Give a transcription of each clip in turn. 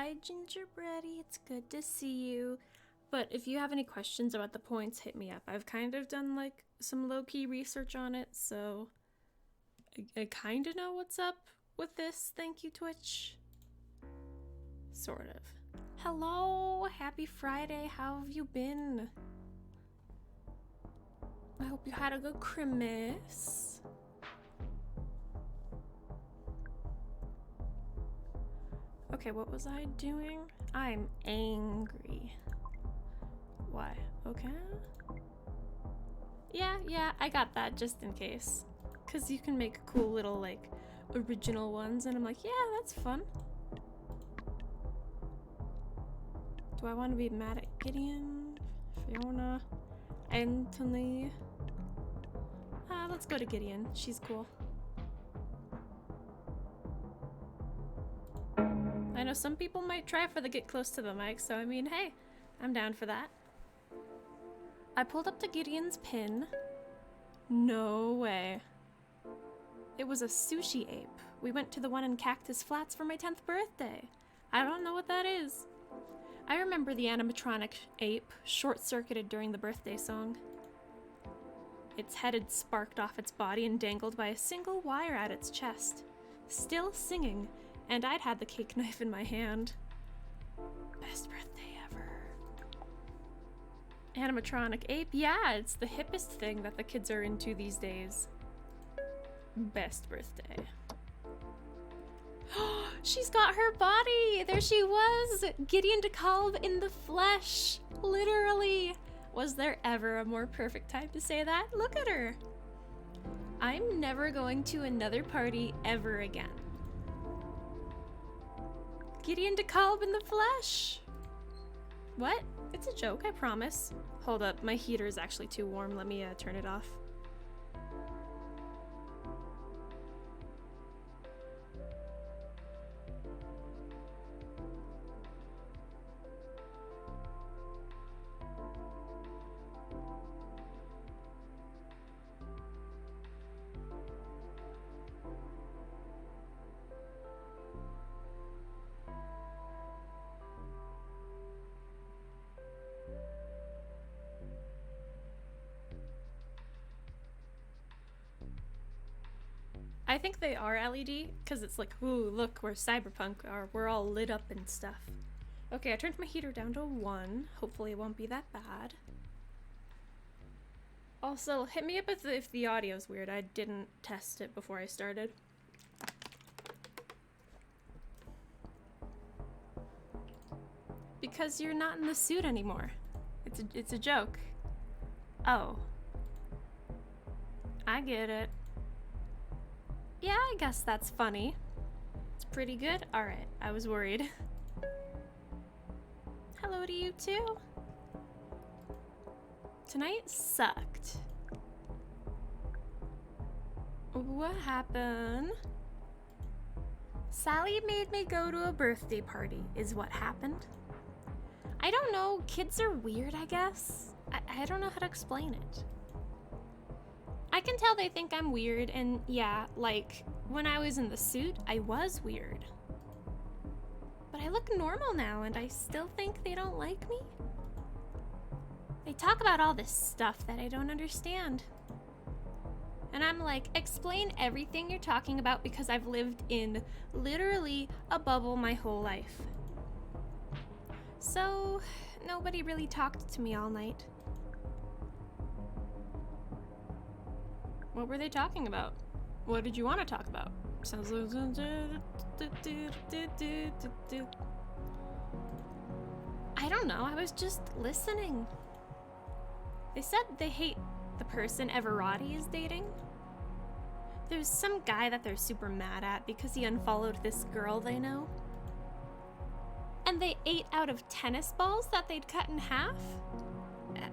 Hi, Gingerbready. It's good to see you. But if you have any questions about the points, hit me up. I've kind of done like some low-key research on it, so I kind of know what's up with this. Thank you, Twitch. Sort of. Hello, happy Friday. How have you been? I hope you had a good Christmas. Okay, what was I doing? I'm angry. Why? Okay. Yeah, I got that just in case. Because you can make cool little, like, original ones, and I'm like, yeah, that's fun. Do I want to be mad at Gideon, Fiona, Anthony? Let's go to Gideon. She's cool. I know some people might try for the get close to the mic, so I mean, hey, I'm down for that. I pulled up to Gideon's pin. No way. It was a sushi ape. We went to the one in Cactus Flats for my 10th birthday. I don't know what that is. I remember the animatronic ape short-circuited during the birthday song. Its head had sparked off its body and dangled by a single wire at its chest. Still singing, and I'd had the cake knife in my hand. Best birthday ever. Animatronic ape? Yeah, it's the hippest thing that the kids are into these days. Best birthday. She's got her body! There she was! Gideon DeKalb in the flesh! Literally! Was there ever a more perfect time to say that? Look at her! I'm never going to another party ever again. Gideon DeKalb in the flesh! What? It's a joke, I promise. Hold up, my heater is actually too warm. Let me turn it off. I think they are LED, because it's like, ooh, look, we're cyberpunk, or we're all lit up and stuff. Okay, I turned my heater down to 1. Hopefully it won't be that bad. Also, hit me up if the audio's weird. I didn't test it before I started. Because you're not in the suit anymore. It's a joke. Oh. I get it. Yeah, I guess that's funny. It's pretty good. Alright, I was worried. Hello to you too. Tonight sucked. What happened? Sally made me go to a birthday party, is what happened. I don't know, kids are weird, I guess. I don't know how to explain it. I can tell they think I'm weird, and yeah, like, when I was in the suit, I was weird. But I look normal now, and I still think they don't like me? They talk about all this stuff that I don't understand. And I'm like, explain everything you're talking about because I've lived in literally a bubble my whole life. So, nobody really talked to me all night. What were they talking about? What did you want to talk about? Sounds I don't know, I was just listening. They said they hate the person Everati is dating. There's some guy that they're super mad at because he unfollowed this girl they know. And they ate out of tennis balls that they'd cut in half.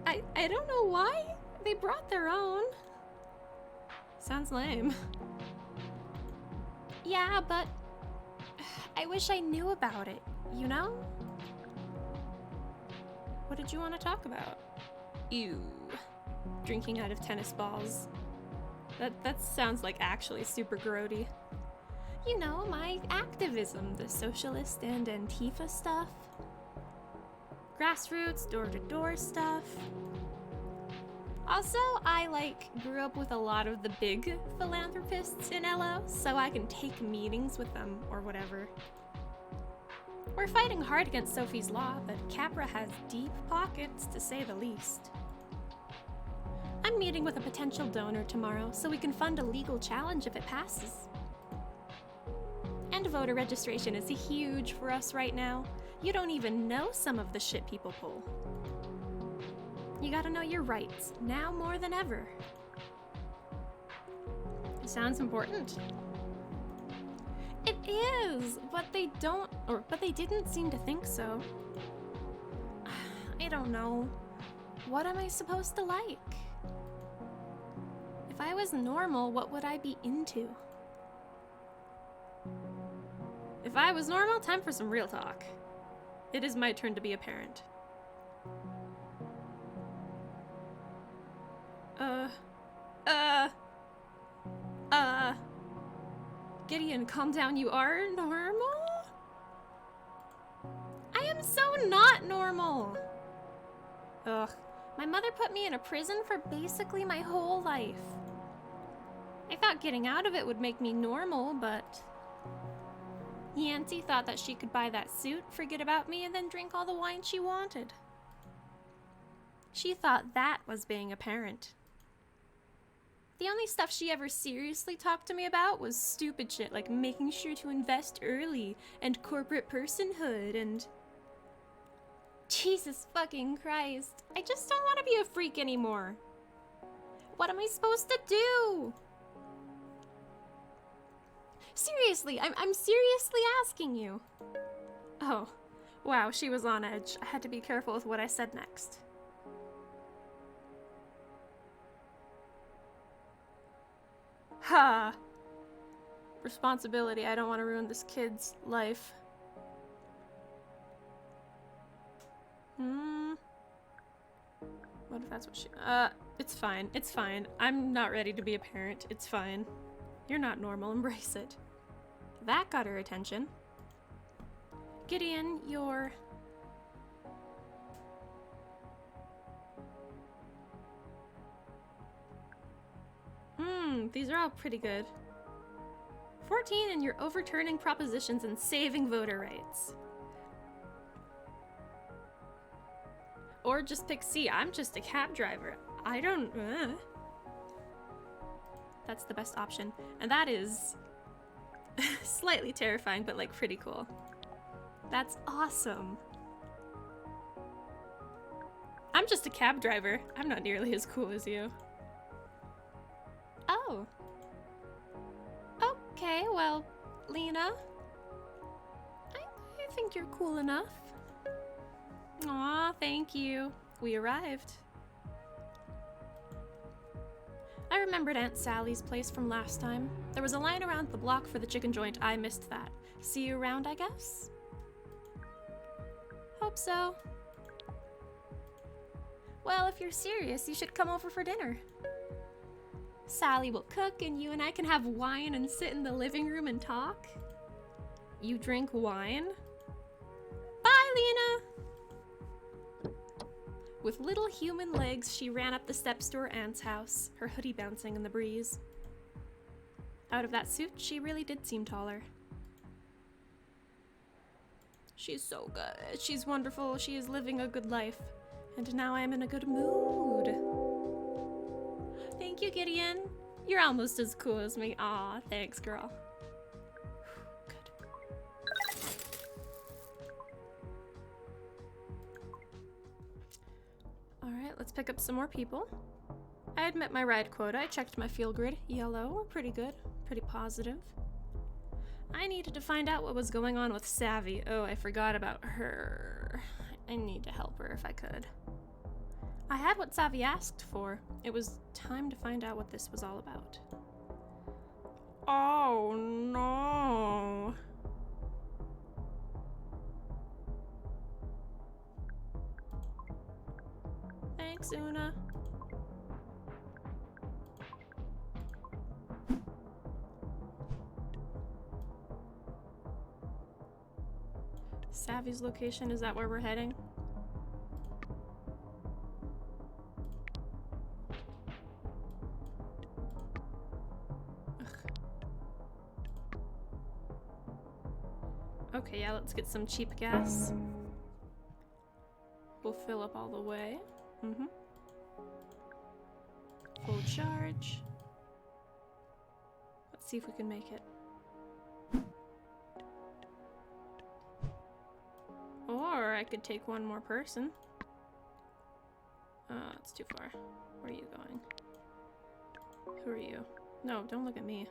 I don't know why. They brought their own. Sounds lame. Yeah, but I wish I knew about it, you know? What did you want to talk about? Ew. Drinking out of tennis balls. That sounds like actually super grody. You know, my activism, the socialist and Antifa stuff. Grassroots, door-to-door stuff. Also, I grew up with a lot of the big philanthropists in LO, so I can take meetings with them or whatever. We're fighting hard against Sophie's Law, but Capra has deep pockets, to say the least. I'm meeting with a potential donor tomorrow, so we can fund a legal challenge if it passes. And voter registration is huge for us right now. You don't even know some of the shit people pull. You gotta know your rights, now more than ever. It sounds important. It is, but they didn't seem to think so. I don't know. What am I supposed to like? If I was normal, what would I be into? If I was normal, time for some real talk. It is my turn to be a parent. Gideon, calm down, you are normal? I am so not normal. Ugh, my mother put me in a prison for basically my whole life. I thought getting out of it would make me normal, but Yancy thought that she could buy that suit, forget about me, and then drink all the wine she wanted. She thought that was being a parent. The only stuff she ever seriously talked to me about was stupid shit like making sure to invest early and corporate personhood and... Jesus fucking Christ. I just don't want to be a freak anymore. What am I supposed to do? Seriously, I'm seriously asking you. Oh, wow, she was on edge. I had to be careful with what I said next. Ha! Responsibility. I don't want to ruin this kid's life. What if that's what she... it's fine. It's fine. I'm not ready to be a parent. It's fine. You're not normal. Embrace it. That got her attention. Gideon, you're... These are all pretty good. 14 and you're overturning propositions and saving voter rights. Or just pick C. I'm just a cab driver. I don't... That's the best option. And that is slightly terrifying, but like pretty cool. That's awesome. I'm just a cab driver. I'm not nearly as cool as you. Oh. Okay, well, Lena. I think you're cool enough. Aw, thank you. We arrived. I remembered Aunt Sally's place from last time. There was a line around the block for the chicken joint. I missed that. See you around, I guess? Hope so. Well, if you're serious, you should come over for dinner. Sally will cook and you and I can have wine and sit in the living room and talk. You drink wine? Bye, Lena! With little human legs, she ran up the steps to her aunt's house, her hoodie bouncing in the breeze. Out of that suit, she really did seem taller. She's so good. She's wonderful. She is living a good life. And now I am in a good mood. Thank you, Gideon. You're almost as cool as me. Aw, thanks, girl. Good. Alright, let's pick up some more people. I had met my ride quota. I checked my feel grid. Yellow, we're pretty good. Pretty positive. I needed to find out what was going on with Savy. Oh, I forgot about her. I need to help her if I could. I had what Savy asked for. It was time to find out what this was all about. Oh no. Thanks, Una. Savy's location, is that where we're heading? Ugh. Okay, yeah, let's get some cheap gas. We'll fill up all the way. Full charge. Let's see if we can make it. Or I could take one more person. It's too far. Where are you going? Who are you? No, don't look at me.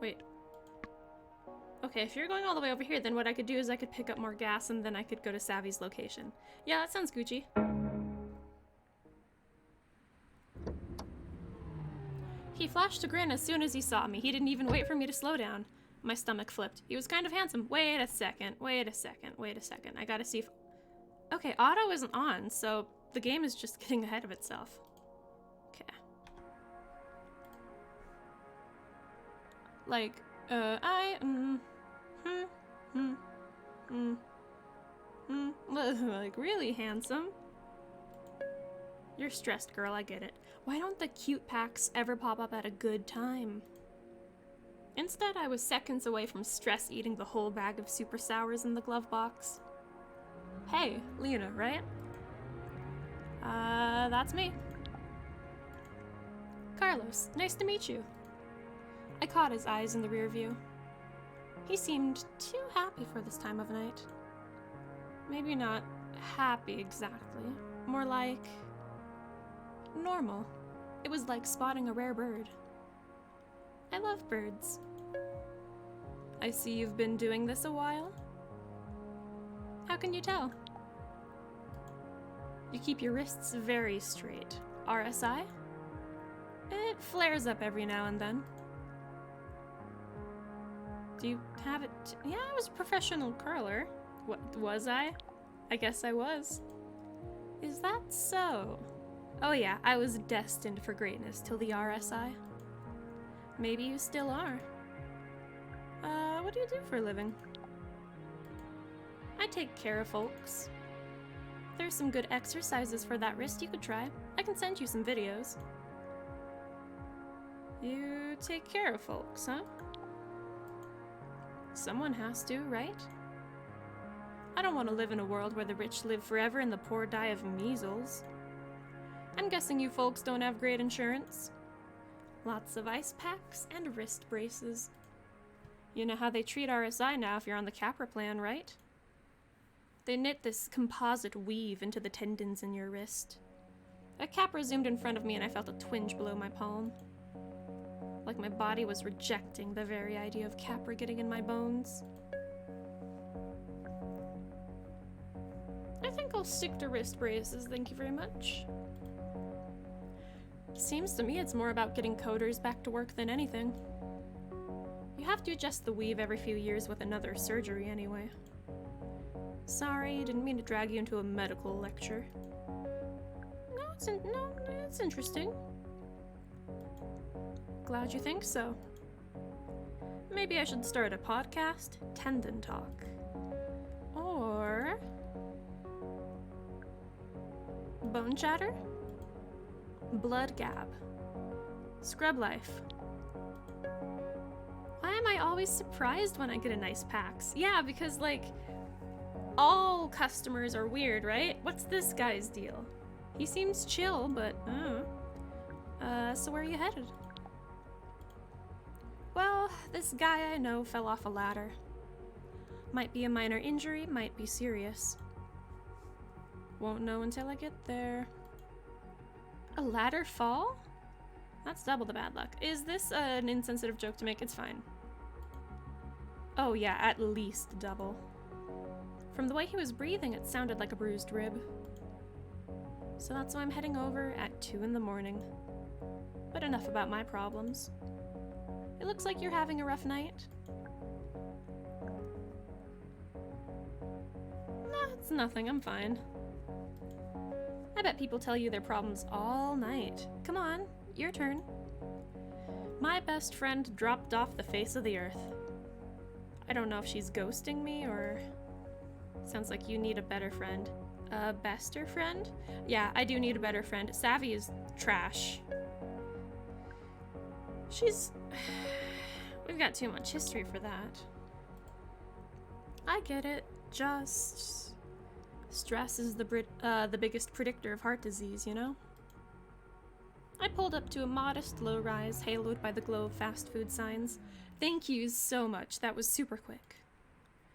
Wait. Okay, if you're going all the way over here, then what I could do is I could pick up more gas and then I could go to Savy's location. Yeah, that sounds Gucci. He flashed a grin as soon as he saw me. He didn't even wait for me to slow down. My stomach flipped. He was kind of handsome. Wait a second. I gotta see if... Okay, auto isn't on, so the game is just getting ahead of itself. Okay. Like, like, really handsome. You're stressed, girl, I get it. Why don't the cute packs ever pop up at a good time? Instead, I was seconds away from stress eating the whole bag of super sours in the glove box. Hey, Lena, right? That's me. Carlos, nice to meet you. I caught his eyes in the rear view. He seemed too happy for this time of night. Maybe not happy exactly, more like normal. It was like spotting a rare bird. I love birds. I see you've been doing this a while. How can you tell? You keep your wrists very straight. RSI? It flares up every now and then. Do you have it? Yeah, I was a professional curler. What, was I? I guess I was. Is that so? Oh yeah, I was destined for greatness till the RSI. Maybe you still are. What do you do for a living? I take care of folks. There's some good exercises for that wrist you could try. I can send you some videos. You take care of folks, huh? Someone has to, right? I don't want to live in a world where the rich live forever and the poor die of measles. I'm guessing you folks don't have great insurance. Lots of ice packs and wrist braces. You know how they treat RSI now if you're on the Capra plan, right? They knit this composite weave into the tendons in your wrist. A Capra zoomed in front of me and I felt a twinge below my palm. Like my body was rejecting the very idea of Capra getting in my bones. I think I'll stick to wrist braces, thank you very much. Seems to me it's more about getting coders back to work than anything. You have to adjust the weave every few years with another surgery anyway. Sorry, didn't mean to drag you into a medical lecture. No, it's interesting. Glad you think so. Maybe I should start a podcast, Tendon Talk. Or... Bone Chatter? Blood Gab. Scrub Life. Why am I always surprised when I get a nice PAX? Yeah, because, like, all customers are weird, right? What's this guy's deal? He seems chill, but, so where are you headed? Well, this guy I know fell off a ladder. Might be a minor injury, might be serious. Won't know until I get there. A ladder fall? That's double the bad luck. Is this an insensitive joke to make? It's fine. Oh yeah, at least double. From the way he was breathing, it sounded like a bruised rib. So that's why I'm heading over at 2 in the morning. But enough about my problems. It looks like you're having a rough night. Nah, it's nothing, I'm fine. I bet people tell you their problems all night. Come on, your turn. My best friend dropped off the face of the earth. I don't know if she's ghosting me or... Sounds like you need a better friend. A bester friend? Yeah, I do need a better friend. Savy is trash. She's... We've got too much history for that. I get it. Just... Stress is the biggest predictor of heart disease, you know? I pulled up to a modest low-rise, haloed by the glow of fast food signs. Thank you so much. That was super quick.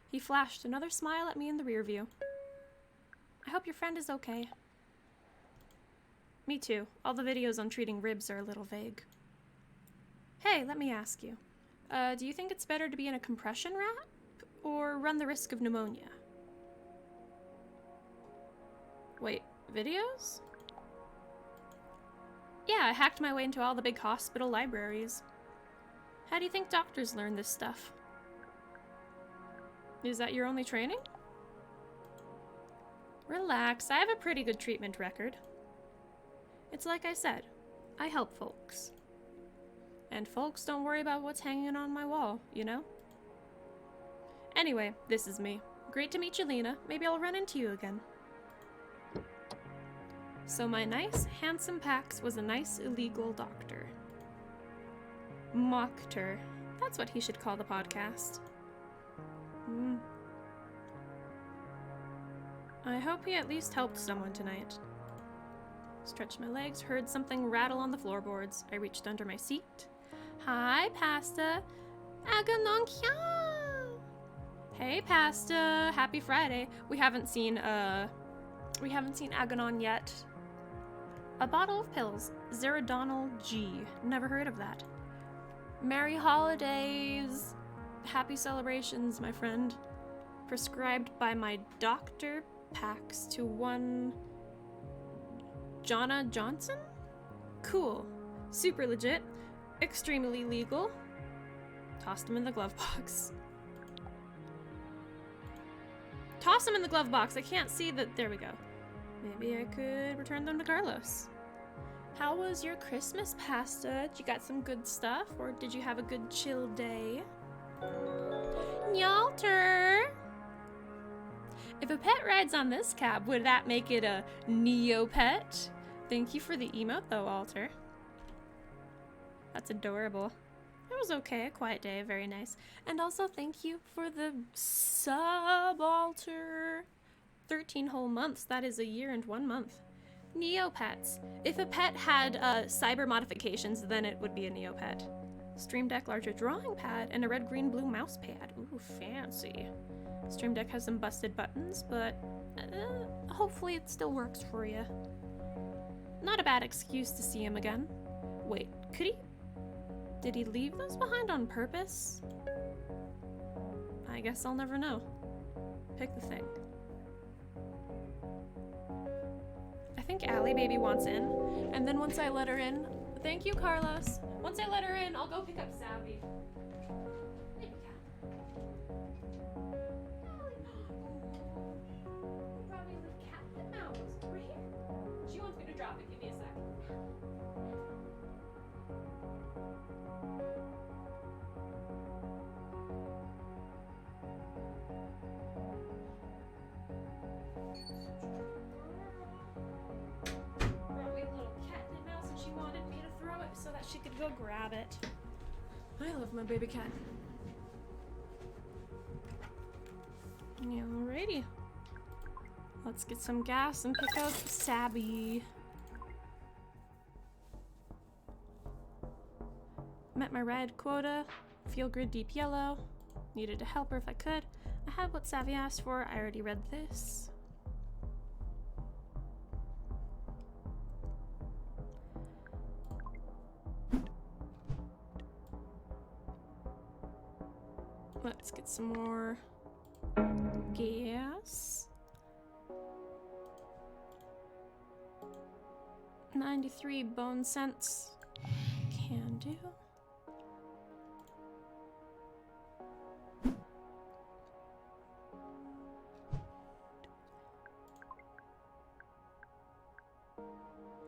He flashed another smile at me in the rear view. I hope your friend is okay. Me too. All the videos on treating ribs are a little vague. Hey, let me ask you. Do you think it's better to be in a compression wrap or run the risk of pneumonia? Wait, videos? Yeah, I hacked my way into all the big hospital libraries. How do you think doctors learn this stuff? Is that your only training? Relax, I have a pretty good treatment record. It's like I said, I help folks. And folks don't worry about what's hanging on my wall, you know? Anyway, this is me. Great to meet you, Lena. Maybe I'll run into you again. So my nice, handsome Pax was a nice, illegal doctor. Mocked-er. That's what he should call the podcast. I hope he at least helped someone tonight. Stretched my legs, heard something rattle on the floorboards. I reached under my seat. Hi, Pasta. Aganonkia. Hey, Pasta. Happy Friday. We haven't seen Aganon yet. A bottle of pills. Zerodonal G. Never heard of that. Merry holidays. Happy celebrations, my friend. Prescribed by my doctor, Pax, to one... Jonna Johnson? Cool. Super legit. Extremely legal. Tossed him in the glove box. Toss them in the glove box. I can't see that. There we go. Maybe I could return them to Carlos. How was your Christmas, Pasta? Did you got some good stuff, or did you have a good chill day? Nyalter! If a pet rides on this cab, would that make it a Neopet? Thank you for the emote, though, Alter. That's adorable. It was okay, a quiet day, very nice. And also thank you for the sub, Alter. 13 whole months, that is a year and 1 month. Neopets. If a pet had cyber modifications, then it would be a Neopet. Stream Deck larger drawing pad and a red, green, blue mouse pad. Ooh, fancy. Stream Deck has some busted buttons, but hopefully it still works for you. Not a bad excuse to see him again. Wait, could he? Did he leave those behind on purpose? I guess I'll never know. Pick the thing. I think Allie Baby wants in, and then once I let her in, thank you, Carlos. Once I let her in, I'll go pick up Savy. Baby cat. Probably the cat and mouse. Right here. She wants me to drop it. Give me a sec. So that she could go grab it. I love my baby cat. Alrighty. Let's get some gas and pick up Savy. Met my ride quota. Feel grid deep yellow. Needed to help her if I could. I had what Savy asked for. I already read this. Let's get some more gas. 93 bone cents. Can do.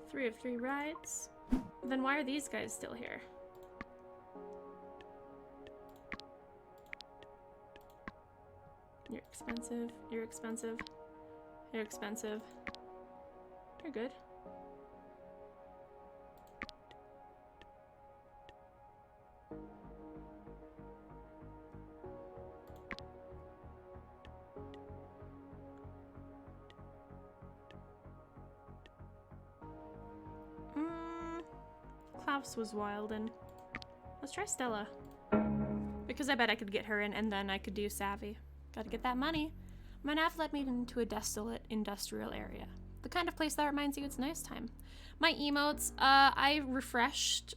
Three of 3 rides. Then why are these guys still here? You're expensive. You're expensive. You're expensive. You're good. Klaus was wild and let's try Stella. Because I bet I could get her in and then I could do Savy. Gotta get that money. My nav led me into a desolate industrial area. The kind of place that reminds you it's nice time. My emotes, I refreshed,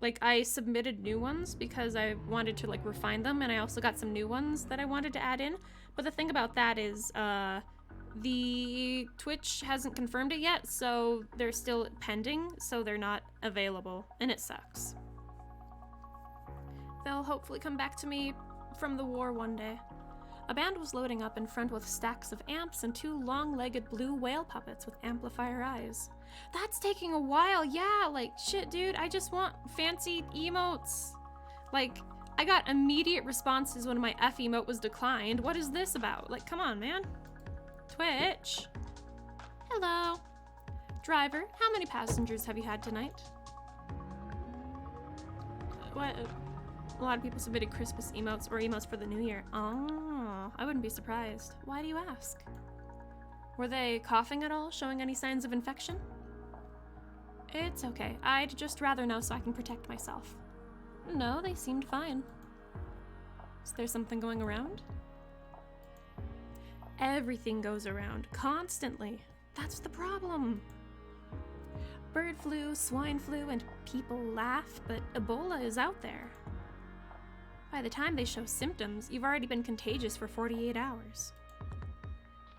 like I submitted new ones because I wanted to like refine them, and I also got some new ones that I wanted to add in. But the thing about that is, the Twitch hasn't confirmed it yet, so they're still pending, so they're not available, and it sucks. They'll hopefully come back to me from the war one day. A band was loading up in front with stacks of amps and 2 long-legged blue whale puppets with amplifier eyes. That's taking a while, yeah, like, shit, dude, I just want fancy emotes. Like, I got immediate responses when my F emote was declined. What is this about? Like, come on, man. Twitch. Hello. Driver, how many passengers have you had tonight? What? A lot of people submitted Christmas emotes or emotes for the new year. Oh, I wouldn't be surprised. Why do you ask? Were they coughing at all, showing any signs of infection? It's okay. I'd just rather know so I can protect myself. No, they seemed fine. Is there something going around? Everything goes around, constantly. That's the problem. Bird flu, swine flu, and people laugh, but Ebola is out there. By the time they show symptoms, you've already been contagious for 48 hours.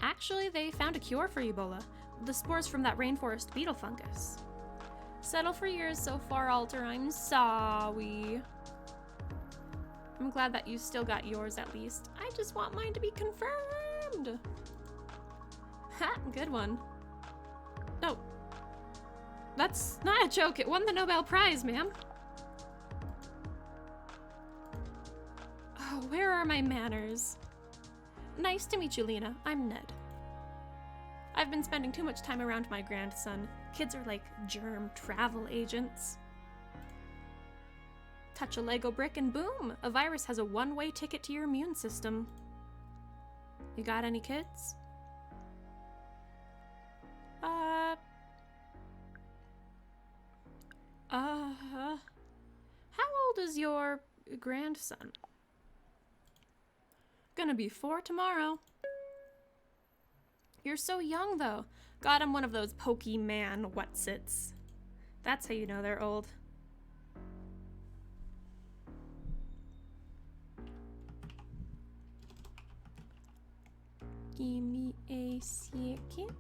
Actually, they found a cure for Ebola, the spores from that rainforest beetle fungus. Settle for yours so far, Alter, I'm sorry. I'm glad that you still got yours at least. I just want mine to be confirmed. Ha, good one. No. That's not a joke, it won the Nobel Prize, ma'am. Oh, where are my manners? Nice to meet you, Lena. I'm Ned. I've been spending too much time around my grandson. Kids are like germ travel agents. Touch a Lego brick and boom! A virus has a one-way ticket to your immune system. You got any kids? How old is your grandson? Gonna be 4 tomorrow. You're so young, though. Got him one of those Pokemon whatsits. That's how you know they're old. Give me a second.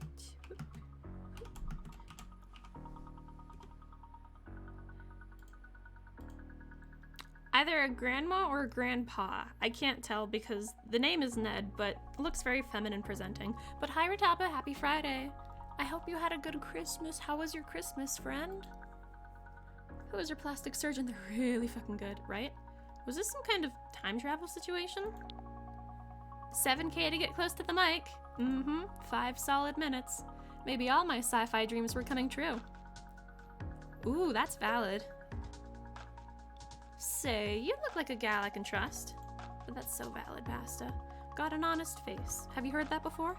Either a grandma or a grandpa. I can't tell because the name is Ned, but looks very feminine presenting. But hi, Ratapa, happy Friday. I hope you had a good Christmas. How was your Christmas, friend? Who is your plastic surgeon? They're really fucking good, right? Was this some kind of time travel situation? 7K to get close to the mic. 5 solid minutes. Maybe all my sci-fi dreams were coming true. Ooh, that's valid. Say, you look like a gal I can trust. But that's so valid, Basta. Got an honest face. Have you heard that before?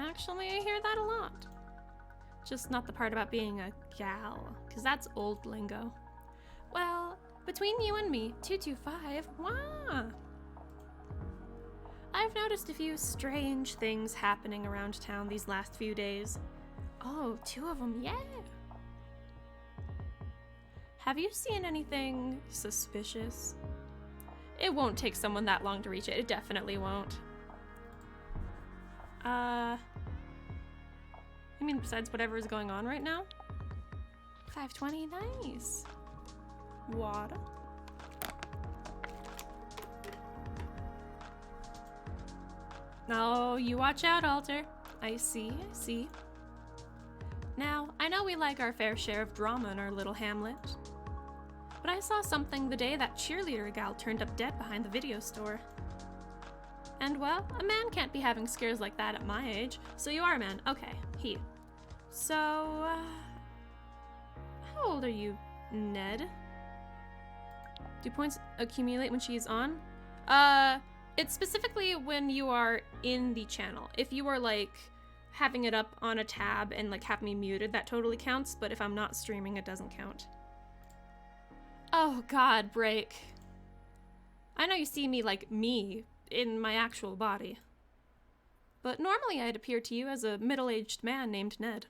Actually, I hear that a lot. Just not the part about being a gal, because that's old lingo. Well, between you and me, 225, wow. I've noticed a few strange things happening around town these last few days. Oh, 2 of them, yeah. Have you seen anything suspicious? It won't take someone that long to reach it. It definitely won't. I mean, besides whatever is going on right now? 520, nice. Water. Oh, you watch out, Alter. I see, I see. Now, I know we like our fair share of drama in our little hamlet. But I saw something the day that cheerleader gal turned up dead behind the video store. And well, a man can't be having scares like that at my age. So you are a man. Okay, he. So, how old are you, Ned? Do points accumulate when she's on? It's specifically when you are in the channel. If you are like having it up on a tab and like have me muted, that totally counts, but if I'm not streaming, it doesn't count. Oh god, break. I know you see me like me in my actual body, but normally I'd appear to you as a middle-aged man named Ned.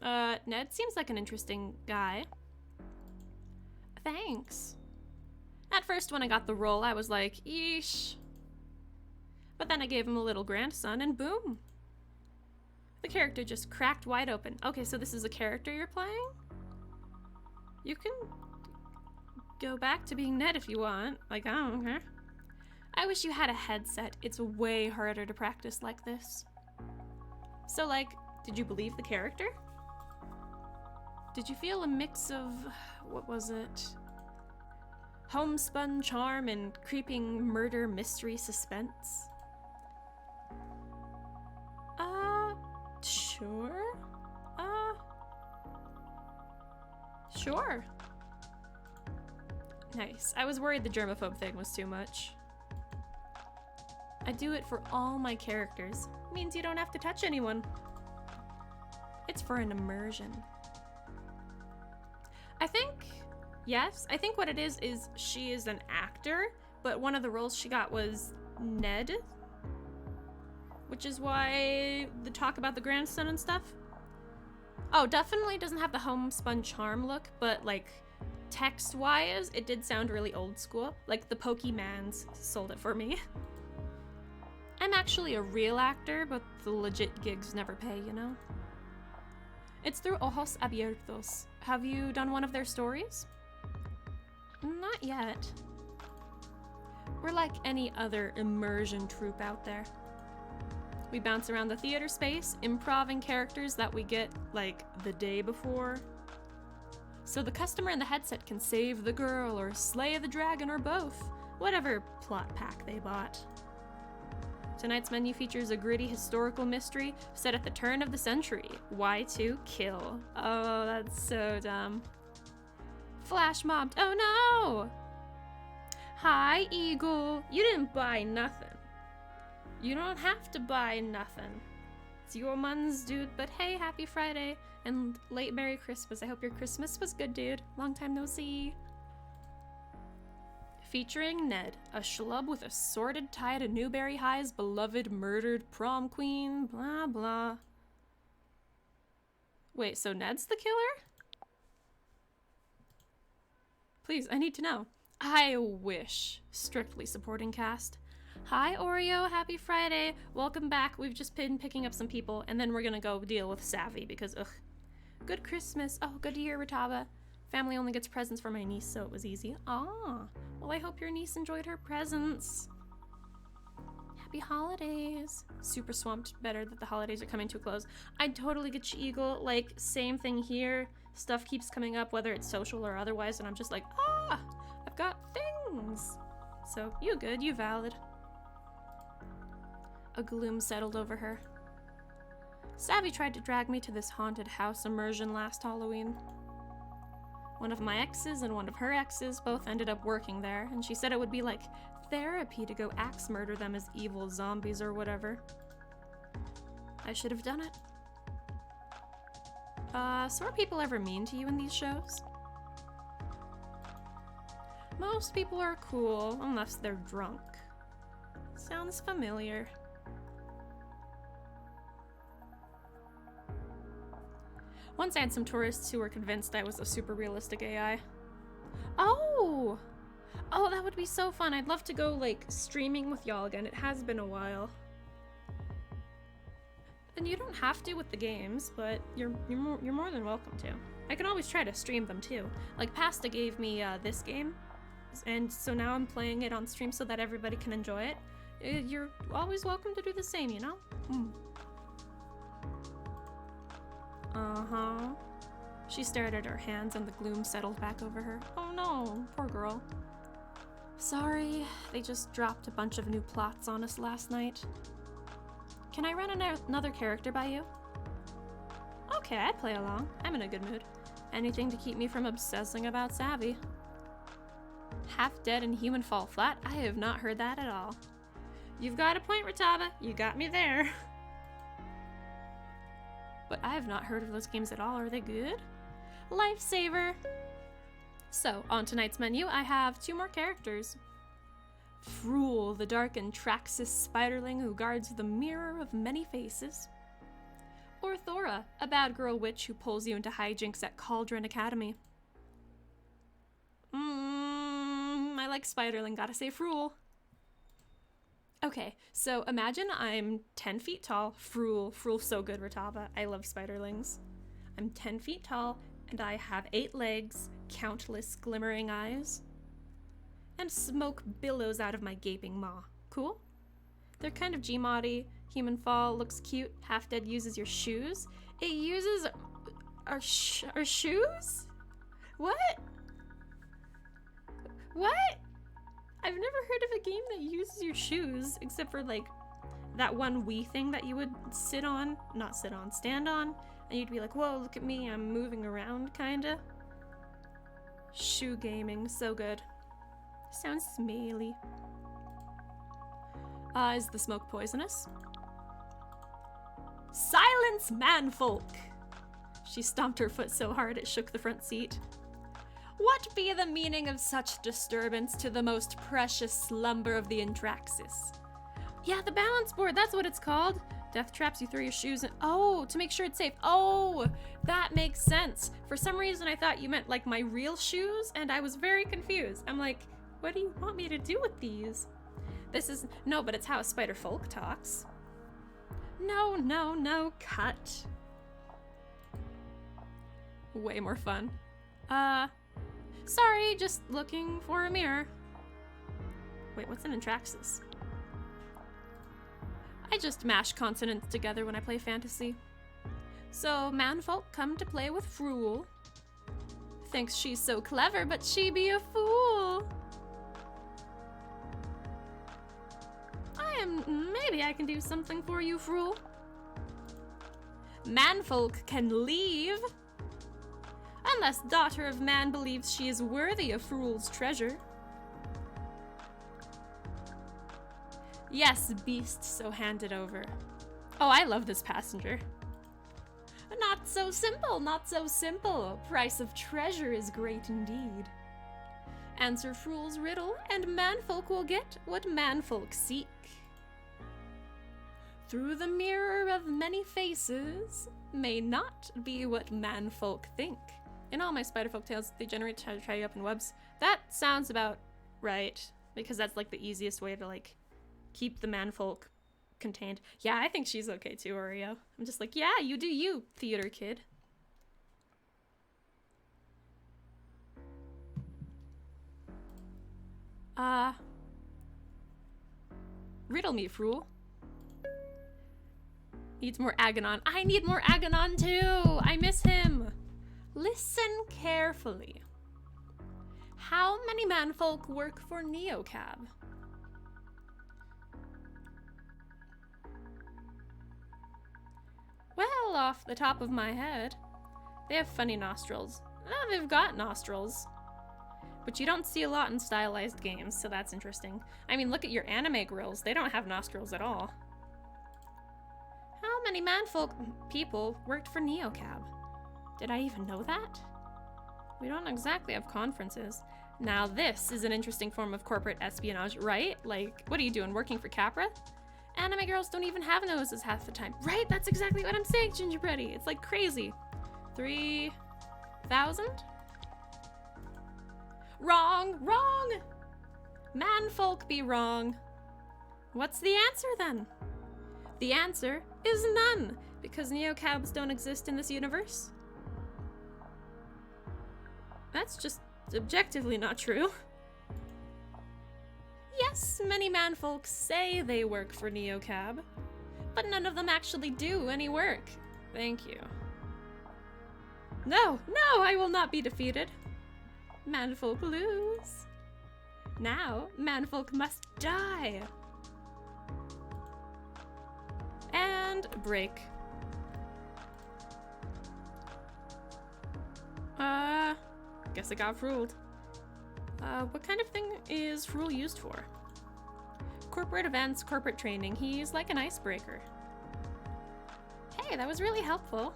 Ned seems like an interesting guy. Thanks. At first, when I got the role, I was like, yeesh. But then I gave him a little grandson, and boom. The character just cracked wide open. Okay, so this is a character you're playing? You can go back to being Ned if you want. Like, I don't care. I wish you had a headset. It's way harder to practice like this. So, like, did you believe the character? Did you feel a mix of, what was it? Homespun charm and creeping murder mystery suspense? Sure? Sure. Nice. I was worried the germaphobe thing was too much. I do it for all my characters. Means you don't have to touch anyone. It's for an immersion. I think, yes, I think what it is she is an actor, but one of the roles she got was Ned, which is why the talk about the grandson and stuff. Oh, definitely doesn't have the homespun charm look, but like text-wise, it did sound really old school. Like the Pokemans sold it for me. I'm actually a real actor, but the legit gigs never pay, you know? It's through Ojos Abiertos. Have you done one of their stories? Not yet. We're like any other immersion troupe out there. We bounce around the theater space, improvising characters that we get, like, the day before. So the customer in the headset can save the girl or slay the dragon or both, whatever plot pack they bought. Tonight's menu features a gritty historical mystery set at the turn of the century. Y2 Kill. Oh, that's so dumb. Flash mobbed. Oh no! Hi, Eagle. You didn't buy nothing. You don't have to buy nothing. It's your mon's, dude. But hey, happy Friday and late Merry Christmas. I hope your Christmas was good, dude. Long time no see. Featuring Ned, a schlub with a sordid tie to Newberry High's beloved murdered prom queen, blah blah. Wait, so Ned's the killer? Please, I need to know. I wish. Strictly supporting cast. Hi Oreo, happy Friday. Welcome back. We've just been picking up some people and then we're gonna go deal with Savy because ugh. Good Christmas. Oh, good to hear, Ritava. Family only gets presents for my niece, so it was easy. Ah, well I hope your niece enjoyed her presents. Happy holidays. Super swamped, better that the holidays are coming to a close. I totally get you, Eagle. Like, same thing here. Stuff keeps coming up, whether it's social or otherwise, and I'm just like, ah, I've got things. So, you good, you valid. A gloom settled over her. Savy tried to drag me to this haunted house immersion last Halloween. One of my exes and one of her exes both ended up working there, and she said it would be like therapy to go axe murder them as evil zombies or whatever. I should have done it. So are people ever mean to you in these shows? Most people are cool, unless they're drunk. Sounds familiar. Once I had some tourists who were convinced I was a super realistic AI. Oh! Oh, that would be so fun. I'd love to go, like, streaming with y'all again. It has been a while. And you don't have to with the games, but you're more than welcome to. I can always try to stream them too. Like, Pasta gave me this game, and so now I'm playing it on stream so that everybody can enjoy it. You're always welcome to do the same, you know? Uh-huh. She stared at her hands and the gloom settled back over her. Oh no, poor girl. Sorry, they just dropped a bunch of new plots on us last night. Can I run another character by you? Okay, I'd play along. I'm in a good mood. Anything to keep me from obsessing about Savy. Half dead and human fall flat? I have not heard that at all. You've got a point, Ratava. You got me there. But I have not heard of those games at all. Are they good? Lifesaver. So, on tonight's menu, I have 2 more characters. Frule, the dark and Traxxas spiderling who guards the mirror of many faces. Or Thora, a bad girl witch who pulls you into hijinks at Cauldron Academy. I like spiderling, gotta say Frule. Okay, so imagine I'm 10 feet tall. Frule's so good, Ratava. I love spiderlings. I'm 10 feet tall, and I have 8 legs, countless glimmering eyes, and smoke billows out of my gaping maw. Cool? They're kind of Gmoddy. Human fall looks cute. Half dead uses your shoes. It uses our shoes? What? What? I've never heard of a game that uses your shoes, except for like that one Wii thing that you would stand on, and you'd be like, whoa, look at me, I'm moving around, kinda. Shoe gaming, so good. Sounds smelly. Is the smoke poisonous? Silence, manfolk! She stomped her foot so hard it shook the front seat. What be the meaning of such disturbance to the most precious slumber of the Antraxis? Yeah, the balance board, that's what it's called. Death traps, you throw your shoes in. Oh, to make sure it's safe. Oh, that makes sense. For some reason, I thought you meant like my real shoes, and I was very confused. I'm like, what do you want me to do with these? No, but it's how a spider folk talks. No, cut. Way more fun. Sorry, just looking for a mirror. Wait, what's an Antraxis? I just mash consonants together when I play fantasy. So, manfolk come to play with Frule. Thinks she's so clever, but she be a fool. Maybe I can do something for you, Frule. Manfolk can leave. Unless daughter of man believes she is worthy of Frule's treasure. Yes, beast, so hand it over. Oh, I love this passenger. Not so simple, not so simple. Price of treasure is great indeed. Answer Frule's riddle, and manfolk will get what manfolk seek. Through the mirror of many faces may not be what manfolk think. In all my spiderfolk tales, they generate to tie you up in webs. That sounds about right, because that's like the easiest way to like keep the manfolk contained. Yeah, I think she's okay too, Oreo. I'm just like, yeah, you do you, theater kid. Riddle me, Frule. Needs more Aganon. I need more Aganon too! I miss him! Listen carefully. How many manfolk work for Neocab? Well, off the top of my head, they have funny nostrils. They've got nostrils. But you don't see a lot in stylized games, so that's interesting. I mean, look at your anime girls. They don't have nostrils at all. How many manfolk people worked for Neocab? Did I even know that? We don't exactly have conferences. Now this is an interesting form of corporate espionage, right? Like, what are you doing, working for Capra? Anime girls don't even have noses half the time. Right, that's exactly what I'm saying, Gingerbready. It's like crazy. 3,000? Wrong! Manfolk be wrong. What's the answer then? The answer is none, because Neocabs don't exist in this universe. That's just objectively not true. Yes, many manfolk say they work for Neocab, but none of them actually do any work. Thank you. No, I will not be defeated. Manfolk lose. Now, manfolk must die. And break. Guess I got ruled. What kind of thing is Rule used for? Corporate events, corporate training. He's like an icebreaker. Hey, that was really helpful.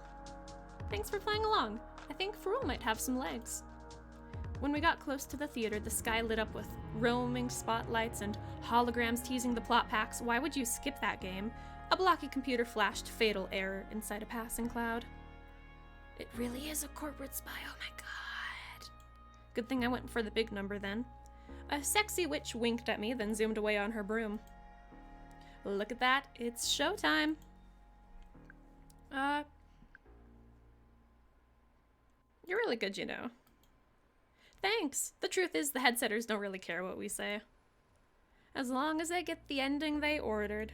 Thanks for playing along. I think Frule might have some legs. When we got close to the theater, the sky lit up with roaming spotlights and holograms teasing the plot packs. Why would you skip that game? A blocky computer flashed fatal error inside a passing cloud. It really is a corporate spy, oh my god. Good thing I went for the big number then. A sexy witch winked at me, then zoomed away on her broom. Look at that, it's showtime. You're really good, you know. Thanks. The truth is, the headsetters don't really care what we say. As long as I get the ending they ordered.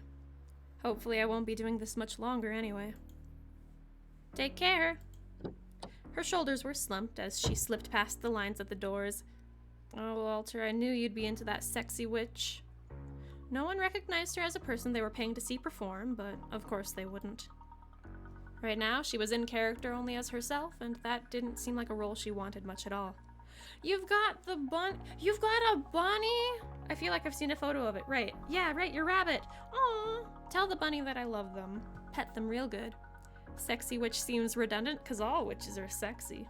Hopefully I won't be doing this much longer anyway. Take care. Her shoulders were slumped as she slipped past the lines at the doors. Oh, Walter, I knew you'd be into that sexy witch. No one recognized her as a person they were paying to see perform, but of course they wouldn't. Right now, she was in character only as herself, and that didn't seem like a role she wanted much at all. You've got You've got a bunny? I feel like I've seen a photo of it. Right. Yeah, right, your rabbit. Aw. Tell the bunny that I love them. Pet them real good. Sexy witch seems redundant, because all witches are sexy.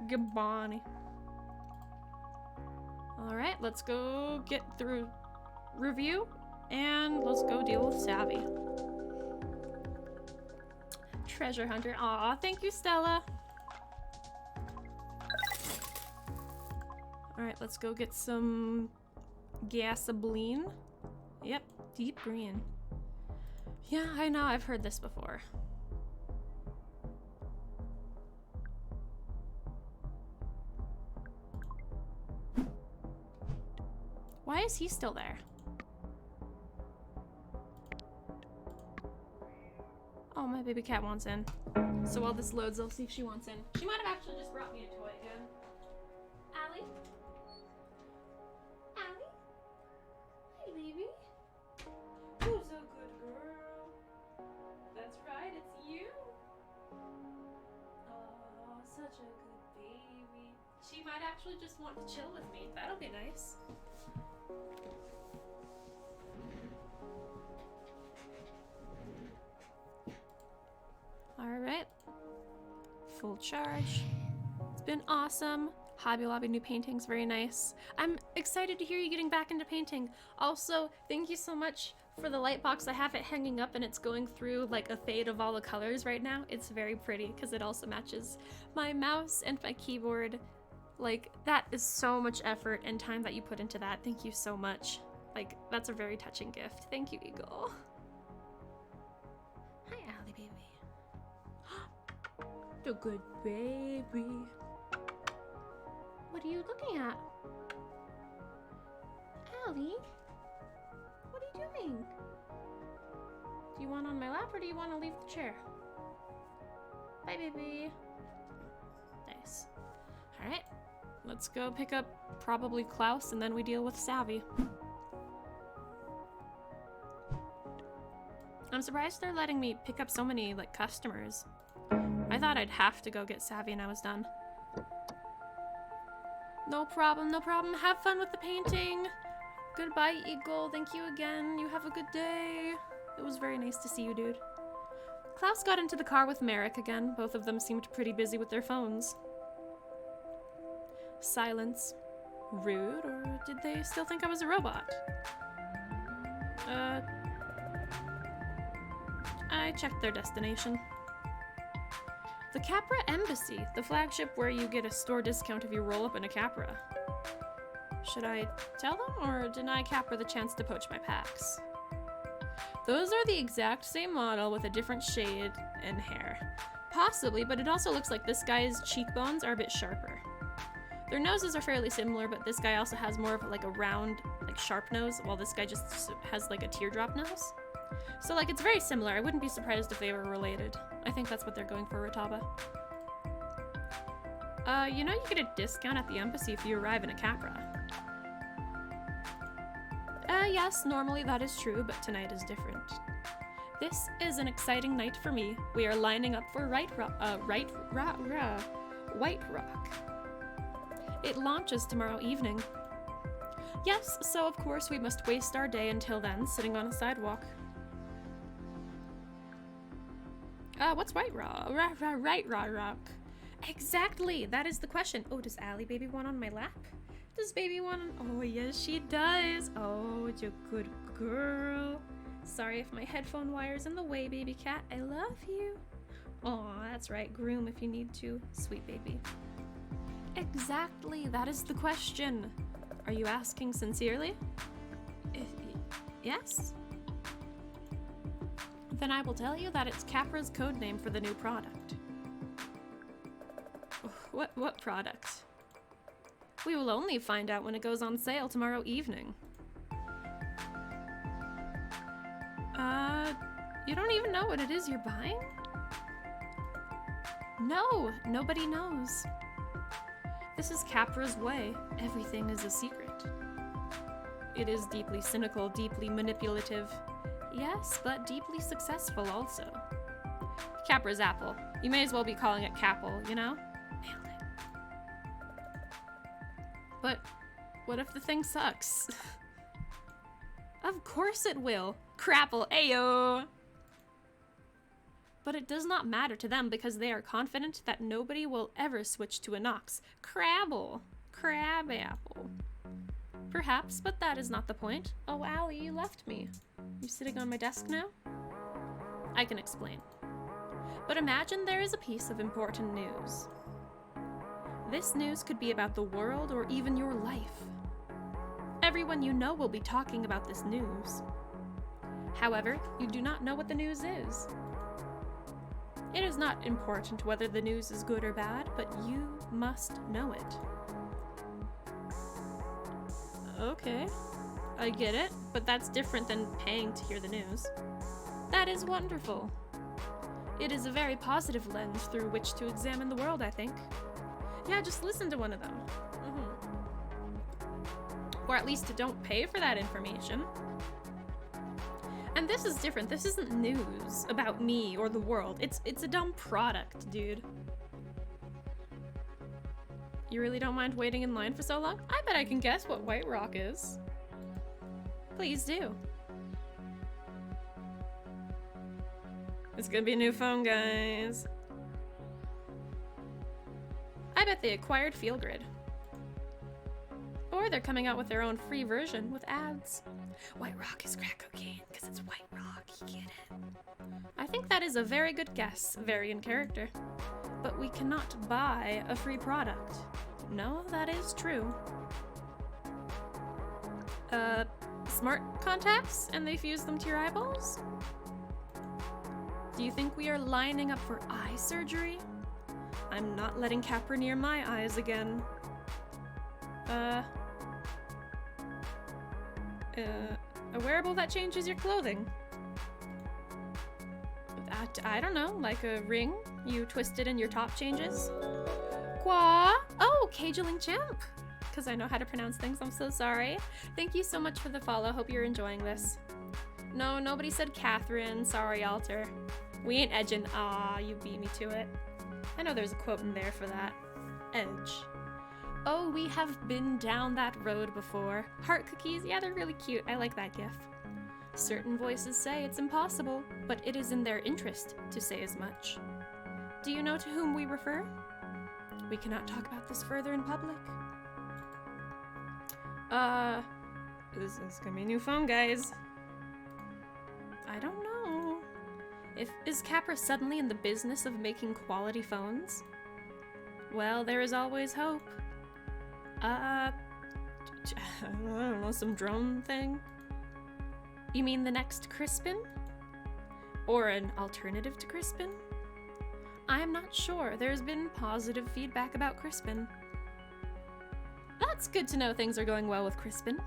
Good bunny. Alright, let's go get through review, and let's go deal with Savy. Treasure hunter. Aw, thank you, Stella. Alright, let's go get some gasoline. Yep, deep green. Yeah, I know, I've heard this before. Why is he still there? Oh, my baby cat wants in. So while this loads, I'll see if she wants in. She might have actually just brought me a toy again. Allie? Allie? Hey, baby. Who's a good girl? That's right, it's you. Oh, such a good baby. She might actually just want to chill with me. That'll be nice. Alright. Full charge. It's been awesome. Hobby Lobby new paintings, very nice. I'm excited to hear you getting back into painting. Also, thank you so much for the light box. I have it hanging up and it's going through like a fade of all the colors right now. It's very pretty because it also matches my mouse and my keyboard. Like, that is so much effort and time that you put into that. Thank you so much. Like, that's a very touching gift. Thank you, Eagle. Hi, Allie, baby. The good baby. What are you looking at? Allie? What are you doing? Do you want on my lap or do you want to leave the chair? Bye, baby. Nice. Alright. Let's go pick up probably Klaus and then we deal with Savy. I'm surprised they're letting me pick up so many, like, customers. I thought I'd have to go get Savy and I was done. No problem, no problem. Have fun with the painting. Goodbye, Eagle. Thank you again. You have a good day. It was very nice to see you, dude. Klaus got into the car with Merrick again. Both of them seemed pretty busy with their phones. Silence. Rude, or did they still think I was a robot? I checked their destination. The Capra Embassy, the flagship where you get a store discount if you roll up in a Capra. Should I tell them, or deny Capra the chance to poach my packs? Those are the exact same model with a different shade and hair. Possibly, but it also looks like this guy's cheekbones are a bit sharper. Their noses are fairly similar, but this guy also has more of like a round, like sharp nose, while this guy just has like a teardrop nose. So like it's very similar. I wouldn't be surprised if they were related. I think that's what they're going for, Rotaba. You know you get a discount at the embassy if you arrive in a Capra. Yes, normally that is true, but tonight is different. This is an exciting night for me. We are lining up for White Rock. It launches tomorrow evening. Yes, so of course we must waste our day until then, sitting on a sidewalk. What's White Rock? Rock. Exactly, that is the question. Oh, does Allie baby want on my lap? Does baby want on? Oh, yes, she does. Oh, you're a good girl. Sorry if my headphone wire's in the way, baby cat. I love you. Oh, that's right. Groom if you need to. Sweet baby. Exactly, that is the question. Are you asking sincerely? Yes? Then I will tell you that it's Capra's code name for the new product. What product? We will only find out when it goes on sale tomorrow evening. You don't even know what it is you're buying? No, nobody knows. This is Capra's way. Everything is a secret. It is deeply cynical, deeply manipulative. Yes, but deeply successful also. Capra's apple. You may as well be calling it Capple, you know? Nailed it. But what if the thing sucks? Of course it will. Crapple, ayo! But it does not matter to them because they are confident that nobody will ever switch to a Nox. Crabble. Crab apple. Perhaps, but that is not the point. Oh, Allie, you left me. You sitting on my desk now? I can explain. But imagine there is a piece of important news. This news could be about the world or even your life. Everyone you know will be talking about this news. However, you do not know what the news is. It is not important whether the news is good or bad, but you must know it. Okay, I get it, but that's different than paying to hear the news. That is wonderful. It is a very positive lens through which to examine the world, I think. Yeah, just listen to one of them. Or at least don't pay for that information. And this is different. This isn't news about me or the world. It's a dumb product, dude. You really don't mind waiting in line for so long? I bet I can guess what White Rock is. Please do. It's gonna be a new phone, guys. I bet they acquired FeelGrid. Or they're coming out with their own free version with ads. White Rock is crack cocaine because it's White Rock, you get it? I think that is a very good guess, very in character. But we cannot buy a free product. No, that is true. Smart contacts and they fuse them to your eyeballs? Do you think we are lining up for eye surgery? I'm not letting Capra near my eyes again. A wearable that changes your clothing. I don't know, like a ring you twist it and your top changes? Qua? Oh, Cageling Chimp! Because I know how to pronounce things, I'm so sorry. Thank you so much for the follow, hope you're enjoying this. No, nobody said Catherine, sorry Alter. We ain't edging, you beat me to it. I know there's a quote in there for that. Edge. Oh, we have been down that road before. Heart cookies, yeah, they're really cute. I like that gif. Certain voices say it's impossible, but it is in their interest to say as much. Do you know to whom we refer? We cannot talk about this further in public. This is gonna be a new phone, guys. I don't know. Is Capra suddenly in the business of making quality phones? Well, there is always hope. I don't know, some drone thing? You mean the next Crispin? Or an alternative to Crispin? I am not sure. There's been positive feedback about Crispin. That's good to know things are going well with Crispin.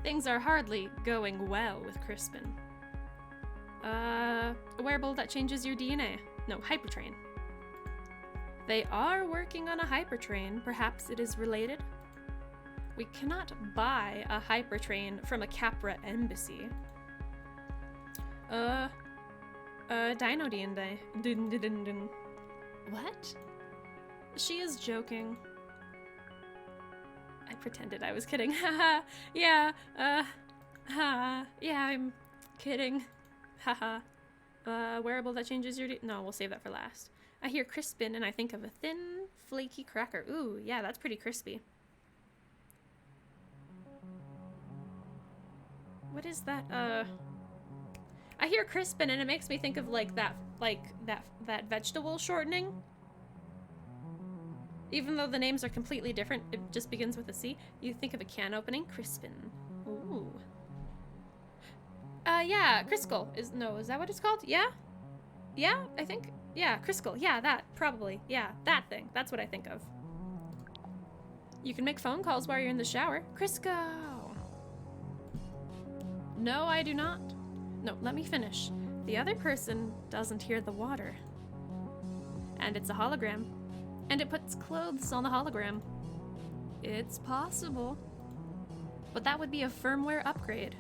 Things are hardly going well with Crispin. A wearable that changes your DNA. No, hypertrain. They are working on a hypertrain. Perhaps it is related. We cannot buy a hypertrain from a Capra embassy. Dino D&D. What? She is joking. I pretended I was kidding. Haha. Yeah, yeah, I'm kidding. Haha. Wearable that changes your no, we'll save that for last. I hear crispin and I think of a thin, flaky cracker. Ooh, yeah, that's pretty crispy. What is that? I hear crispin and it makes me think of like that vegetable shortening. Even though the names are completely different, it just begins with a C. You think of a can opening, crispin. Ooh. Yeah, Crisco. Is that what it's called? Yeah? Yeah, I think. Yeah, Crisco. Yeah, that, probably. Yeah, that thing. That's what I think of. You can make phone calls while you're in the shower. Crisco! No, I do not. No, let me finish. The other person doesn't hear the water. And it's a hologram. And it puts clothes on the hologram. It's possible. But that would be a firmware upgrade.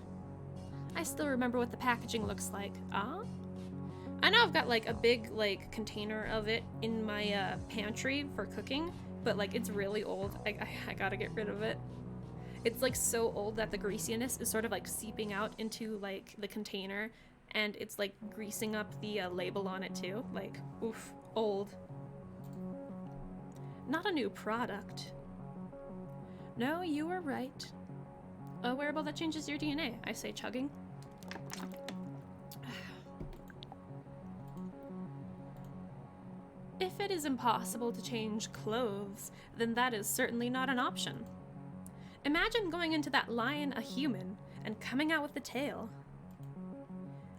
I still remember what the packaging looks like. I know I've got like a big like container of it in my pantry for cooking, but like it's really old. I gotta get rid of it. It's like so old that the greasiness is sort of like seeping out into like the container, and it's like greasing up the label on it too. Like, oof, old. Not a new product. No, you were right. A wearable that changes your DNA, I say, chugging. If it is impossible to change clothes, then that is certainly not an option. Imagine going into that lion a human and coming out with a tail.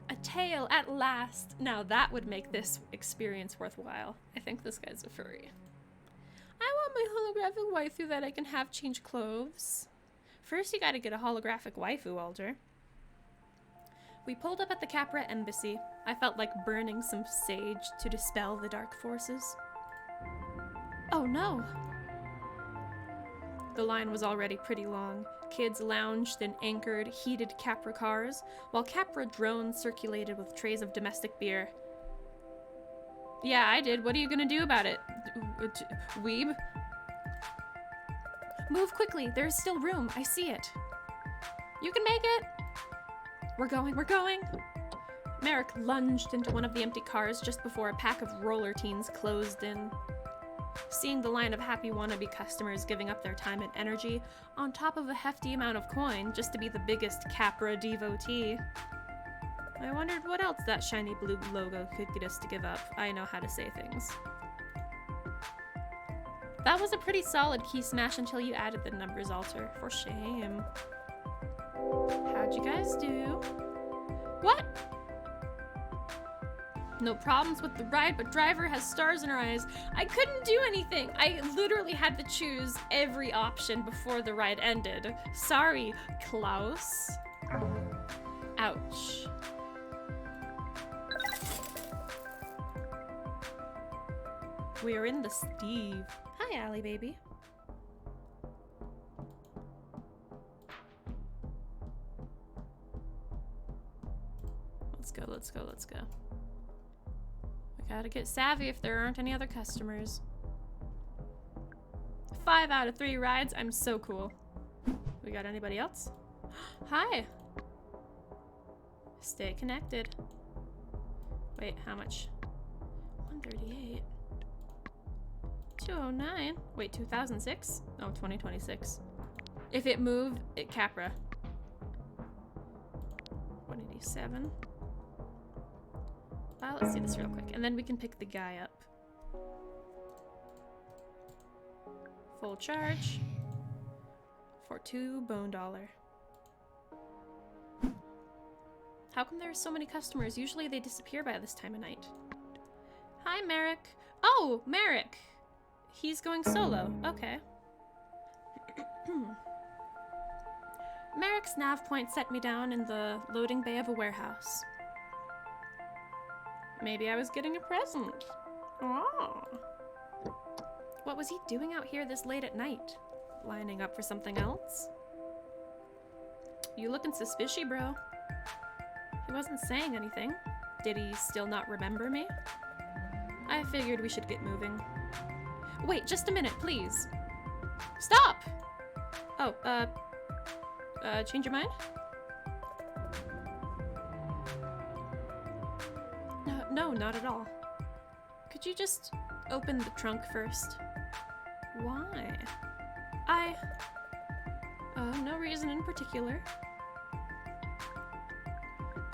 A tail at last. Now that would make this experience worthwhile. I think this guy's a furry. I want my holographic waifu that I can have change clothes. First you gotta get a holographic waifu, Alder. We pulled up at the Capra embassy. I felt like burning some sage to dispel the dark forces. Oh no! The line was already pretty long. Kids lounged in anchored, heated Capra cars, while Capra drones circulated with trays of domestic beer. Yeah, I did. What are you gonna do about it, weeb? Move quickly. There is still room. I see it. You can make it! We're going, we're going! Merrick lunged into one of the empty cars just before a pack of roller teens closed in. Seeing the line of happy wannabe customers giving up their time and energy, on top of a hefty amount of coin just to be the biggest Capra devotee, I wondered what else that shiny blue logo could get us to give up. I know how to say things. That was a pretty solid key smash until you added the numbers, Alter. For shame. How'd you guys do? What? No problems with the ride, but driver has stars in her eyes. I couldn't do anything. I literally had to choose every option before the ride ended. Sorry, Klaus. Ouch. We're in the Steve. Hi, Allie, baby. Let's go, let's go, let's go. We gotta get Savvy if there aren't any other customers. 5 out of 3 rides. I'm so cool. We got anybody else? Hi. Stay connected. Wait, how much? 138. 209. Wait, 2006? Oh, 2026. If it moved, it Capra. 187. Let's see this real quick, and then we can pick the guy up. Full charge for 2 bone dollar. How come there are so many customers? Usually they disappear by this time of night. Hi, Merrick. Oh, Merrick. He's going solo. Okay. Merrick's nav point set me down in the loading bay of a warehouse. Maybe I was getting a present. Oh. What was he doing out here this late at night? lining up for something else? You looking suspicious, bro? He wasn't saying anything. Did he still not remember me? I figured we should get moving. Wait, just a minute, please. Stop! Oh, change your mind? No, not at all. Could you just open the trunk first? Why? No reason in particular.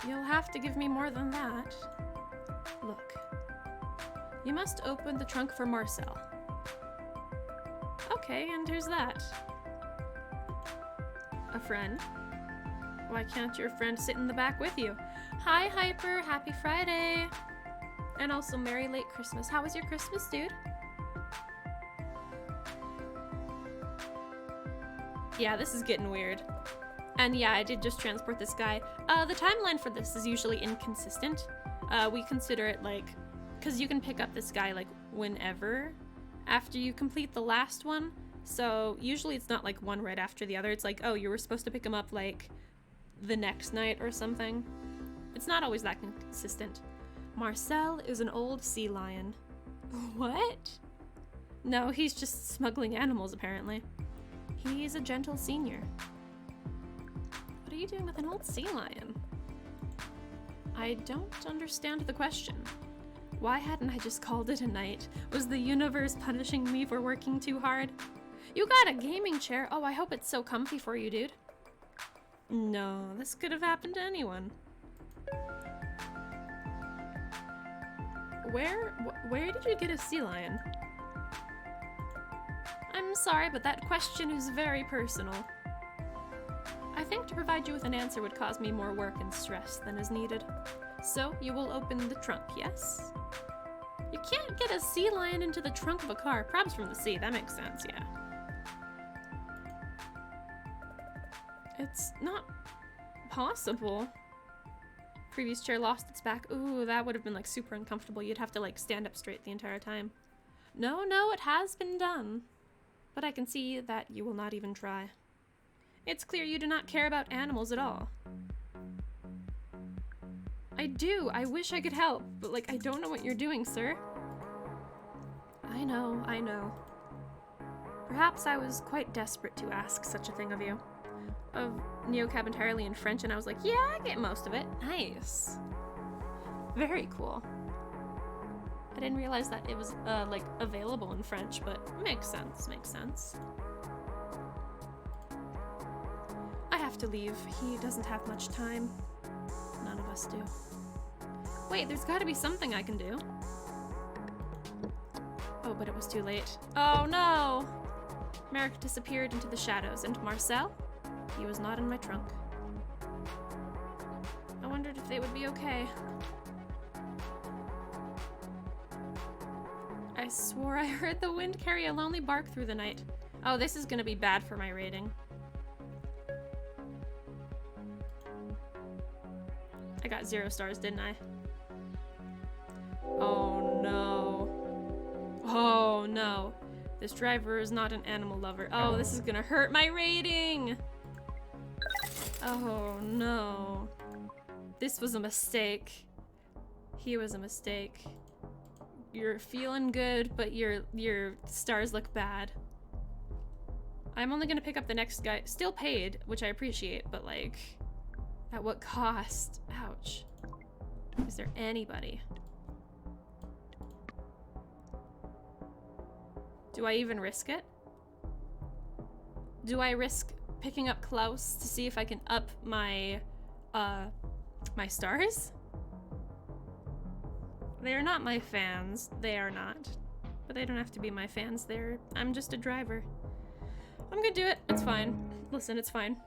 You'll have to give me more than that. Look. You must open the trunk for Marcel. Okay, and who's that? A friend? Why can't your friend sit in the back with you? Hi, Hyper. Happy Friday. And also, Merry Late Christmas. How was your Christmas, dude? Yeah, this is getting weird. And yeah, I did just transport this guy. The timeline for this is usually inconsistent. We consider it like, because you can pick up this guy like whenever after you complete the last one. So usually it's not like one right after the other. It's like, oh, you were supposed to pick him up like the next night or something. It's not always that consistent. Marcel is an old sea lion. What? No, he's just smuggling animals apparently. He's a gentle senior. What are you doing with an old sea lion? I don't understand the question. Why hadn't I just called it a night? Was the universe punishing me for working too hard? You got a gaming chair. Oh, I hope it's so comfy for you, dude. No, this could have happened to anyone. Where did you get a sea lion? I'm sorry, but that question is very personal. I think to provide you with an answer would cause me more work and stress than is needed. So, you will open the trunk, yes? You can't get a sea lion into the trunk of a car. Probs from the sea, that makes sense, yeah. It's not possible. Previous chair lost its back. Ooh, that would have been like super uncomfortable. You'd have to like stand up straight the entire time. No, it has been done. But I can see that you will not even try. It's clear you do not care about animals at all. I do. I wish I could help, but like I don't know what you're doing, sir. I know. Perhaps I was quite desperate to ask such a thing of you. Of Neocab entirely in French, and I was like, yeah, I get most of it. Nice. Very cool. I didn't realize that it was like available in French, but makes sense. I have to leave. He doesn't have much time. None of us do. Wait, there's gotta be something I can do. Oh, but it was too late. Oh no! Merrick disappeared into the shadows, and Marcel? He was not in my trunk. I wondered if they would be okay. I swore I heard the wind carry a lonely bark through the night. Oh, this is gonna be bad for my rating. I got 0 stars, didn't I? Oh no. Oh no. This driver is not an animal lover. Oh, this is gonna hurt my rating! Oh no. This was a mistake. He was a mistake. You're feeling good, but your stars look bad. I'm only gonna pick up the next guy. Still paid, which I appreciate, but like, at what cost? Ouch. Is there anybody? Do I even risk it? Do I risk picking up Klaus to see if I can up my, my stars? They are not my fans. They are not. But they don't have to be my fans. I'm just a driver. I'm gonna do it. It's fine. Listen, it's fine.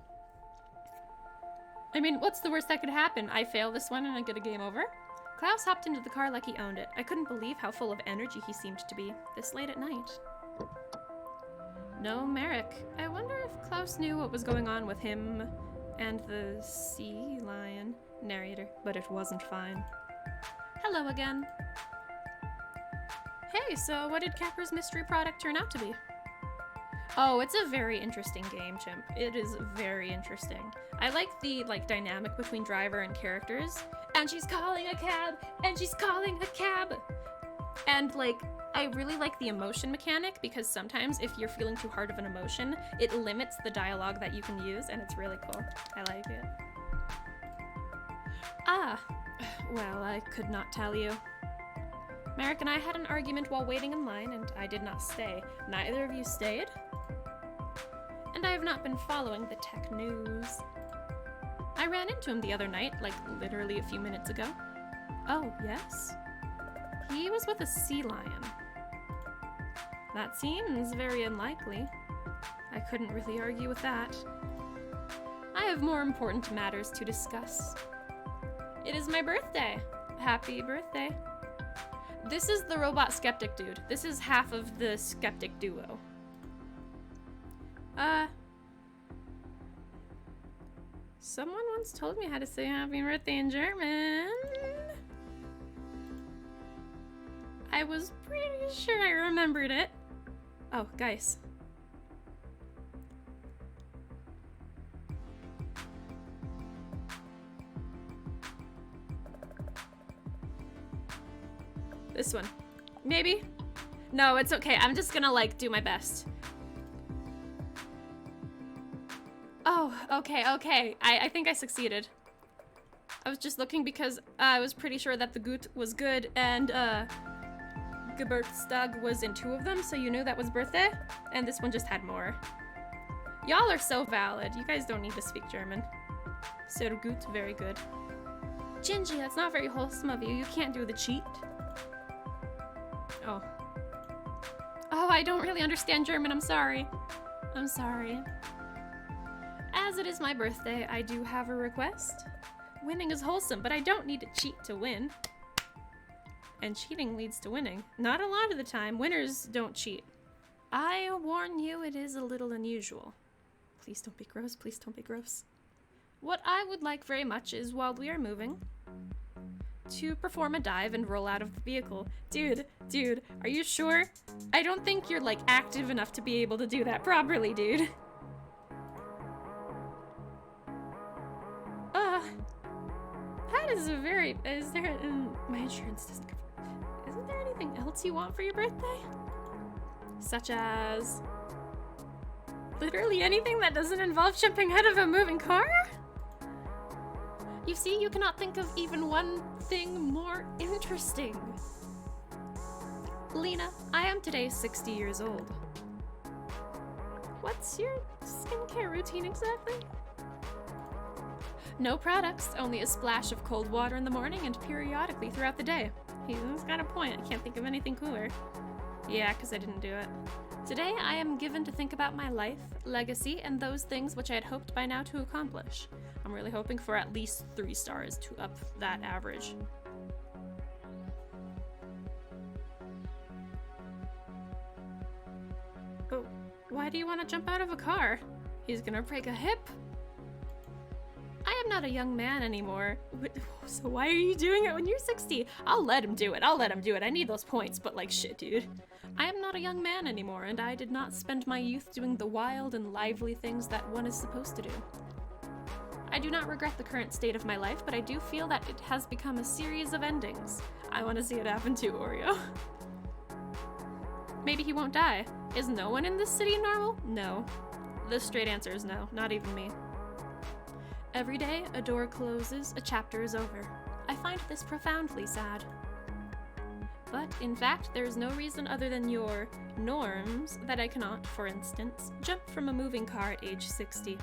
I mean, what's the worst that could happen? I fail this one and I get a game over? Klaus hopped into the car like he owned it. I couldn't believe how full of energy he seemed to be, this late at night. No, Merrick. I wonder if Klaus knew what was going on with him and the sea lion. Narrator, but it wasn't fine. Hello again. Hey, so what did Capper's mystery product turn out to be? Oh, it's a very interesting game, Chimp. It is very interesting. I like the dynamic between driver and characters. And she's calling a cab, and she's calling a cab. And I really like the emotion mechanic because sometimes if you're feeling too hard of an emotion, it limits the dialogue that you can use, and it's really cool. I like it. Ah, well, I could not tell you. Merrick and I had an argument while waiting in line, and I did not stay. Neither of you stayed? And I have not been following the tech news. I ran into him the other night, literally a few minutes ago. Oh, yes? He was with a sea lion. That seems very unlikely. I couldn't really argue with that. I have more important matters to discuss. It is my birthday. Happy birthday. This is the robot skeptic dude. This is half of the skeptic duo. Someone once told me how to say happy birthday in German. I was pretty sure I remembered it. Oh, guys. This one. Maybe? No, it's okay. I'm just gonna do my best. Oh, okay. I think I succeeded. I was just looking because I was pretty sure that the Gut was good and Geburtstag was in 2 of them, so you knew that was birthday, and this one just had more. Y'all are so valid. You guys don't need to speak German. Sehr gut, very good. Gingy, that's not very wholesome of you. You can't do the cheat. Oh. Oh, I don't really understand German. I'm sorry. I'm sorry. As it is my birthday, I do have a request. Winning is wholesome, but I don't need to cheat to win. And cheating leads to winning. Not a lot of the time. Winners don't cheat. I warn you, it is a little unusual. Please don't be gross. Please don't be gross. What I would like very much is, while we are moving, to perform a dive and roll out of the vehicle. Dude, are you sure? I don't think you're active enough to be able to do that properly, dude. That is a very, is there, my insurance doesn't cover. Isn't there anything else you want for your birthday? Such as literally anything that doesn't involve jumping out of a moving car? You see, you cannot think of even one thing more interesting. Lena, I am today 60 years old. What's your skincare routine exactly? No products, only a splash of cold water in the morning and periodically throughout the day. He's got a point. I can't think of anything cooler. Yeah, because I didn't do it. Today, I am given to think about my life, legacy, and those things which I had hoped by now to accomplish. I'm really hoping for at least 3 stars to up that average. Oh, why do you want to jump out of a car? He's gonna break a hip. I am not a young man anymore. So why are you doing it when you're 60? I'll let him do it. I need those points, but shit, dude. I am not a young man anymore, and I did not spend my youth doing the wild and lively things that one is supposed to do. I do not regret the current state of my life, but I do feel that it has become a series of endings. I want to see it happen too, Oreo. Maybe he won't die. Is no one in this city normal? No. The straight answer is no, not even me. Every day, a door closes, a chapter is over. I find this profoundly sad. But, in fact, there is no reason other than your norms that I cannot, for instance, jump from a moving car at age 60.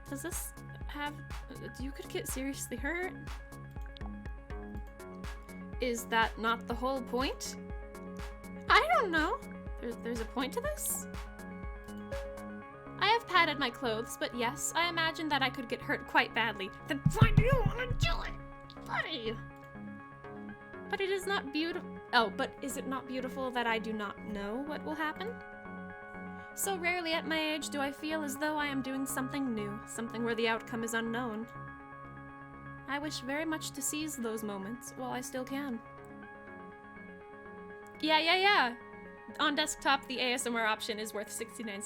Does this have... You could get seriously hurt? Is that not the whole point? I don't know. There's a point to this? I have padded my clothes, but yes, I imagine that I could get hurt quite badly. Then why do you want to do it, buddy? But it is not beautiful. Oh, but is it not beautiful that I do not know what will happen? So rarely at my age do I feel as though I am doing something new, something where the outcome is unknown. I wish very much to seize those moments while I still can. Yeah. On desktop, the ASMR option is worth 69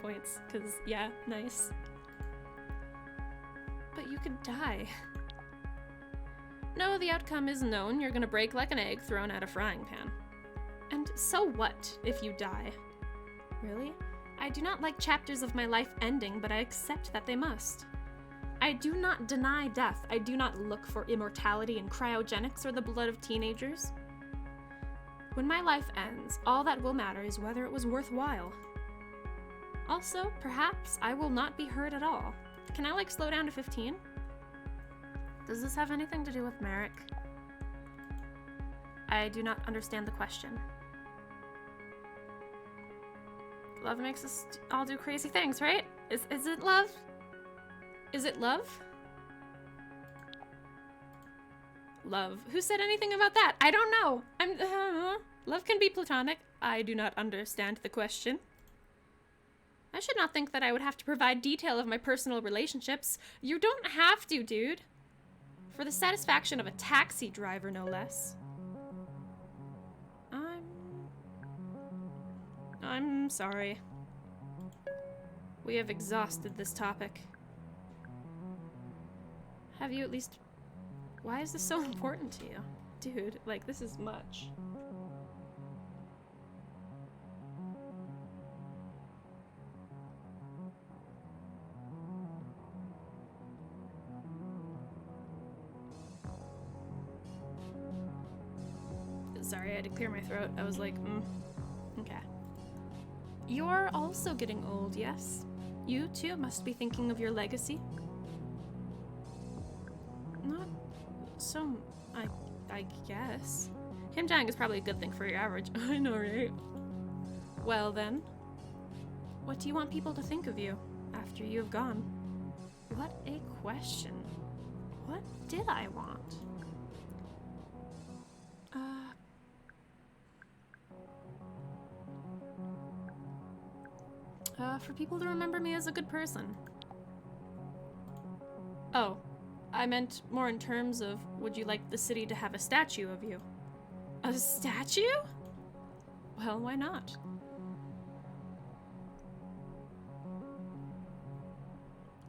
points, because, yeah, nice. But you could die. No, the outcome is known. You're gonna break like an egg thrown at a frying pan. And so what if you die? Really? I do not like chapters of my life ending, but I accept that they must. I do not deny death. I do not look for immortality in cryogenics or the blood of teenagers. When my life ends, all that will matter is whether it was worthwhile. Also, perhaps I will not be hurt at all. Can I, like, slow down to 15? Does this have anything to do with Merrick? I do not understand the question. Love makes us all do crazy things, right? Is it love? Is it love? Love. Who said anything about that? I don't know. Love can be platonic. I do not understand the question. I should not think that I would have to provide detail of my personal relationships. You don't have to, dude. For the satisfaction of a taxi driver, no less. I'm sorry. We have exhausted this topic. Have you at least... Why is this so important to you? Dude, like, this is much. Sorry, I had to clear my throat. I was like, okay. You're also getting old, yes? You, too, must be thinking of your legacy. Not so... I guess. Him dying is probably a good thing for your average. I know, right? Well, then. What do you want people to think of you after you have gone? What a question. What did I want? For people to remember me as a good person. Oh, I meant more in terms of, would you like the city to have a statue of you? A statue? Well, why not?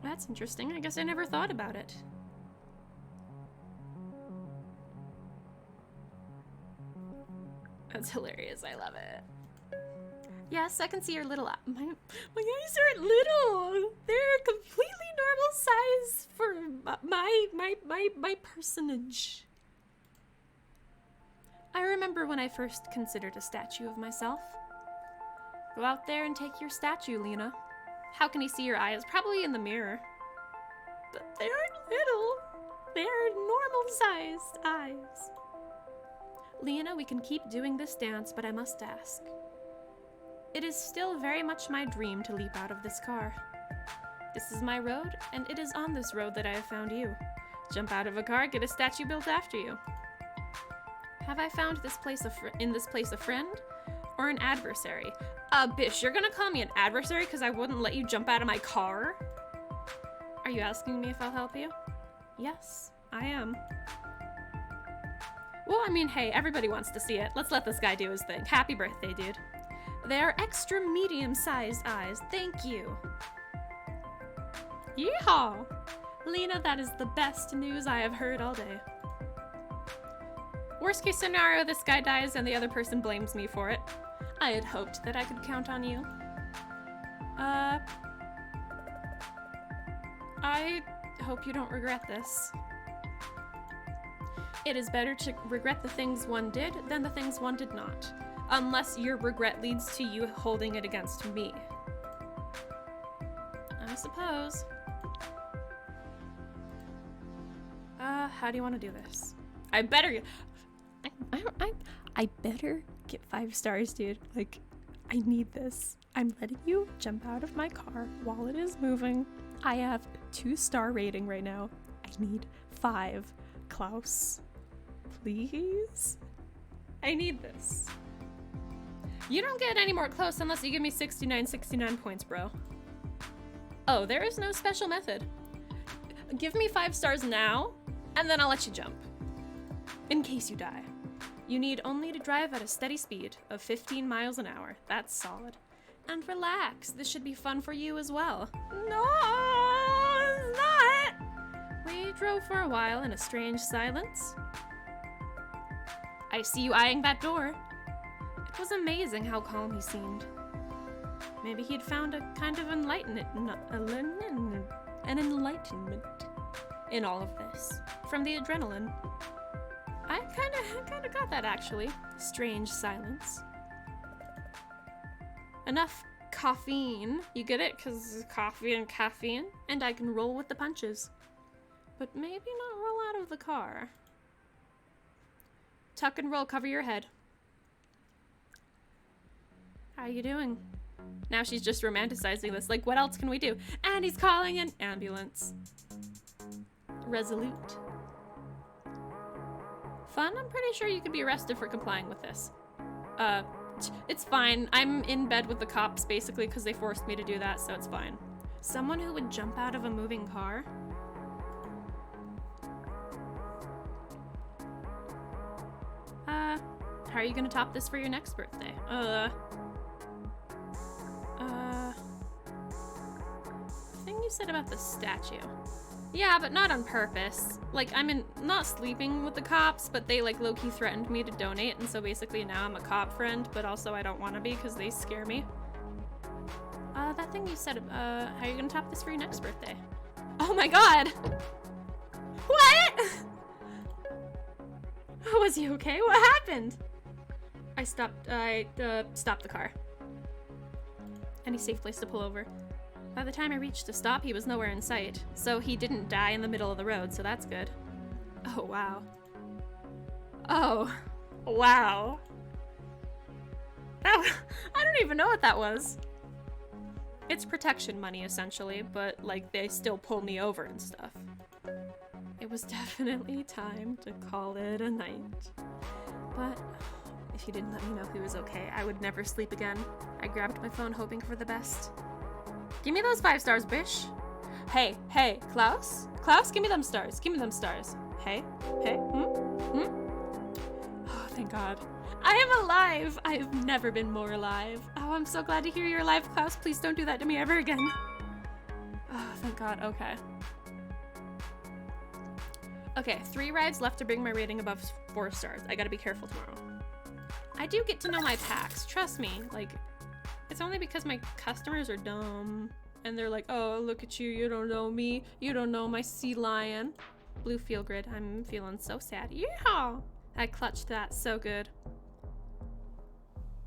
That's interesting. I guess I never thought about it. That's hilarious. I love it. Yes, I can see your little... My eyes aren't little. They're completely normal size for my personage. I remember when I first considered a statue of myself. Go out there and take your statue, Lena. How can he see your eyes? Probably in the mirror. But they aren't little. They are normal-sized eyes. Lena, we can keep doing this dance, but I must ask. It is still very much my dream to leap out of this car. This is my road, and it is on this road that I have found you. Jump out of a car, get a statue built after you. Have I found this place in this place a friend or an adversary? Bish, you're gonna call me an adversary because I wouldn't let you jump out of my car? Are you asking me if I'll help you? Yes, I am. Well, I mean, hey, everybody wants to see it. Let's let this guy do his thing. Happy birthday, dude. They are extra medium-sized eyes. Thank you. Yeehaw! Lena, that is the best news I have heard all day. Worst case scenario, this guy dies and the other person blames me for it. I had hoped that I could count on you. I hope you don't regret this. It is better to regret the things one did than the things one did not. Unless your regret leads to you holding it against me. I suppose. How do you want to do this? I better get 5 stars, dude. Like, I need this. I'm letting you jump out of my car while it is moving. I have 2-star rating right now. I need 5. Klaus, please? I need this. You don't get any more close unless you give me 69 points, bro. Oh, there is no special method. Give me 5 stars now, and then I'll let you jump. In case you die. You need only to drive at a steady speed of 15 miles an hour. That's solid. And relax, this should be fun for you as well. No, it's not! We drove for a while in a strange silence. I see you eyeing that door. It was amazing how calm he seemed. Maybe he'd found a kind of an enlightenment in all of this. From the adrenaline. I kinda got that actually. Strange silence. Enough caffeine. You get it? Cause coffee and caffeine. And I can roll with the punches. But maybe not roll out of the car. Tuck and roll, cover your head. How you doing? Now she's just romanticizing this. Like, what else can we do? And he's calling an ambulance. Resolute. Fun? I'm pretty sure you could be arrested for complying with this. It's fine. I'm in bed with the cops, basically, because they forced me to do that, so it's fine. Someone who would jump out of a moving car? How are you gonna top this for your next birthday? Thing you said about the statue. Yeah, but not on purpose. Like, I'm not sleeping with the cops, but they like low-key threatened me to donate, and so basically now I'm a cop friend, but also I don't want to be because they scare me. That thing you said, how are you gonna top this for your next birthday? Oh my god! What? Was he okay? What happened? I stopped the car. Any safe place to pull over? By the time I reached a stop, he was nowhere in sight, so he didn't die in the middle of the road, so that's good. Oh, wow. Oh, wow. I don't even know what that was. It's protection money, essentially, but, like, they still pull me over and stuff. It was definitely time to call it a night. But if you didn't let me know he was okay, I would never sleep again. I grabbed my phone hoping for the best. Give me those 5 stars, bish. Hey, Klaus? Klaus, give me them stars. Give me them stars. Hey, Oh, thank God. I am alive. I have never been more alive. Oh, I'm so glad to hear you're alive, Klaus. Please don't do that to me ever again. Oh, thank God. Okay. Okay, 3 rides left to bring my rating above 4 stars. I gotta be careful tomorrow. I do get to know my packs. Trust me. Like, it's only because my customers are dumb. And they're like, oh, look at you. You don't know me. You don't know my sea lion. Blue feel grid. I'm feeling so sad. Yeah! I clutched that so good.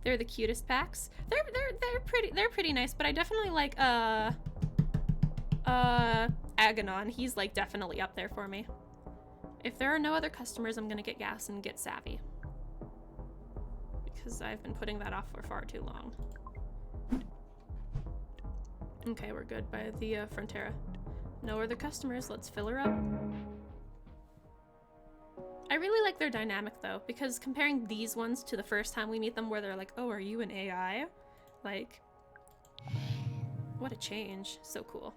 They're the cutest packs. They're pretty nice, but I definitely like Aganon. He's like definitely up there for me. If there are no other customers, I'm gonna get gas and get Savy. Because I've been putting that off for far too long. Okay, we're good by the Frontera. No other customers, let's fill her up. I really like their dynamic though, because comparing these ones to the first time we meet them where they're like, oh, are you an AI? Like, what a change. So cool.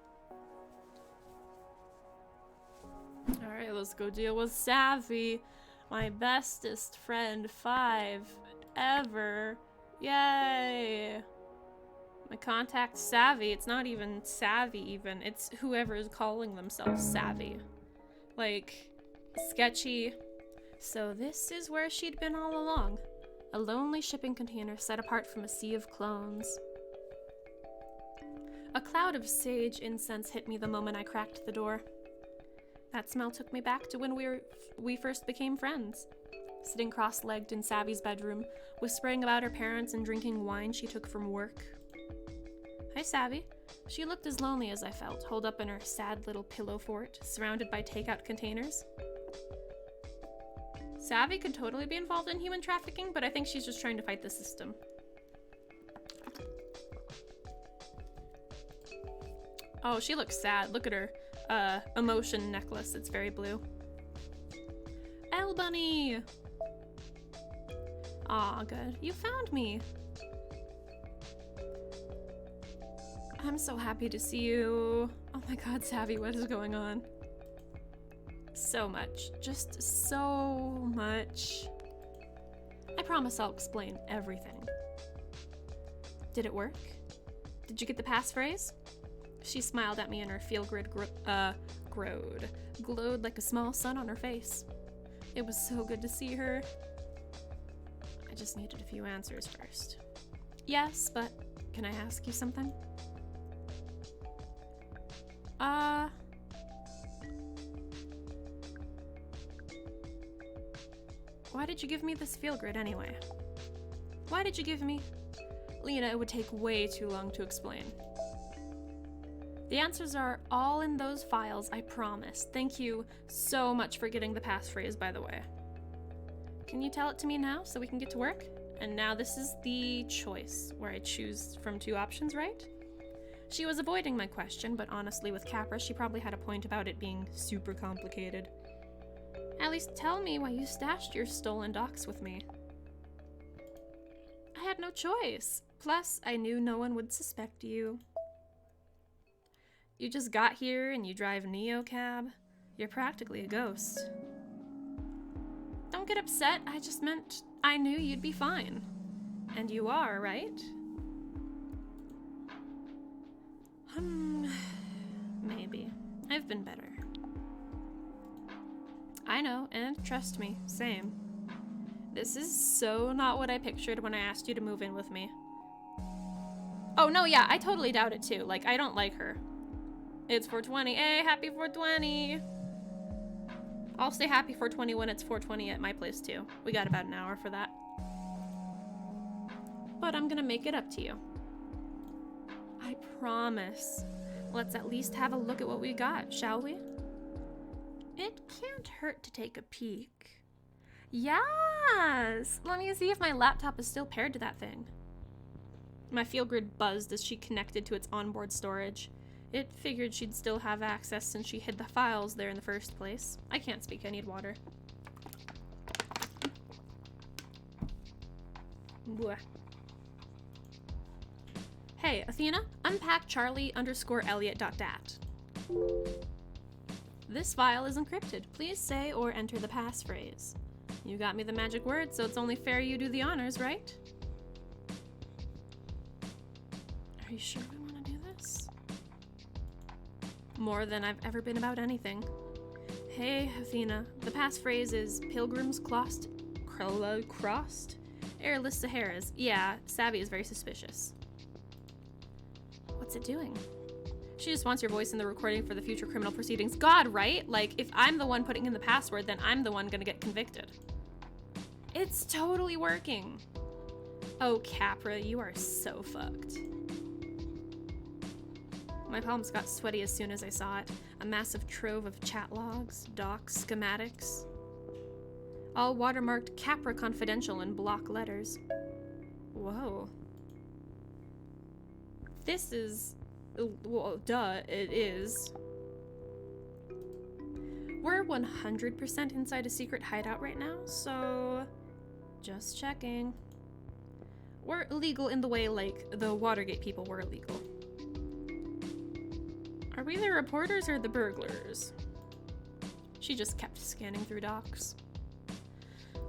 Alright, let's go deal with Savy. My bestest friend 5 ever. Yay! My contact Savy. It's not even Savvy even. It's whoever is calling themselves Savy. Like, sketchy. So this is where she'd been all along. A lonely shipping container set apart from a sea of clones. A cloud of sage incense hit me the moment I cracked the door. That smell took me back to when we first became friends. Sitting cross-legged in Savy's bedroom, whispering about her parents and drinking wine she took from work. Hi, Savy. She looked as lonely as I felt, holed up in her sad little pillow fort, surrounded by takeout containers. Savy could totally be involved in human trafficking, but I think she's just trying to fight the system. Oh, she looks sad. Look at her emotion necklace. It's very blue. Elle Bunny! Aw, good. You found me. I'm so happy to see you. Oh my god, Savy, what is going on? So much. Just so much. promise I'll explain everything. Did it work? Did you get the passphrase? She smiled at me and her field grid glowed like a small sun on her face. It was so good to see her. I just needed a few answers first. Yes, but can I ask you something? Why did you give me this field grid anyway? Why did you give me... Lena, it would take way too long to explain. The answers are all in those files, I promise. Thank you so much for getting the passphrase, by the way. Can you tell it to me now so we can get to work? And now this is the choice, where I choose from two options, right? She was avoiding my question, but honestly with Capra, she probably had a point about it being super complicated. At least tell me why you stashed your stolen docs with me. I had no choice. Plus, I knew no one would suspect you. You just got here and you drive Neo cab. You're practically a ghost. Don't get upset, I just meant I knew you'd be fine. And you are, right? Maybe. I've been better. I know, and trust me, same. This is so not what I pictured when I asked you to move in with me. Oh no, yeah, I totally doubt it too. Like, I don't like her. It's 420. Hey, happy 420! I'll say happy 420 when it's 420 at my place too. We got about an hour for that. But I'm gonna make it up to you. I promise. Let's at least have a look at what we got, shall we? It can't hurt to take a peek. Yes! Let me see if my laptop is still paired to that thing. My field grid buzzed as she connected to its onboard storage. It figured she'd still have access since she hid the files there in the first place. I can't speak, I need water. Blech. Hey, Athena, unpack Charlie_Elliot.dat. This file is encrypted. Please say or enter the passphrase. You got me the magic word, so it's only fair you do the honors, right? Are you sure we want to do this? More than I've ever been about anything. Hey, Athena, the passphrase is Pilgrims crossed airless Saharas. Yeah, Savy is very suspicious. What's it doing? She just wants your voice in the recording for the future criminal proceedings. God, right? Like, if I'm the one putting in the password, then I'm the one gonna get convicted. It's totally working. Oh, Capra, you are so fucked. My palms got sweaty as soon as I saw it. A massive trove of chat logs, docs, schematics. All watermarked Capra Confidential in block letters. Whoa. This is... well, duh, it is. We're 100% inside a secret hideout right now, so... just checking. We're illegal in the way, like, the Watergate people were illegal. Are we the reporters or the burglars? She just kept scanning through docs.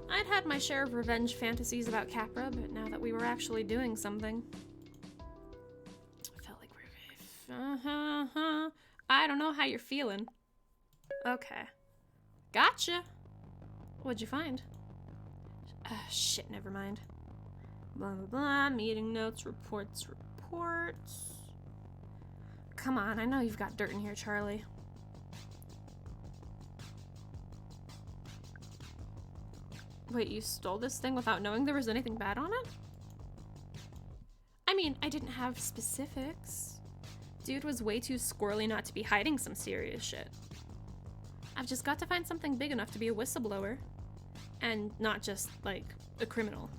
I'd had my share of revenge fantasies about Capra, but now that we were actually doing something... I felt like we were... I don't know how you're feeling. Okay. Gotcha! What'd you find? Shit, never mind. Blah, blah, blah, meeting notes, reports. Come on, I know you've got dirt in here, Charlie. Wait, you stole this thing without knowing there was anything bad on it? I mean, I didn't have specifics. Dude was way too squirrely not to be hiding some serious shit. I've just got to find something big enough to be a whistleblower. And not just, like, a criminal.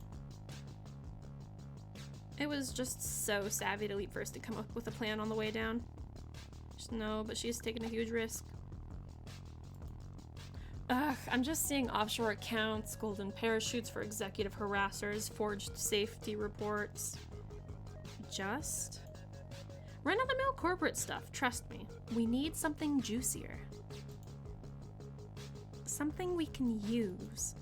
It was just so savvy to leap first to come up with a plan on the way down. No, but she's taken a huge risk. Ugh, I'm just seeing offshore accounts, golden parachutes for executive harassers, forged safety reports. Just? Run-of-the-mill corporate stuff, trust me. We need something juicier. Something we can use.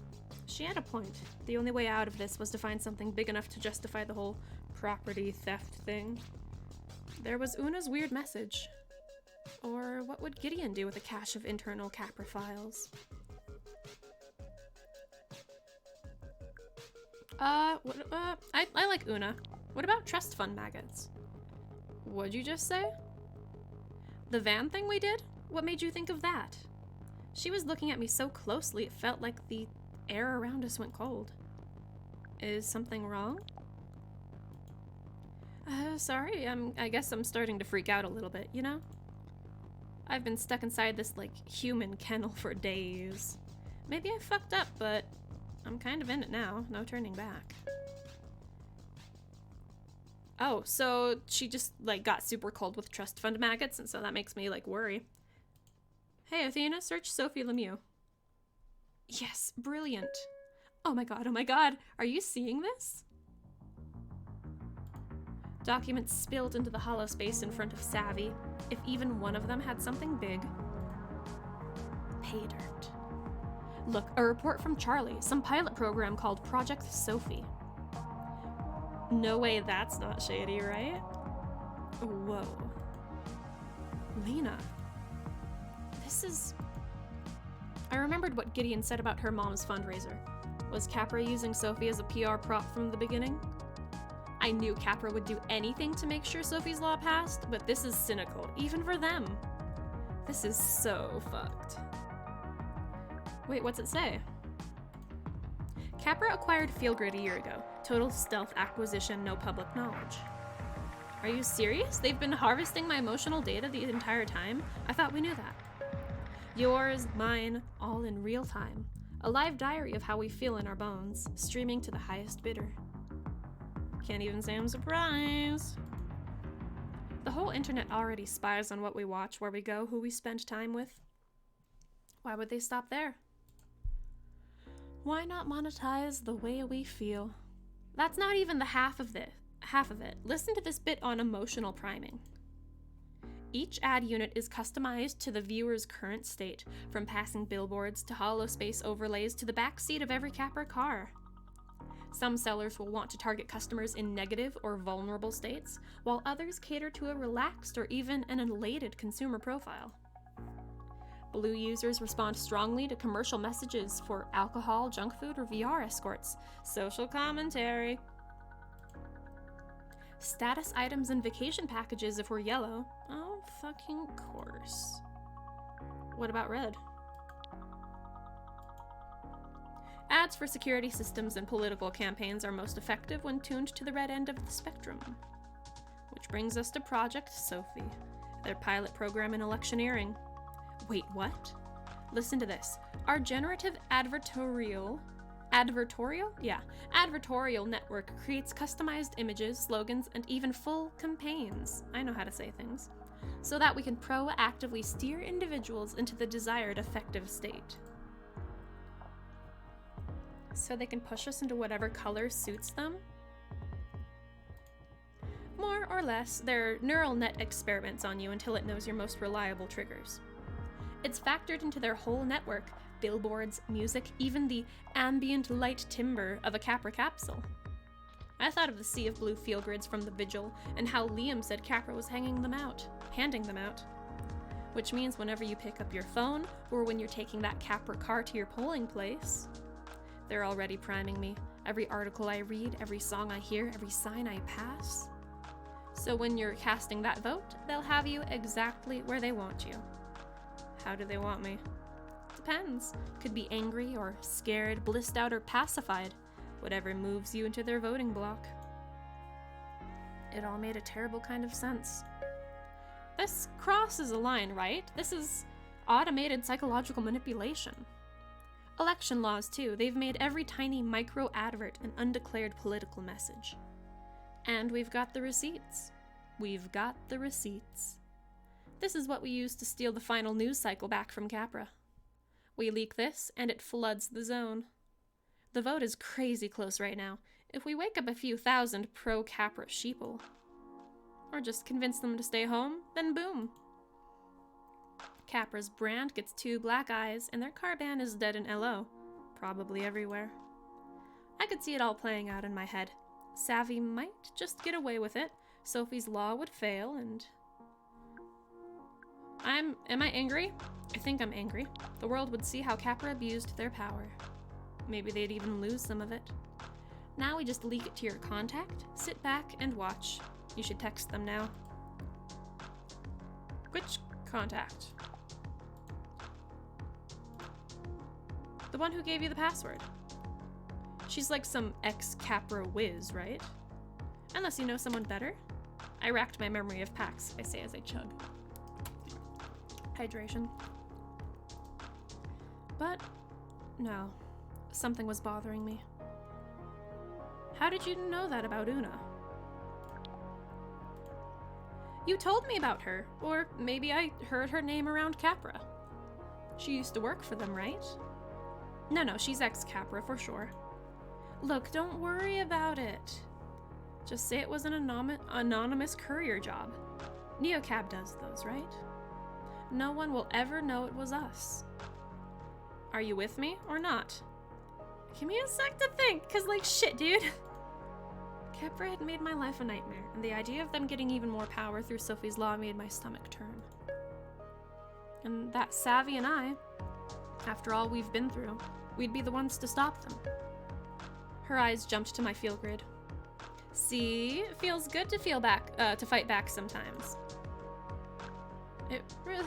She had a point. The only way out of this was to find something big enough to justify the whole property theft thing. There was Una's weird message. Or what would Gideon do with a cache of internal Capra files? I like Una. What about trust fund maggots? What'd you just say? The van thing we did? What made you think of that? She was looking at me so closely it felt like the air around us went cold. Is something wrong? Sorry, I guess I'm starting to freak out a little bit, you know? I've been stuck inside this, like, human kennel for days. Maybe I fucked up, but I'm kind of in it now. No turning back. Oh, so she just, like, got super cold with trust fund maggots, and so that makes me, like, worry. Hey, Athena, search Sophie Lemieux. Yes, brilliant. Oh my god, are you seeing this? Documents spilled into the hollow space in front of Savy. If even one of them had something big. Pay dirt. Look, a report from Charlie, some pilot program called Project Sophie. No way that's not shady, right? Whoa. Lena. This is... I remembered what Gideon said about her mom's fundraiser. Was Capra using Sophie as a PR prop from the beginning? I knew Capra would do anything to make sure Sophie's law passed, but this is cynical, even for them. This is so fucked. Wait, what's it say? Capra acquired Feelgrid a year ago. Total stealth acquisition, no public knowledge. Are you serious? They've been harvesting my emotional data the entire time? I thought we knew that. Yours, mine, all in real time. A live diary of how we feel in our bones, streaming to the highest bidder. Can't even say I'm surprised. The whole internet already spies on what we watch, where we go, who we spend time with. Why would they stop there? Why not monetize the way we feel? That's not even the half of it. Listen to this bit on emotional priming. Each ad unit is customized to the viewer's current state, from passing billboards to hollow space overlays to the back seat of every Capra car. Some sellers will want to target customers in negative or vulnerable states, while others cater to a relaxed or even an elated consumer profile. Blue users respond strongly to commercial messages for alcohol, junk food, or VR escorts. Social commentary. Status items and vacation packages if we're yellow. Oh, fucking course. What about red? Ads for security systems and political campaigns are most effective when tuned to the red end of the spectrum. Which brings us to Project Sophie, their pilot program in electioneering. Wait, what? Listen to this. Our generative advertorial network creates customized images, slogans, and even full campaigns. I know how to say things. So that we can proactively steer individuals into the desired effective state. So they can push us into whatever color suits them? More or less, they're neural net experiments on you until it knows your most reliable triggers. It's factored into their whole network, billboards, music, even the ambient light timbre of a Capra capsule. I thought of the sea of blue feel grids from the vigil and how Liam said Capra was handing them out. Which means whenever you pick up your phone or when you're taking that Capra car to your polling place, they're already priming me. Every article I read, every song I hear, every sign I pass. So when you're casting that vote, they'll have you exactly where they want you. How do they want me? Depends. Could be angry or scared, blissed out or pacified. Whatever moves you into their voting block. It all made a terrible kind of sense. This crosses a line, right? This is automated psychological manipulation. Election laws, too. They've made every tiny micro-advert an undeclared political message. And we've got the receipts. This is what we use to steal the final news cycle back from Capra. We leak this, and it floods the zone. The vote is crazy close right now. If we wake up a few thousand pro-Capra sheeple, or just convince them to stay home, then boom. Capra's brand gets 2 black eyes, and their car ban is dead in LO. Probably everywhere. I could see it all playing out in my head. Savy might just get away with it. Sophie's law would fail, and... Am I angry? I think I'm angry. The world would see how Capra abused their power. Maybe they'd even lose some of it. Now we just leak it to your contact, sit back, and watch. You should text them now. Which contact? The one who gave you the password. She's like some ex-Capra whiz, right? Unless you know someone better? I racked my memory of packs, I say as I chug. Hydration. But, no. Something was bothering me. How did you know that about Una? You told me about her, or maybe I heard her name around Capra. She used to work for them, right? No, she's ex-Capra for sure. Look, don't worry about it. Just say it was an anonymous courier job. Neocab does those, right? No one will ever know it was us. Are you with me or not? Give me a sec to think, cause like shit, dude. Capra had made my life a nightmare, and the idea of them getting even more power through Sophie's law made my stomach turn. And that Savy and I, after all we've been through, we'd be the ones to stop them. Her eyes jumped to my feel grid. See, it feels good to fight back sometimes. It really,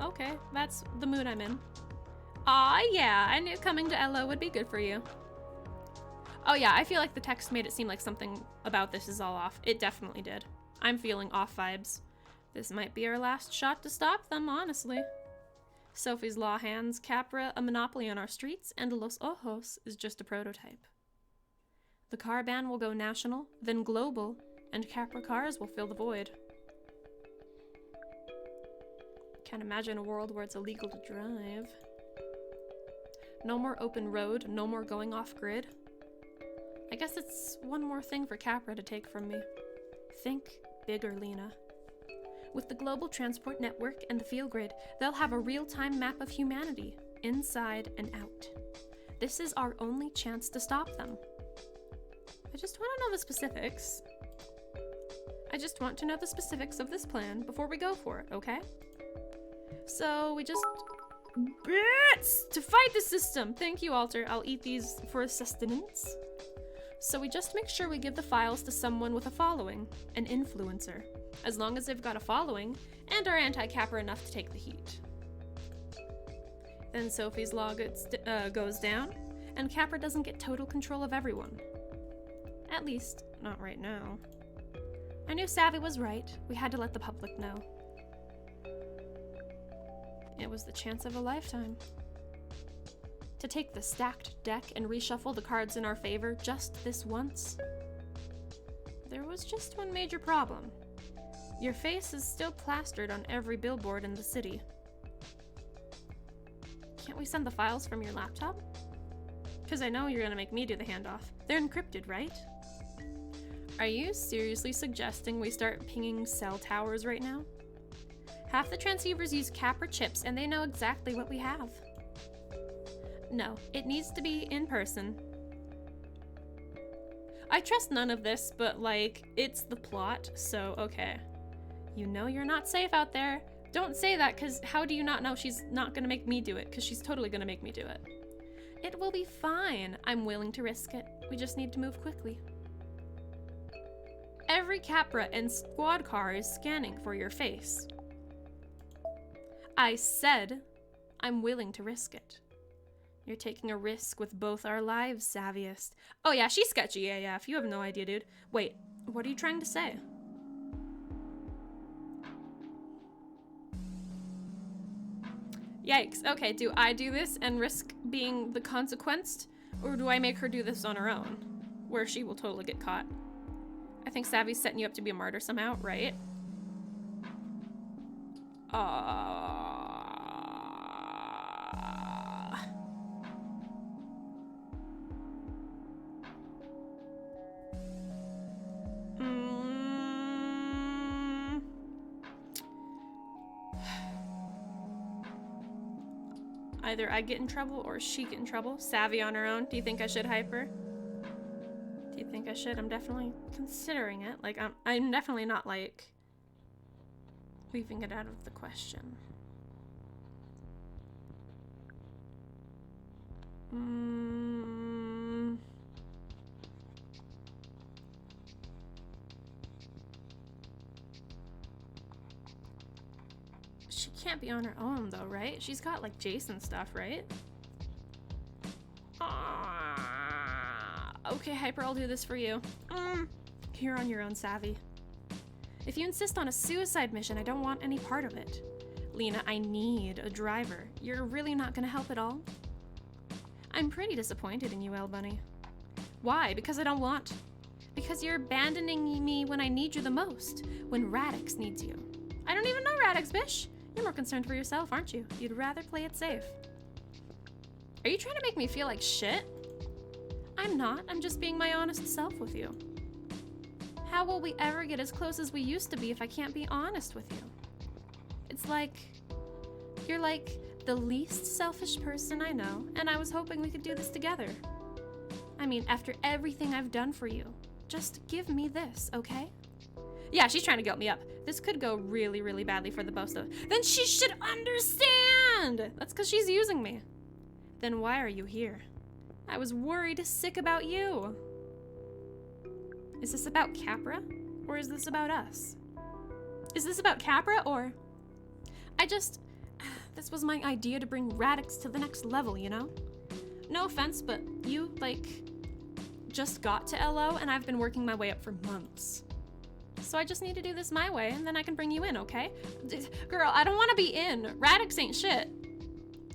okay, that's the mood I'm in. Aw, yeah, I knew coming to Elo would be good for you. Oh yeah, I feel like the text made it seem like something about this is all off. It definitely did. I'm feeling off vibes. This might be our last shot to stop them, honestly. Sophie's law hands Capra a monopoly on our streets, and Los Ojos is just a prototype. The car ban will go national, then global, and Capra cars will fill the void. Can't imagine a world where it's illegal to drive. No more open road, no more going off grid. I guess it's one more thing for Capra to take from me. Think bigger, Lena. With the global transport network and the field grid, they'll have a real-time map of humanity, inside and out. This is our only chance to stop them. I just want to know the specifics. I just want to know the specifics of this plan before we go for it, okay? So we just... Bits! To fight the system! Thank you, Alter. I'll eat these for sustenance. So we just make sure we give the files to someone with a following, an influencer. As long as they've got a following, and are anti-Capra enough to take the heat. Then Sophie's law goes down, and Capra doesn't get total control of everyone. At least, not right now. I knew Savy was right. We had to let the public know. It was the chance of a lifetime. To take the stacked deck and reshuffle the cards in our favor just this once. There was just one major problem. Your face is still plastered on every billboard in the city. Can't we send the files from your laptop? Because I know you're gonna make me do the handoff. They're encrypted, right? Are you seriously suggesting we start pinging cell towers right now? Half the transceivers use Capra chips and they know exactly what we have. No, it needs to be in person. I trust none of this, but like, it's the plot, so okay. You know you're not safe out there. Don't say that, because how do you not know she's not gonna make me do it? Because she's totally gonna make me do it. It will be fine. I'm willing to risk it. We just need to move quickly. Every Capra and squad car is scanning for your face. I said I'm willing to risk it. You're taking a risk with both our lives, Saviest. Oh yeah, she's sketchy AF. You have no idea, dude. Wait, what are you trying to say? Yikes. Okay, do I do this and risk being the consequence? Or do I make her do this on her own? Where she will totally get caught. I think Savy's setting you up to be a martyr somehow, right? Either I get in trouble or she get in trouble. Savvy on her own. Do you think I should hype her? Do you think I should? I'm definitely considering it. Like, I'm definitely not, like, leaving it out of the question. She can't be on her own, though, right? She's got, like, Jason stuff, right? Okay, Hyper, I'll do this for you. You're on your own, Savvy. If you insist on a suicide mission, I don't want any part of it. Lena, I need a driver. You're really not gonna help at all? I'm pretty disappointed in you, Elle Bunny. Why? Because I don't want. Because you're abandoning me when I need you the most. When Radix needs you. I don't even know Radix, bish. You're more concerned for yourself, aren't you? You'd rather play it safe. Are you trying to make me feel like shit? I'm not. I'm just being my honest self with you. How will we ever get as close as we used to be if I can't be honest with you? It's like, you're like the least selfish person I know, and I was hoping we could do this together. I mean, after everything I've done for you, just give me this, okay? Yeah, she's trying to guilt me up. This could go really, really badly for the both of us. Then she should understand! That's because she's using me. Then why are you here? I was worried sick about you. Is this about Capra? Or is this about us? Is this about Capra or... This was my idea to bring Radix to the next level, you know? No offense, but you, like, just got to LO and I've been working my way up for months. So I just need to do this my way and then I can bring you in, okay? Girl, I don't want to be in. Radix ain't shit.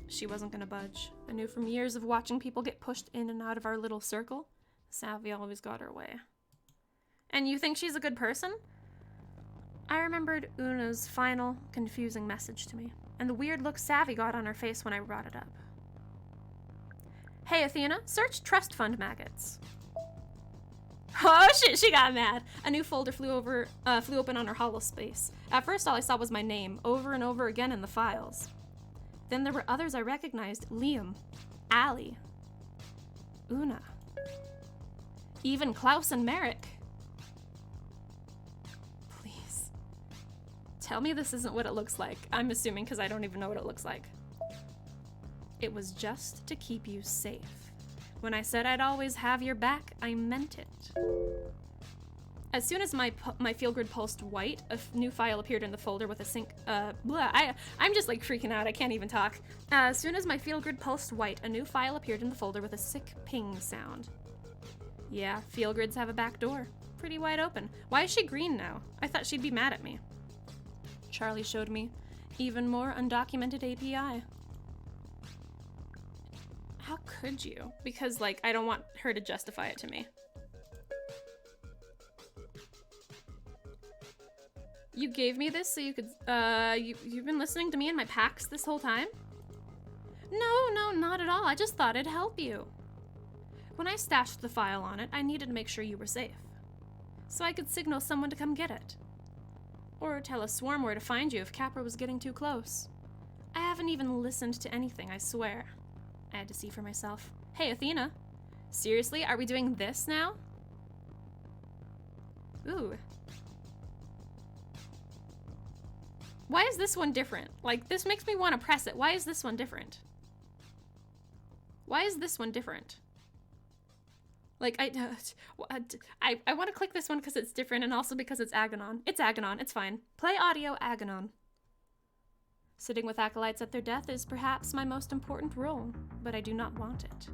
She wasn't gonna budge. I knew from years of watching people get pushed in and out of our little circle, Savy always got her way. And you think she's a good person? I remembered Una's final, confusing message to me, and the weird look Savy got on her face when I brought it up. Hey, Athena, search trust fund maggots. Oh shit, she got mad. A new folder flew open on her hollow space. At first, all I saw was my name, over and over again in the files. Then there were others I recognized. Liam, Ali, Una, even Klaus and Merrick. Please, tell me this isn't what it looks like. I'm assuming because I don't even know what it looks like. It was just to keep you safe. When I said I'd always have your back, I meant it. As soon as my field grid pulsed white, a new file appeared in the folder with a sync. I'm just like freaking out. I can't even talk. As soon as my field grid pulsed white, a new file appeared in the folder with a sick ping sound. Yeah, field grids have a back door, pretty wide open. Why is she green now? I thought she'd be mad at me. Charlie showed me even more undocumented API. How could you? Because like I don't want her to justify it to me. You gave me this so you could, you've been listening to me in my packs this whole time? No, not at all. I just thought it'd help you. When I stashed the file on it, I needed to make sure you were safe. So I could signal someone to come get it. Or tell a swarm where to find you if Capra was getting too close. I haven't even listened to anything, I swear. I had to see for myself. Hey, Athena. Seriously, are we doing this now? Ooh. Why is this one different? Like, this makes me want to press it. Why is this one different? Why is this one different? Like, I want to click this one because it's different and also because it's Aganon. It's Aganon. It's fine. Play audio Aganon. Sitting with acolytes at their death is perhaps my most important role, but I do not want it.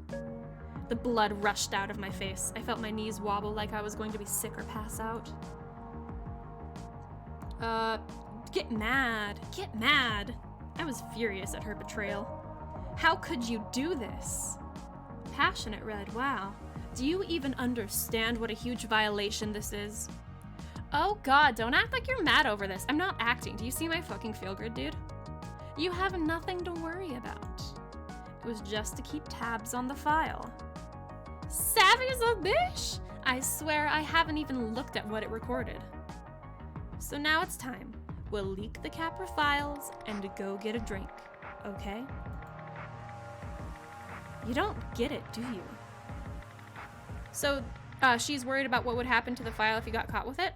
The blood rushed out of my face. I felt my knees wobble like I was going to be sick or pass out. Get mad. Get mad. I was furious at her betrayal. How could you do this? Passionate Red, wow. Do you even understand what a huge violation this is? Oh god, don't act like you're mad over this. I'm not acting. Do you see my fucking feel grid, dude? You have nothing to worry about. It was just to keep tabs on the file. Savy's a bitch! I swear I haven't even looked at what it recorded. So now it's time. We'll leak the Capra files and go get a drink, okay? You don't get it, do you? So, she's worried about what would happen to the file if you got caught with it?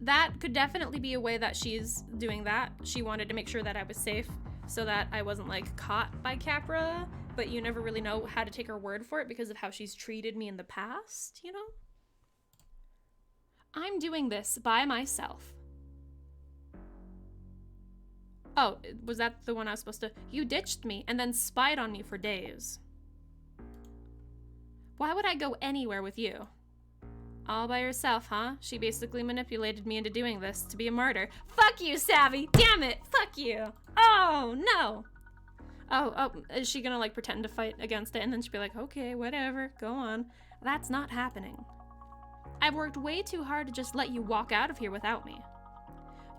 That could definitely be a way that she's doing that. She wanted to make sure that I was safe so that I wasn't, like, caught by Capra, but you never really know how to take her word for it because of how she's treated me in the past, you know? I'm doing this by myself. Oh, was that the one I was supposed to... You ditched me and then spied on me for days. Why would I go anywhere with you? All by yourself, huh? She basically manipulated me into doing this to be a martyr. Fuck you, Savy! Damn it! Fuck you! Oh, no! Oh, is she gonna, like, pretend to fight against it and then she'll be like, okay, whatever, go on. That's not happening. I've worked way too hard to just let you walk out of here without me.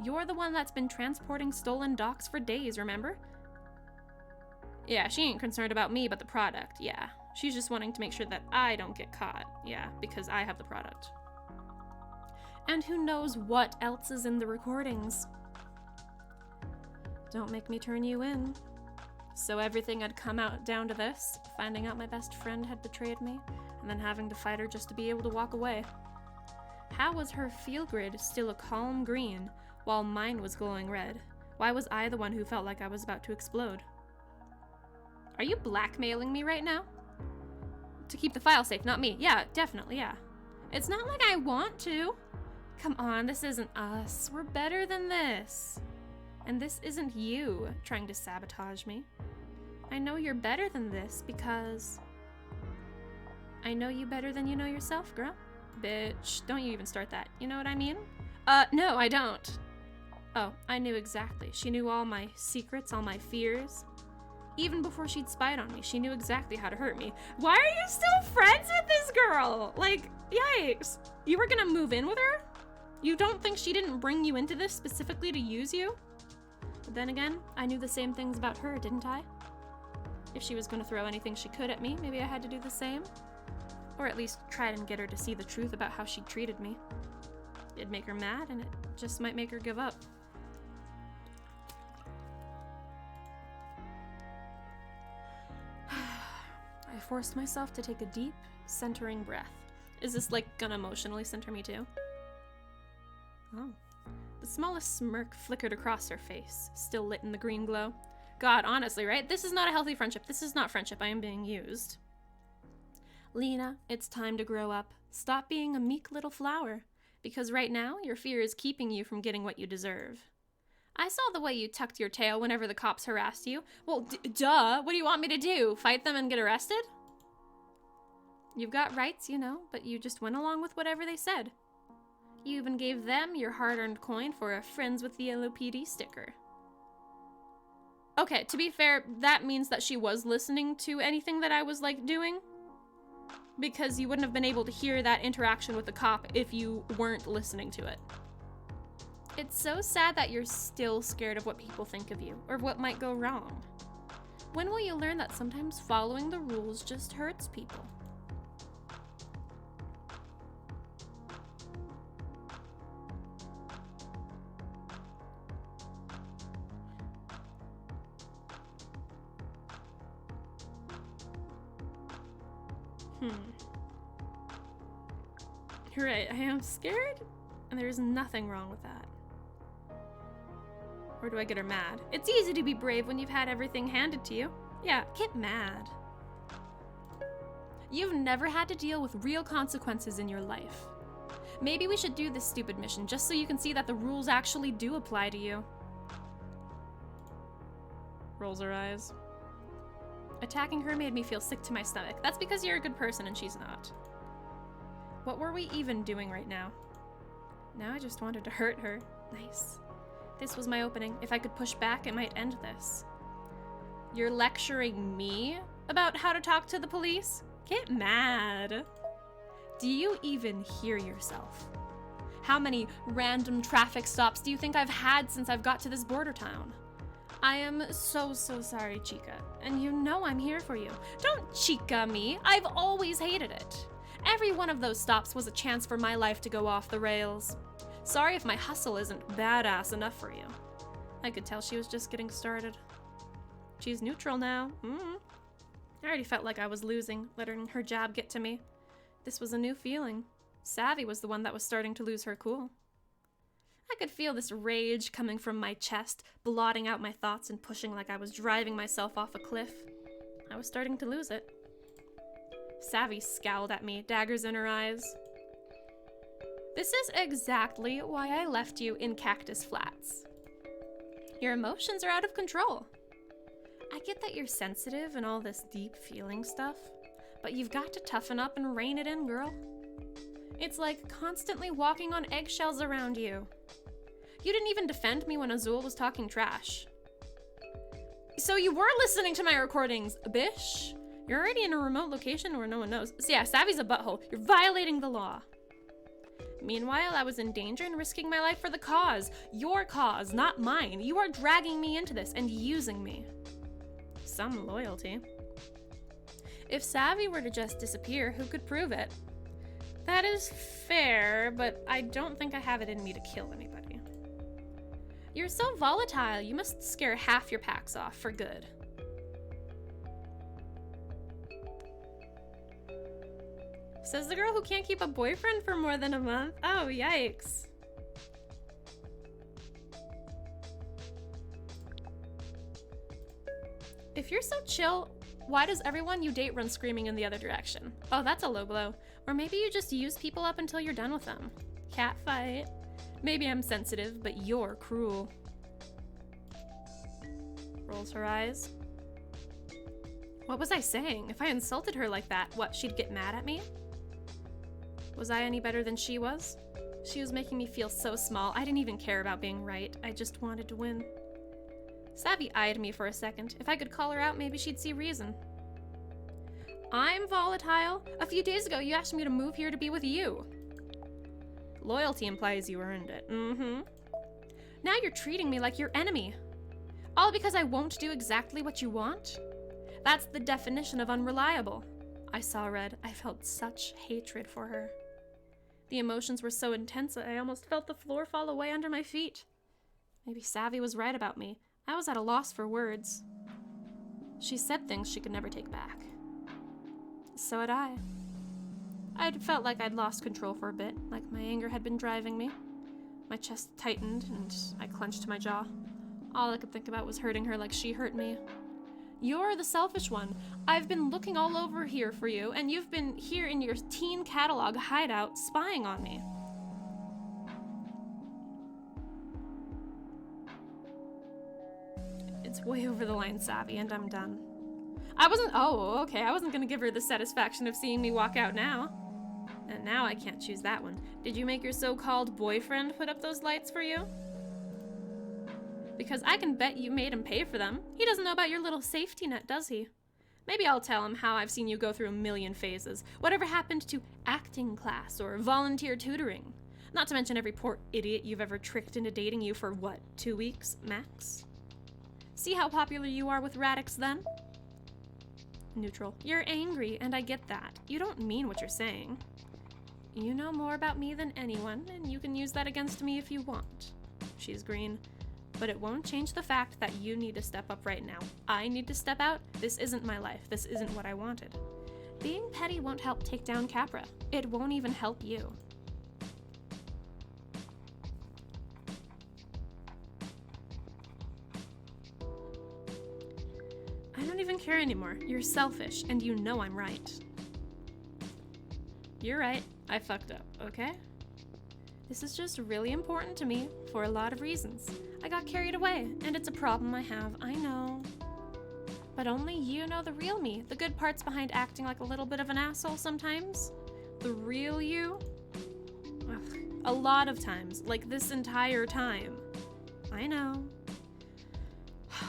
You're the one that's been transporting stolen docs for days, remember? Yeah, she ain't concerned about me, but the product, yeah. She's just wanting to make sure that I don't get caught, yeah, because I have the product. And who knows what else is in the recordings. Don't make me turn you in. So everything had come out down to this, finding out my best friend had betrayed me, and then having to fight her just to be able to walk away. How was her feel grid still a calm green, while mine was glowing red? Why was I the one who felt like I was about to explode? Are you blackmailing me right now? To keep the file safe, not me. Yeah, definitely, yeah. It's not like I want to. Come on, this isn't us. We're better than this. And this isn't you trying to sabotage me. I know you're better than this because I know you better than you know yourself, girl. Bitch, don't you even start that. You know what I mean? No, I don't. Oh, I knew exactly. She knew all my secrets, all my fears. Even before she'd spied on me, she knew exactly how to hurt me. Why are you still friends with this girl? Like, yikes. You were gonna move in with her? You don't think she didn't bring you into this specifically to use you? But then again, I knew the same things about her, didn't I? If she was gonna throw anything she could at me, maybe I had to do the same. Or at least try and get her to see the truth about how she treated me. It'd make her mad, and it just might make her give up. I forced myself to take a deep, centering breath. Is this, like, gonna emotionally center me too? Oh. The smallest smirk flickered across her face, still lit in the green glow. God, honestly, right? This is not a healthy friendship. This is not friendship. I am being used. Lena, it's time to grow up. Stop being a meek little flower. Because right now, your fear is keeping you from getting what you deserve. I saw the way you tucked your tail whenever the cops harassed you. Well, duh. What do you want me to do? Fight them and get arrested? You've got rights, you know, but you just went along with whatever they said. You even gave them your hard-earned coin for a Friends with the LOPD sticker. Okay, to be fair, that means that she was listening to anything that I was, like, doing. Because you wouldn't have been able to hear that interaction with the cop if you weren't listening to it. It's so sad that you're still scared of what people think of you, or what might go wrong. When will you learn that sometimes following the rules just hurts people? You're right, I am scared, and there's nothing wrong with that. Or do I get her mad? It's easy to be brave when you've had everything handed to you. Yeah, get mad. You've never had to deal with real consequences in your life. Maybe we should do this stupid mission just so you can see that the rules actually do apply to you. Rolls her eyes. Attacking her made me feel sick to my stomach. That's because you're a good person and she's not. What were we even doing right now? Now I just wanted to hurt her. Nice. This was my opening. If I could push back, it might end this. You're lecturing me about how to talk to the police? Get mad. Do you even hear yourself? How many random traffic stops do you think I've had since I've got to this border town? I am so sorry, Chica. And you know I'm here for you. Don't Chica me. I've always hated it. Every one of those stops was a chance for my life to go off the rails. Sorry if my hustle isn't badass enough for you. I could tell she was just getting started. She's neutral now. I already felt like I was losing, letting her jab get to me. This was a new feeling. Savy was the one that was starting to lose her cool. I could feel this rage coming from my chest, blotting out my thoughts and pushing like I was driving myself off a cliff. I was starting to lose it. Savy scowled at me, daggers in her eyes. This is exactly why I left you in Cactus Flats. Your emotions are out of control. I get that you're sensitive and all this deep feeling stuff, but you've got to toughen up and rein it in, girl. It's like constantly walking on eggshells around you. You didn't even defend me when Azul was talking trash. So you were listening to my recordings, bish. You're already in a remote location where no one knows. So yeah, Savy's a butthole. You're violating the law. Meanwhile, I was in danger and risking my life for the cause. Your cause, not mine. You are dragging me into this and using me. Some loyalty. If Savy were to just disappear, who could prove it? That is fair, but I don't think I have it in me to kill anybody. You're so volatile, you must scare half your packs off for good. Says the girl who can't keep a boyfriend for more than a month. Oh, yikes. If you're so chill, why does everyone you date run screaming in the other direction? Oh, that's a low blow. Or maybe you just use people up until you're done with them. Cat fight. Maybe I'm sensitive, but you're cruel. Rolls her eyes. What was I saying? If I insulted her like that, what, she'd get mad at me? Was I any better than she was? She was making me feel so small. I didn't even care about being right. I just wanted to win. Savy eyed me for a second. If I could call her out, maybe she'd see reason. I'm volatile. A few days ago, you asked me to move here to be with you. Loyalty implies you earned it. Mm-hmm. Now you're treating me like your enemy. All because I won't do exactly what you want? That's the definition of unreliable. I saw red. I felt such hatred for her. The emotions were so intense that I almost felt the floor fall away under my feet. Maybe Savy was right about me. I was at a loss for words. She said things she could never take back. So had I. I'd felt like I'd lost control for a bit, like my anger had been driving me. My chest tightened and I clenched my jaw. All I could think about was hurting her like she hurt me. You're the selfish one. I've been looking all over here for you, and you've been here in your teen catalog hideout spying on me. It's way over the line, Savy, and I'm done. I wasn't gonna give her the satisfaction of seeing me walk out now. And now I can't choose that one. Did you make your so-called boyfriend put up those lights for you? Because I can bet you made him pay for them. He doesn't know about your little safety net, does he? Maybe I'll tell him how I've seen you go through a million phases. Whatever happened to acting class or volunteer tutoring? Not to mention every poor idiot you've ever tricked into dating you for, what, 2 weeks, max? See how popular you are with Radix then? Neutral. You're angry, and I get that. You don't mean what you're saying. You know more about me than anyone, and you can use that against me if you want. She's green. But it won't change the fact that you need to step up right now. I need to step out. This isn't my life. This isn't what I wanted. Being petty won't help take down Capra. It won't even help you. I don't even care anymore. You're selfish, and you know I'm right. You're right. I fucked up, okay? This is just really important to me for a lot of reasons. I got carried away, and it's a problem I have, I know. But only you know the real me, the good parts behind acting like a little bit of an asshole sometimes. The real you. Ugh, a lot of times, like this entire time. I know.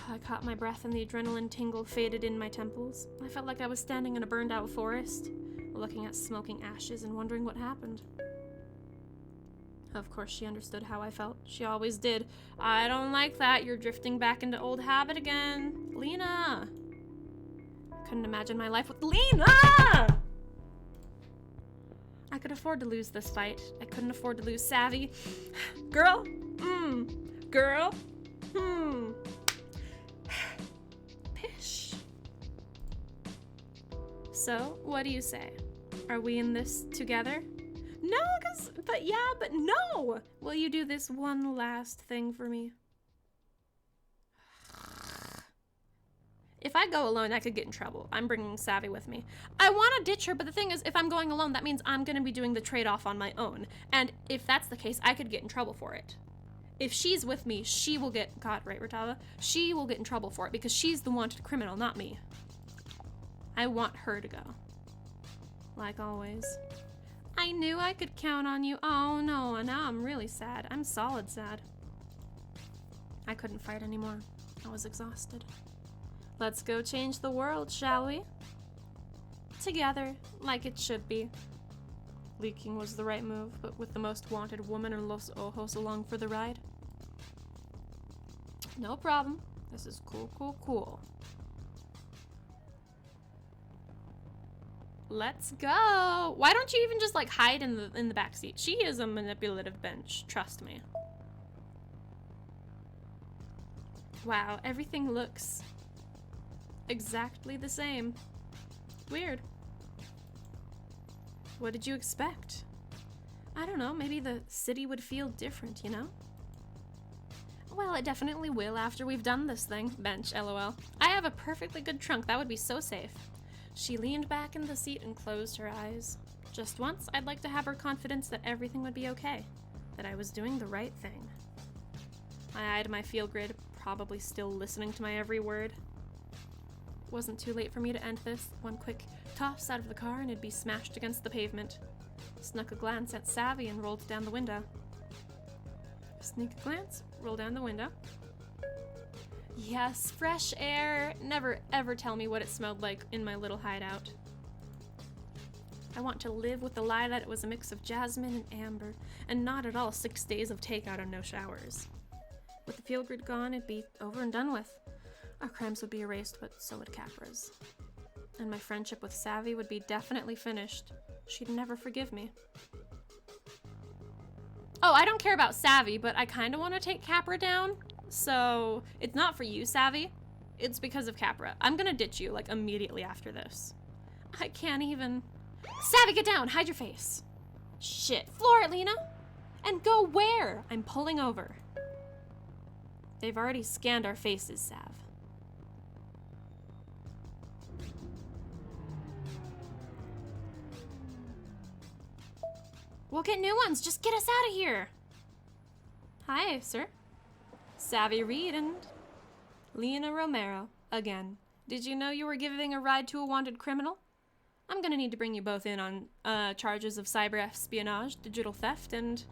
I caught my breath and the adrenaline tingle faded in my temples. I felt like I was standing in a burned out forest, looking at smoking ashes and wondering what happened. Of course she understood how I felt. She always did. I don't like that. You're drifting back into old habit again. Lena! I couldn't imagine my life with Lena! I could afford to lose this fight. I couldn't afford to lose Savy. Girl? Girl? Pish. So, what do you say? Are we in this together? No, but no! Will you do this one last thing for me? If I go alone, I could get in trouble. I'm bringing Savy with me. I want to ditch her, but the thing is, if I'm going alone, that means I'm going to be doing the trade-off on my own. And if that's the case, I could get in trouble for it. If she's with me, she will get... God, right, Rotava? She will get in trouble for it because she's the wanted criminal, not me. I want her to go. Like always. I knew I could count on you. Oh no, now I'm really sad. I'm solid sad. I couldn't fight anymore. I was exhausted. Let's go change the world, shall we? Together, like it should be. Leaking was the right move, but with the most wanted woman in Los Ojos along for the ride. No problem. This is cool, cool, cool. Let's go. Why don't you even just like hide in the back seat? She is a manipulative bench, trust me. Wow, everything looks exactly the same. Weird. What did you expect? I don't know, maybe the city would feel different, you know? Well, it definitely will after we've done this thing. Bench, LOL. I have a perfectly good trunk, that would be so safe. She leaned back in the seat and closed her eyes. Just once, I'd like to have her confidence that everything would be okay, that I was doing the right thing. I eyed my field grid, probably still listening to my every word. It wasn't too late for me to end this. One quick toss out of the car and it'd be smashed against the pavement. Snuck a glance at Savy and rolled down the window. Sneak a glance, roll down the window. Yes, fresh air. Never ever tell me what it smelled like in my little hideout. I want to live with the lie that it was a mix of jasmine and amber, and not at all 6 days of takeout and no showers. With the field grid gone, it'd be over and done with. Our crimes would be erased, but so would Capra's. And my friendship with Savy would be definitely finished. She'd never forgive me. Oh, I don't care about Savy, but I kind of want to take Capra down. So, it's not for you, Savy. It's because of Capra. I'm gonna ditch you, like, immediately after this. I can't even... Savy, get down! Hide your face! Shit. Floor it, Lena! And go where? I'm pulling over. They've already scanned our faces, Sav. We'll get new ones. Just get us out of here. Hi, sir. Savy Reed and Lena Romero again. Did you know you were giving a ride to a wanted criminal? I'm gonna need to bring you both in on charges of cyber espionage, digital theft, and...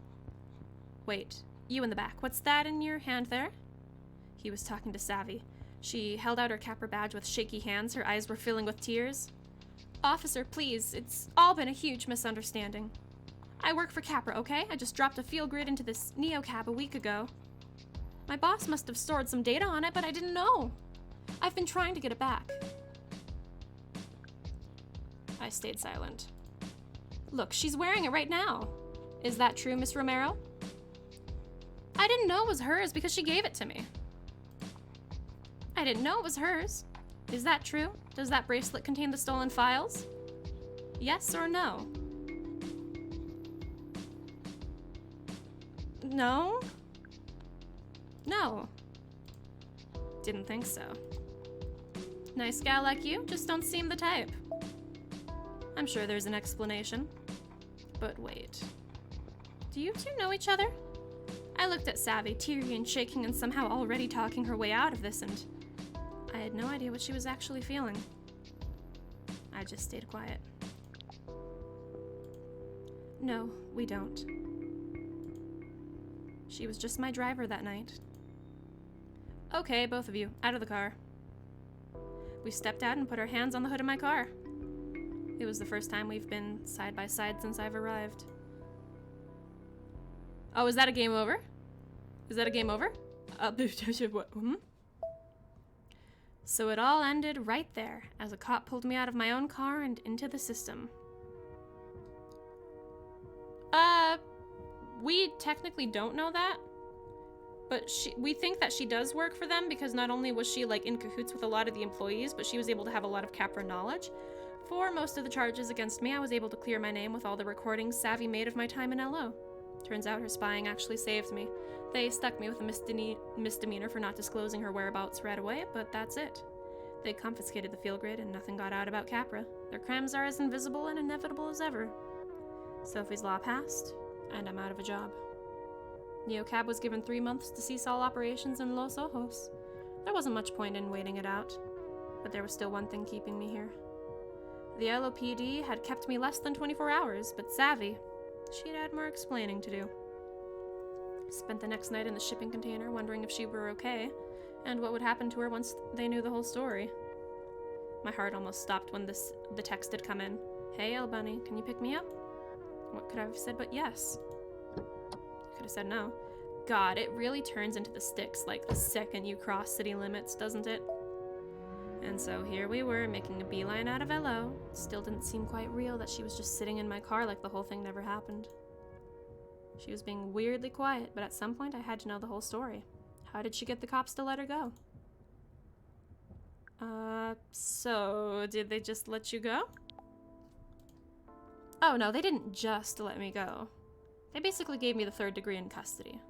Wait, you in the back. What's that in your hand there? He was talking to Savy. She held out her Capra badge with shaky hands. Her eyes were filling with tears. Officer, please. It's all been a huge misunderstanding. I work for Capra, okay? I just dropped a field grid into this Neo-Cab a week ago. My boss must have stored some data on it, but I didn't know. I've been trying to get it back. I stayed silent. Look, she's wearing it right now. Is that true, Miss Romero? I didn't know it was hers because she gave it to me. I didn't know it was hers. Is that true? Does that bracelet contain the stolen files? Yes or no? No? No. Didn't think so. Nice gal like you, just don't seem the type. I'm sure there's an explanation. But wait. Do you two know each other? I looked at Savy, teary and shaking and somehow already talking her way out of this, and I had no idea what she was actually feeling. I just stayed quiet. No, we don't. She was just my driver that night. Okay, both of you, out of the car. We stepped out and put our hands on the hood of my car. It was the first time we've been side by side since I've arrived. Oh, is that a game over? Is that a game over? What? So it all ended right there, as a cop pulled me out of my own car and into the system. We technically don't know that, but we think that she does work for them because not only was she like in cahoots with a lot of the employees, but she was able to have a lot of Capra knowledge. For most of the charges against me, I was able to clear my name with all the recordings Savy made of my time in LO. Turns out her spying actually saved me. They stuck me with a misdemeanor for not disclosing her whereabouts right away, but that's it. They confiscated the field grid and nothing got out about Capra. Their crimes are as invisible and inevitable as ever. Sophie's law passed, and I'm out of a job. NeoCab was given 3 months to cease all operations in Los Ojos. There wasn't much point in waiting it out, but there was still one thing keeping me here. The LOPD had kept me less than 24 hours, but Savy, she'd had more explaining to do. Spent the next night in the shipping container wondering if she were okay, and what would happen to her once they knew the whole story. My heart almost stopped when the text had come in. Hey, El Bunny, can you pick me up? What could I have said but yes? I could have said no. God, it really turns into the sticks like the second you cross city limits, doesn't it? And so here we were, making a beeline out of LO. Still didn't seem quite real that she was just sitting in my car like the whole thing never happened. She was being weirdly quiet, but at some point I had to know the whole story. How did she get the cops to let her go? So did they just let you go? Oh no, they didn't just let me go. They basically gave me the 3rd degree in custody.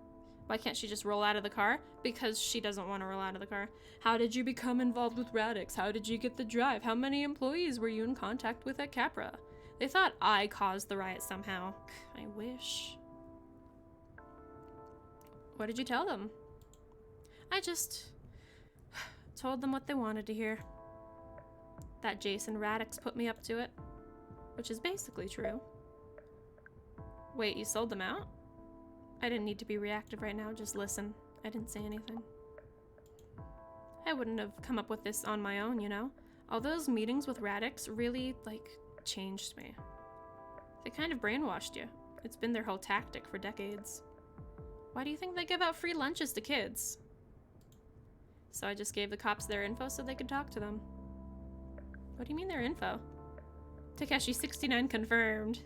Why can't she just roll out of the car? Because she doesn't want to roll out of the car. How did you become involved with Radix? How did you get the drive? How many employees were you in contact with at Capra? They thought I caused the riot somehow. I wish. What did you tell them? I just told them what they wanted to hear. That Jason Radix put me up to it. Which is basically true. Wait, you sold them out? I didn't need to be reactive right now, just listen. I didn't say anything. I wouldn't have come up with this on my own, you know? All those meetings with Radix really, changed me. They kind of brainwashed you. It's been their whole tactic for decades. Why do you think they give out free lunches to kids? So I just gave the cops their info so they could talk to them. What do you mean their info? Takeshi 69 confirmed.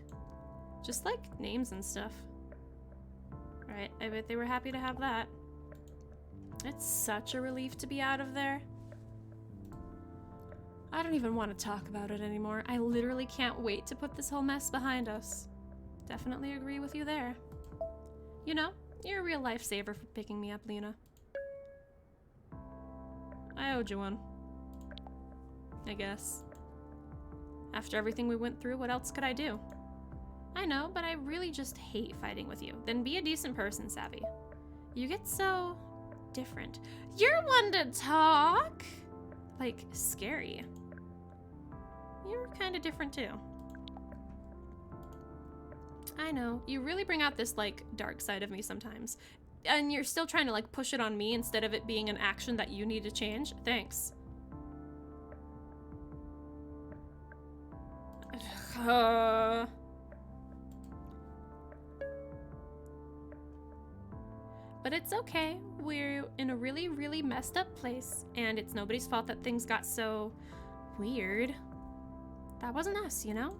Just names and stuff. Right, I bet they were happy to have that. It's such a relief to be out of there. I don't even want to talk about it anymore. I literally can't wait to put this whole mess behind us. Definitely agree with you there. You know, you're a real lifesaver for picking me up, Lena. I owed you one. I guess. After everything we went through, what else could I do? I know, but I really just hate fighting with you. Then be a decent person, Savy. You get so different. You're one to talk! Scary. You're kind of different too. I know, you really bring out this dark side of me sometimes. And you're still trying to push it on me instead of it being an action that you need to change. Thanks. But it's okay. We're in a really, really messed up place, and it's nobody's fault that things got so weird. That wasn't us, you know?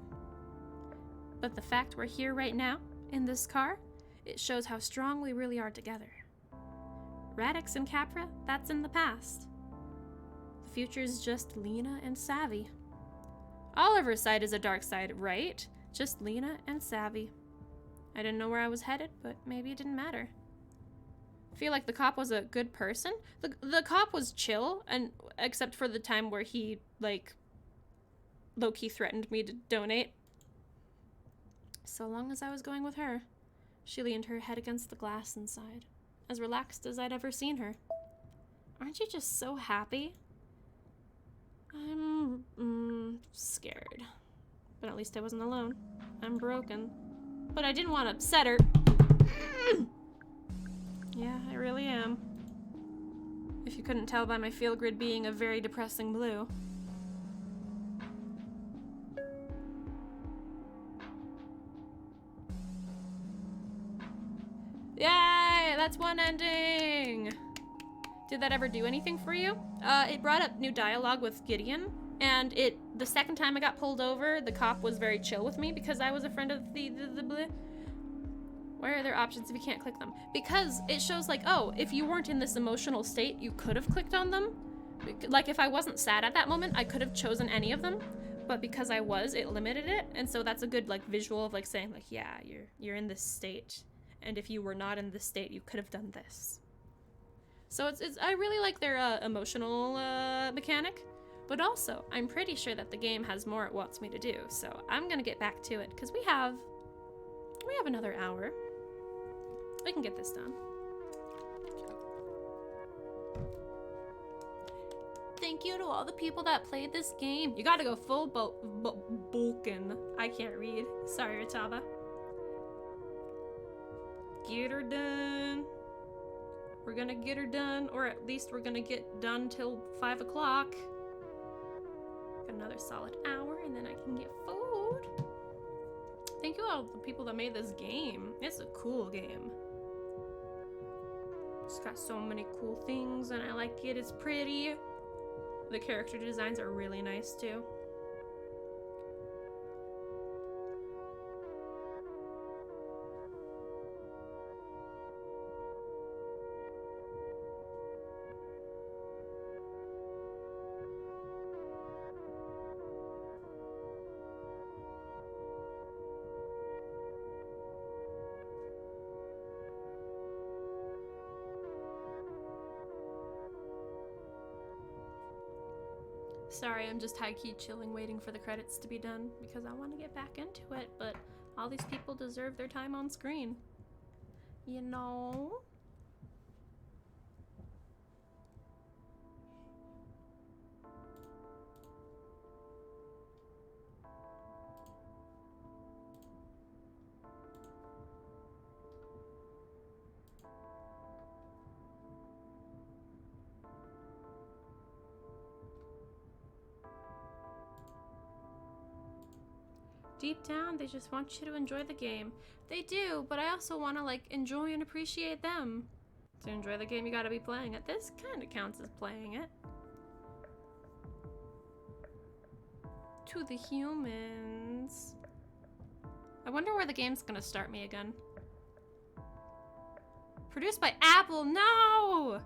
But the fact we're here right now, in this car, it shows how strong we really are together. Radix and Capra, that's in the past. The future's just Lena and Savy. Oliver's side is a dark side, right? Just Lena and Savy. I didn't know where I was headed, but maybe it didn't matter. I feel like the cop was a good person. The cop was chill, and except for the time where he, low-key threatened me to donate. So long as I was going with her. She leaned her head against the glass inside, as relaxed as I'd ever seen her. Aren't you just so happy? I'm scared. But at least I wasn't alone. I'm broken. But I didn't want to upset her. Yeah, I really am. If you couldn't tell by my feel grid being a very depressing blue. Yay! That's one ending! Did that ever do anything for you? It brought up new dialogue with Gideon, and the second time I got pulled over, the cop was very chill with me because I was a friend of the bleh. Where are there options if you can't click them? Because it shows oh, if you weren't in this emotional state, you could have clicked on them. If I wasn't sad at that moment, I could have chosen any of them. but because I was, it limited it. And so that's a good like visual of like saying like, yeah, you're in this state. And if you were not in this state, you could have done this. So it's I really like their emotional mechanic, but also I'm pretty sure that the game has more it wants me to do. So I'm gonna get back to it because we have another hour. We can get this done. Thank you to all the people that played this game. You gotta go full Vulcan. I can't read. Sorry, Ritava. Get her done. We're gonna get her done, or at least we're gonna get done till 5 o'clock. Got another solid hour, and then I can get food. Thank you all the people that made this game. It's a cool game. It's got so many cool things, and I like it. It's pretty. The character designs are really nice too. Sorry, I'm just high-key chilling, waiting for the credits to be done because I want to get back into it, but all these people deserve their time on screen. You know? Deep down, they just want you to enjoy the game. They do, but I also want to like enjoy and appreciate them. To enjoy the game, you gotta be playing it. This kind of counts as playing it. To the humans. I wonder where the game's gonna start me again. Produced by Apple, no!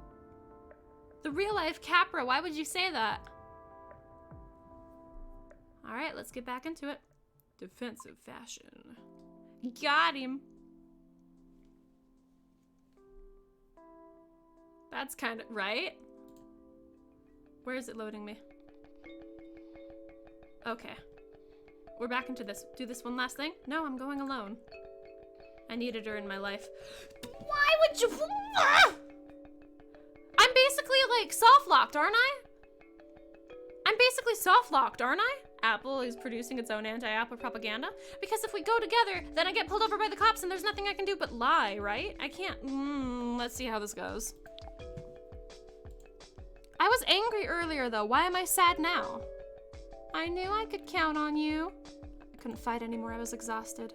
The real life Capra, why would you say that? All right, let's get back into it. Defensive fashion. Got him. That's kind of right. Where is it loading me? Okay. We're back into this. Do this one last thing? No, I'm going alone. I needed her in my life. Why would you? I'm basically like soft locked, aren't I? I'm basically soft locked, aren't I? Apple is producing its own anti-Apple propaganda. Because if we go together, then I get pulled over by the cops and there's nothing I can do but lie, right? I can't. Let's see how this goes. I was angry earlier though. Why am I sad now? I knew I could count on you. I couldn't fight anymore. I was exhausted.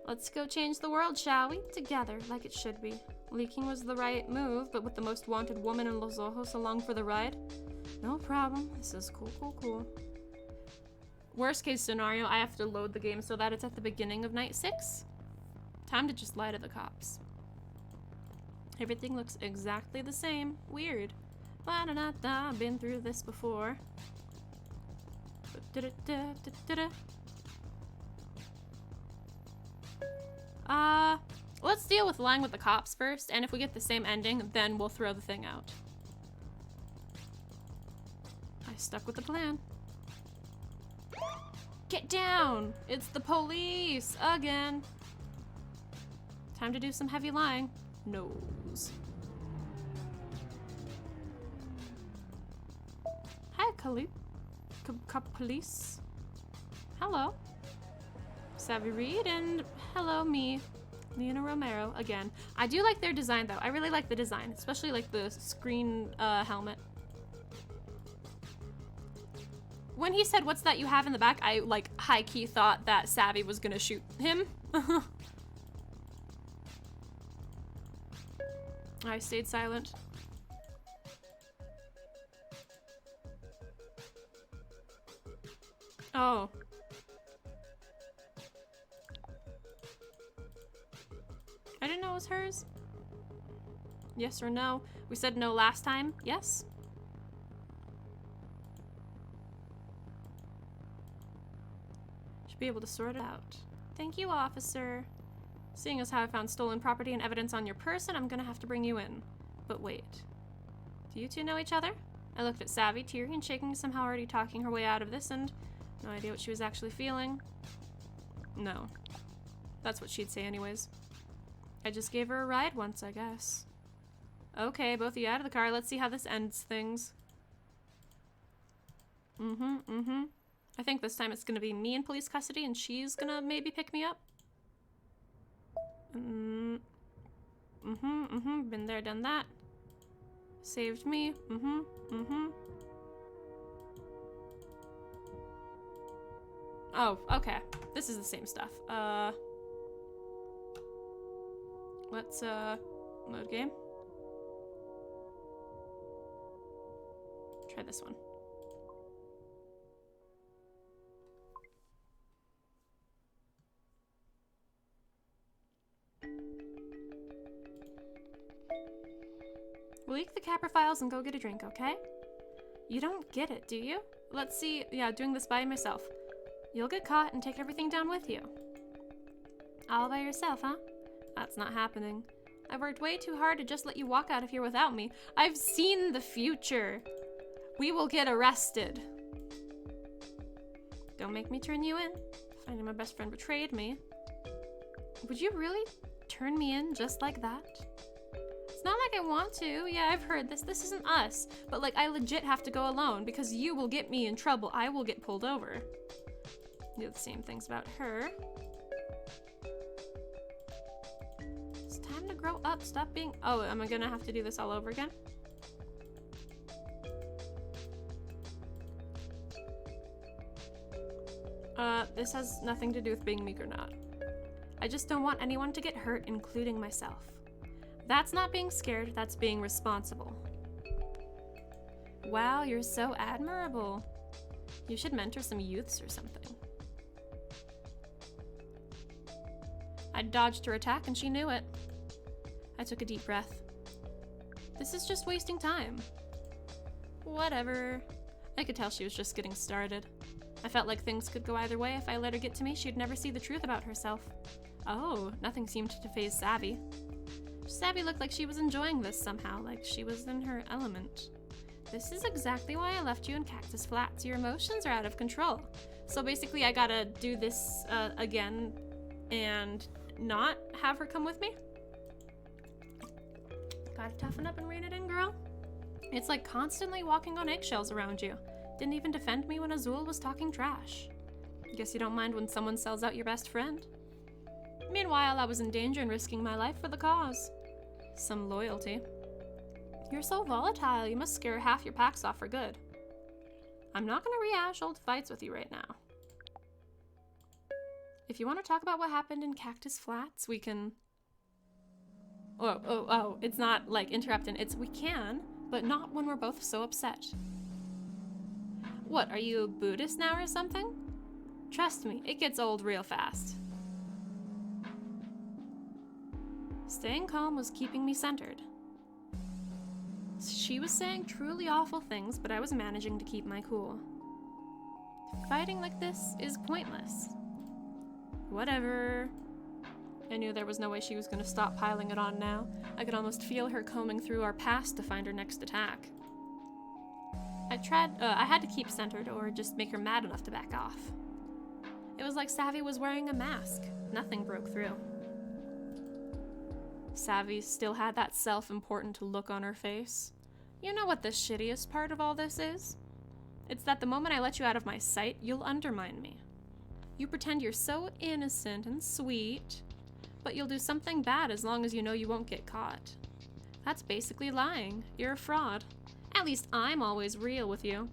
Let's go change the world, shall we? Together, like it should be. Leaking was the right move, but with the most wanted woman in Los Ojos along for the ride. No problem. This is cool, cool, cool. Worst case scenario, I have to load the game so that it's at the beginning of night 6. Time to just lie to the cops. Everything looks exactly the same. Weird. Ba-da-da-da, been through this before. Let's deal with lying with the cops first, and if we get the same ending, then we'll throw the thing out. I stuck with the plan. Get down! It's the police! Again! Time to do some heavy lying. Nose. Hi, police. Hello. Savy Reed, and hello, me. Leona Romero, again. I do like their design, though. I really like the design, especially like the screen helmet. When he said, "What's that you have in the back?" I like high-key thought that Savy was gonna shoot him. I stayed silent. Oh. I didn't know it was hers. Yes or no? We said no last time. Yes? Should be able to sort it out. Thank you, officer. Seeing as how I found stolen property and evidence on your person, I'm gonna have to bring you in. But wait. Do you two know each other? I looked at Savy, teary and shaking, somehow already talking her way out of this, and no idea what she was actually feeling. No. That's what she'd say anyways. I just gave her a ride once, I guess. Okay, both of you out of the car. Let's see how this ends things. I think this time it's gonna be me in police custody and she's gonna maybe pick me up. Been there, done that. Saved me. Oh, okay. This is the same stuff. Let's, load game. Try this one. We'll leak the capper files and go get a drink, okay? You don't get it, do you? Let's see. Yeah, doing this by myself. You'll get caught and take everything down with you. All by yourself, huh? That's not happening. I've worked way too hard to just let you walk out of here without me. I've seen the future. We will get arrested. Don't make me turn you in. Finding my best friend betrayed me. Would you really turn me in just like that? It's not like I want to. Yeah, I've heard this. This isn't us. But like, I legit have to go alone because you will get me in trouble. I will get pulled over. Do the same things about her. It's time to grow up. Stop being... Oh, am I gonna have to do this all over again? This has nothing to do with being meek or not. I just don't want anyone to get hurt, including myself. That's not being scared, that's being responsible. Wow, you're so admirable. You should mentor some youths or something. I dodged her attack and she knew it. I took a deep breath. This is just wasting time. Whatever. I could tell she was just getting started. I felt like things could go either way. If I let her get to me, she'd never see the truth about herself. Oh, nothing seemed to faze Savy. Savy looked like she was enjoying this somehow, like she was in her element. This is exactly why I left you in Cactus Flats. Your emotions are out of control. So basically I gotta do this again and not have her come with me? Gotta toughen up and rein it in, girl. It's like constantly walking on eggshells around you. Didn't even defend me when Azul was talking trash. Guess you don't mind when someone sells out your best friend. Meanwhile, I was in danger and risking my life for the cause. Some loyalty. You're so volatile, you must scare half your packs off for good. I'm not gonna rehash old fights with you right now. If you want to talk about what happened in Cactus Flats, we can... Oh, it's not like interrupting, it's we can, but not when we're both so upset. What, are you a Buddhist now or something? Trust me, it gets old real fast. Staying calm was keeping me centered. She was saying truly awful things, but I was managing to keep my cool. Fighting like this is pointless. Whatever. I knew there was no way she was going to stop piling it on now. I could almost feel her combing through our past to find her next attack. I had to keep centered or just make her mad enough to back off. It was like Savy was wearing a mask. Nothing broke through. Savy still had that self-important look on her face. You know what the shittiest part of all this is? It's that the moment I let you out of my sight, you'll undermine me. You pretend you're so innocent and sweet, but you'll do something bad as long as you know you won't get caught. That's basically lying. You're a fraud. At least I'm always real with you.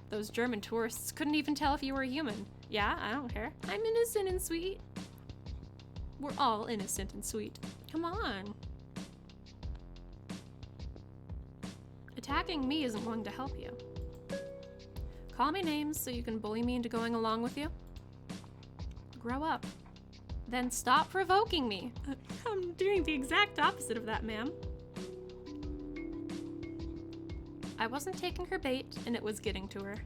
Those German tourists couldn't even tell if you were a human. Yeah, I don't care. I'm innocent and sweet. We're all innocent and sweet. Come on. Attacking me isn't going to help you. Call me names so you can bully me into going along with you. Grow up. Then stop provoking me. I'm doing the exact opposite of that, ma'am. I wasn't taking her bait, and it was getting to her.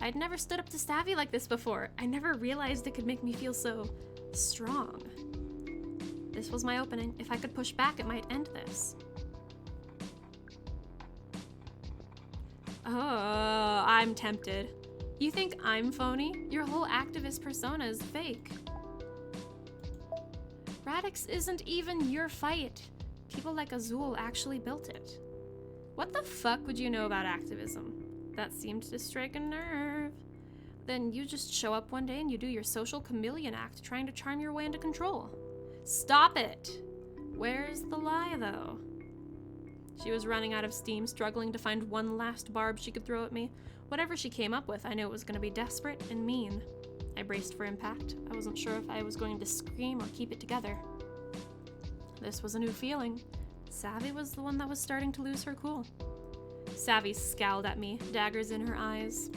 I'd never stood up to Savy like this before. I never realized it could make me feel so strong. This was my opening. If I could push back, it might end this. Oh, I'm tempted. You think I'm phony? Your whole activist persona is fake. Radix isn't even your fight. People like Azul actually built it. What the fuck would you know about activism? That seemed to strike a nerve. Then you just show up one day and you do your social chameleon act, trying to charm your way into control. Stop it! Where's the lie, though? She was running out of steam, struggling to find one last barb she could throw at me. Whatever she came up with, I knew it was going to be desperate and mean. I braced for impact. I wasn't sure if I was going to scream or keep it together. This was a new feeling. Savy was the one that was starting to lose her cool. Savy scowled at me, daggers in her eyes.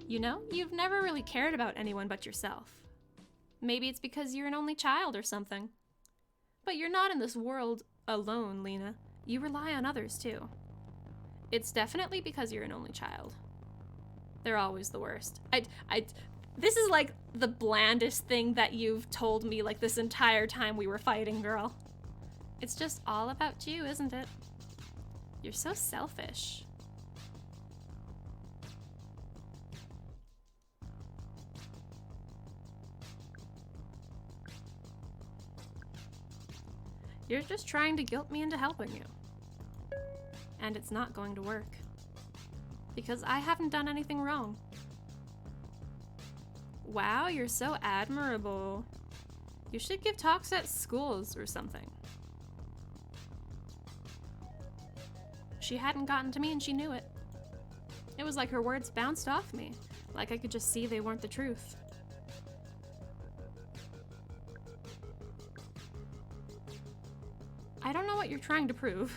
You know, you've never really cared about anyone but yourself. Maybe it's because you're an only child or something. But you're not in this world alone, Lena. You rely on others, too. It's definitely because you're an only child. They're always the worst. This is like the blandest thing that you've told me like this entire time we were fighting, girl. It's just all about you, isn't it? You're so selfish. You're just trying to guilt me into helping you. And it's not going to work. Because I haven't done anything wrong. Wow, you're so admirable. You should give talks at schools or something. She hadn't gotten to me and she knew it. It was like her words bounced off me, like I could just see they weren't the truth. I don't know what you're trying to prove.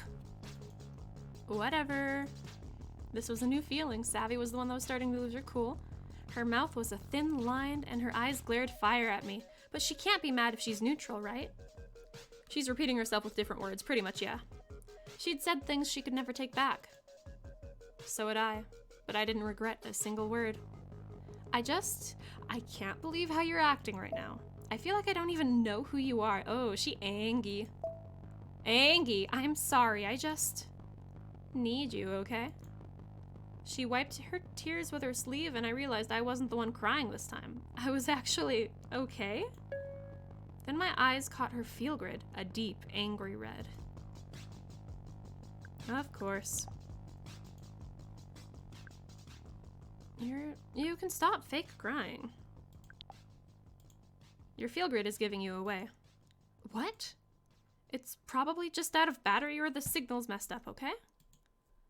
Whatever. This was a new feeling. Savy was the one that was starting to lose her cool. Her mouth was a thin line and her eyes glared fire at me. But she can't be mad if she's neutral, right? She's repeating herself with different words, pretty much, yeah. She'd said things she could never take back. So had I, but I didn't regret a single word. I can't believe how you're acting right now. I feel like I don't even know who you are. Oh, she angyyyy. Angyyyy, I'm sorry, I just need you, okay? She wiped her tears with her sleeve and I realized I wasn't the one crying this time. I was actually okay. Then my eyes caught her feel grid, a deep, angry red. Of course. You can stop fake crying. Your feel grid is giving you away. What? It's probably just out of battery or the signal's messed up, okay?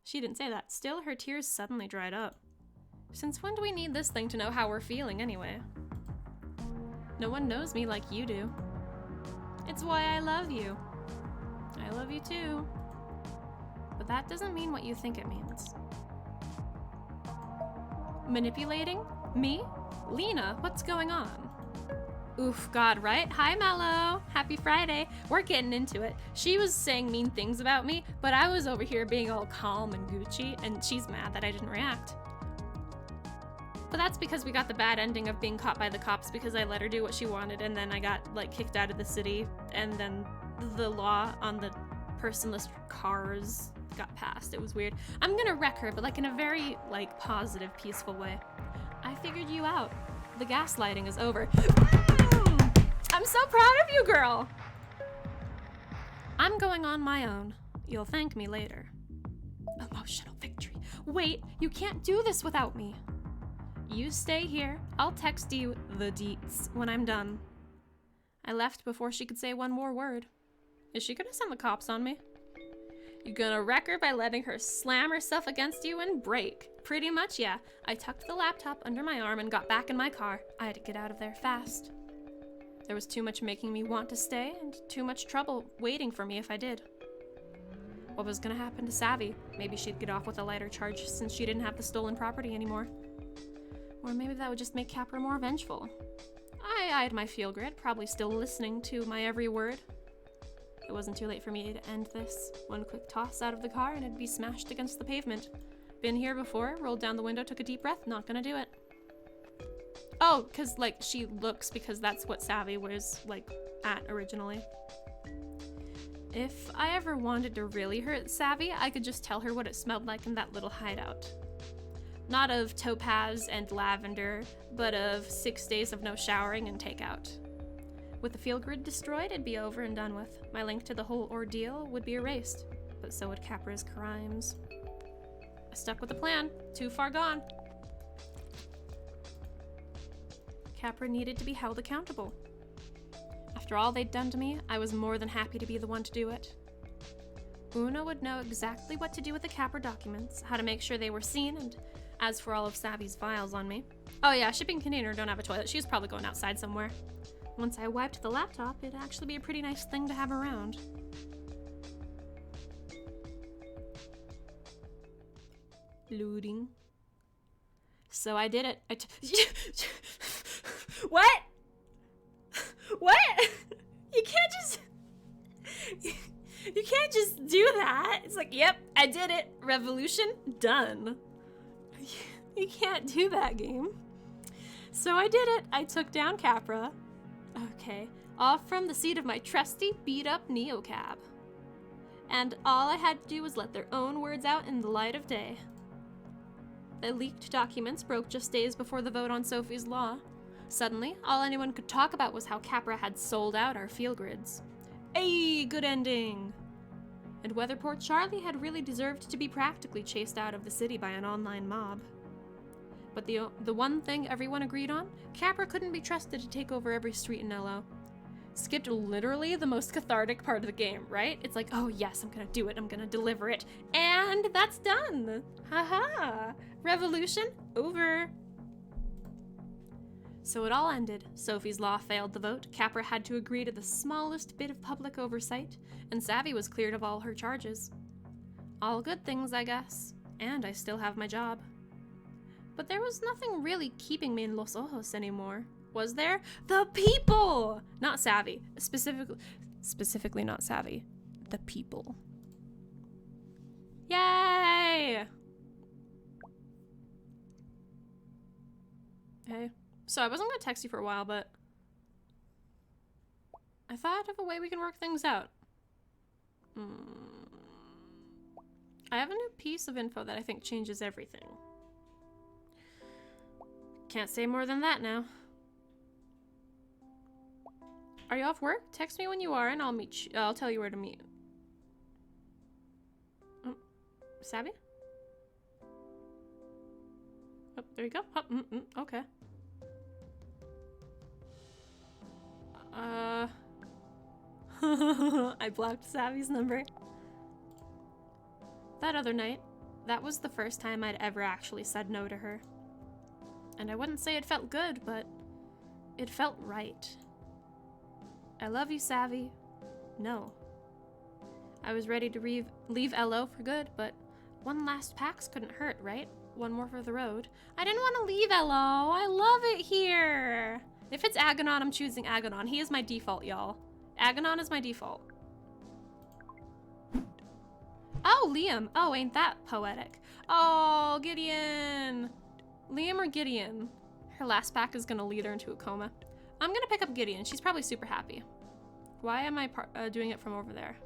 She didn't say that. Still, her tears suddenly dried up. Since when do we need this thing to know how we're feeling anyway? No one knows me like you do. It's why I love you. I love you too. But that doesn't mean what you think it means. Manipulating? Me? Lena, what's going on? Oof, God, right? Hi, Mello. Happy Friday. We're getting into it. She was saying mean things about me, but I was over here being all calm and Gucci, and she's mad that I didn't react. But that's because we got the bad ending of being caught by the cops because I let her do what she wanted, and then I got, like, kicked out of the city, and then the law on the personless cars got passed. It was weird. I'm gonna wreck her, but, like, in a very, like, positive, peaceful way. I figured you out. The gaslighting is over. I'm so proud of you, girl! I'm going on my own. You'll thank me later. Emotional victory. Wait, you can't do this without me. You stay here. I'll text you the deets when I'm done. I left before she could say one more word. Is she gonna send the cops on me? You gonna wreck her by letting her slam herself against you and break? Pretty much, yeah. I tucked the laptop under my arm and got back in my car. I had to get out of there fast. There was too much making me want to stay and too much trouble waiting for me if I did. What was gonna happen to Savy? Maybe she'd get off with a lighter charge since she didn't have the stolen property anymore. Or maybe that would just make Capra more vengeful. I eyed my feel grid, probably still listening to my every word. It wasn't too late for me to end this. One quick toss out of the car and it'd be smashed against the pavement. Been here before, rolled down the window, took a deep breath, not gonna do it. Oh, because, like, she looks, because that's what Savy was, like, at originally. If I ever wanted to really hurt Savy, I could just tell her what it smelled like in that little hideout. Not of topaz and lavender, but of 6 days of no showering and takeout. With the field grid destroyed, it'd be over and done with. My link to the whole ordeal would be erased, but so would Capra's crimes. I stuck with the plan. Too far gone. Capra needed to be held accountable. After all they'd done to me, I was more than happy to be the one to do it. Una would know exactly what to do with the Capra documents, how to make sure they were seen, and as for all of Savy's files on me. Oh yeah, shipping container don't have a toilet. She's probably going outside somewhere. Once I wiped the laptop, it'd actually be a pretty nice thing to have around. Loading. So I did it. What? What? You can't just... You can't just do that. It's like, yep, I did it. Revolution done. You can't do that, game. So I did it. I took down Capra. Okay, off from the seat of my trusty, beat-up neocab. And all I had to do was let their own words out in the light of day. The leaked documents broke just days before the vote on Sophie's Law. Suddenly, all anyone could talk about was how Capra had sold out our field grids. Ayy, good ending! And whether poor Charlie had really deserved to be practically chased out of the city by an online mob. But the one thing everyone agreed on, Capra couldn't be trusted to take over every street in LO. Skipped literally the most cathartic part of the game, right? It's like, oh yes, I'm gonna do it, I'm gonna deliver it, and that's done! Haha! Revolution over! So it all ended. Sophie's Law failed the vote, Capra had to agree to the smallest bit of public oversight, and Savy was cleared of all her charges. All good things, I guess. And I still have my job. But there was nothing really keeping me in Los Ojos anymore. Was there? The people! Not Savy. Specifically not Savy. The people. Yay! Hey. So I wasn't gonna text you for a while, but I thought of a way we can work things out. I have a new piece of info that I think changes everything. Can't say more than that now. Are you off work? Text me when you are and I'll meet you. I'll tell you where to meet. Oh, Savy? Oh, there you go. Oh, okay. I blocked Savy's number. That other night, that was the first time I'd ever actually said no to her. And I wouldn't say it felt good, but it felt right. I love you, Savy. No. I was ready to leave LO for good, but one last PAX couldn't hurt, right? One more for the road. I didn't want to leave LO. I love it here. If it's Aganon, I'm choosing Aganon. He is my default, y'all. Aganon is my default. Oh, Liam. Oh, ain't that poetic. Oh, Gideon. Liam or Gideon? Her last pack is gonna lead her into a coma. I'm gonna pick up Gideon. She's probably super happy. Why am I doing it from over there?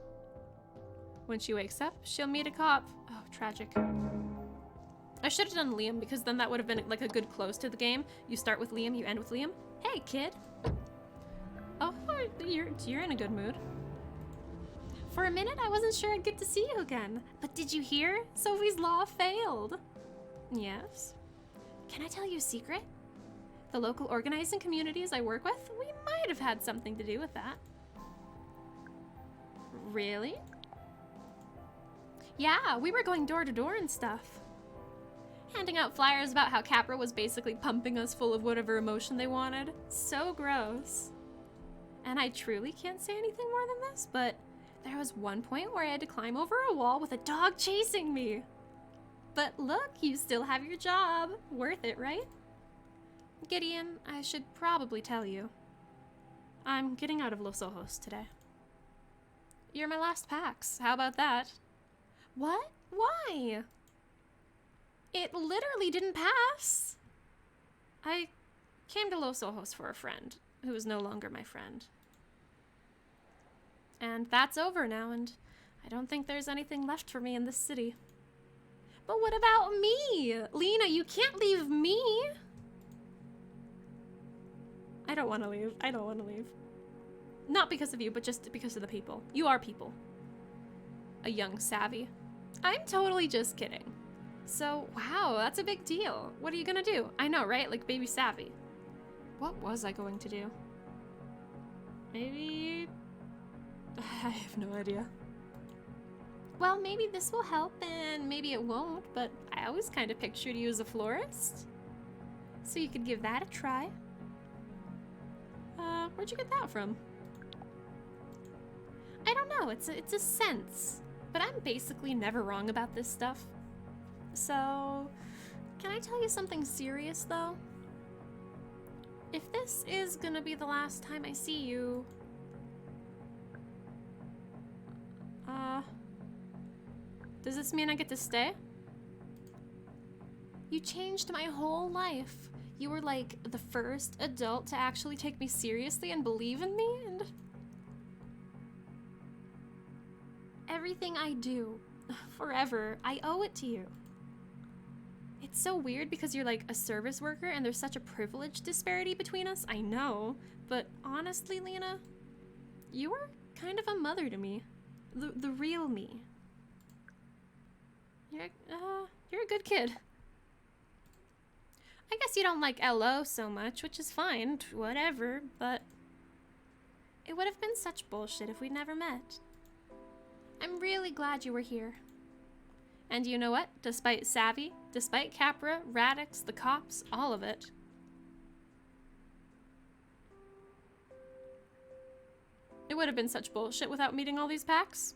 When she wakes up, she'll meet a cop. Oh, tragic. I should have done Liam because then that would have been like a good close to the game. You start with Liam, you end with Liam. Hey, kid. Oh, you're in a good mood. For a minute, I wasn't sure I'd get to see you again. But did you hear? Sophie's Law failed. Yes. Can I tell you a secret? The local organizing communities I work with, we might have had something to do with that. Really? Yeah, we were going door to door and stuff. Handing out flyers about how Capra was basically pumping us full of whatever emotion they wanted. So gross. And I truly can't say anything more than this, but there was one point where I had to climb over a wall with a dog chasing me. But look, you still have your job. Worth it, right? Gideon, I should probably tell you. I'm getting out of Los Ojos today. You're my last PAX. How about that? What? Why? It literally didn't pass. I came to Los Ojos for a friend who is no longer my friend. And that's over now, and I don't think there's anything left for me in this city. But what about me? Lena, you can't leave me. I don't want to leave. I don't want to leave. Not because of you, but just because of the people. You are people. A young Savy. I'm totally just kidding. So, wow, that's a big deal. What are you gonna do? I know, right? Like baby Savy. What was I going to do? Maybe... I have no idea. Well, maybe this will help and maybe it won't, but I always kind of pictured you as a florist. So you could give that a try. Where'd you get that from? I don't know, it's a sense. But I'm basically never wrong about this stuff. So, can I tell you something serious though? If this is gonna be the last time I see you... does this mean I get to stay? You changed my whole life. You were like the first adult to actually take me seriously and believe in me, and... everything I do, forever, I owe it to you. It's so weird because you're like a service worker and there's such a privilege disparity between us, I know. But honestly, Lena, you were kind of a mother to me. The real me. You're a good kid. I guess you don't like LO so much, which is fine, whatever, but it would have been such bullshit if we'd never met. I'm really glad you were here. And you know what? Despite Savy, despite Capra, Radix, the cops, all of it. It would have been such bullshit without meeting all these packs.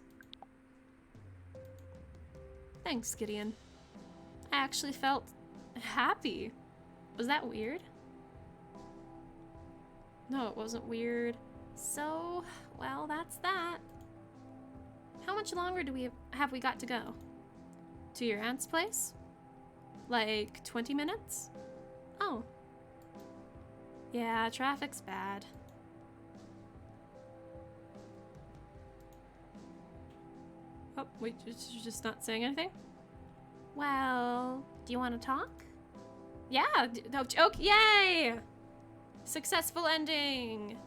Thanks, Gideon. I actually felt happy. Was that weird? No, it wasn't weird. So, well, that's that. How much longer do we have got to go? To your aunt's place? Like 20 minutes? Oh. Yeah, traffic's bad. Oh, wait, you're just not saying anything? Well, do you want to talk? Yeah, no joke, yay! Successful ending!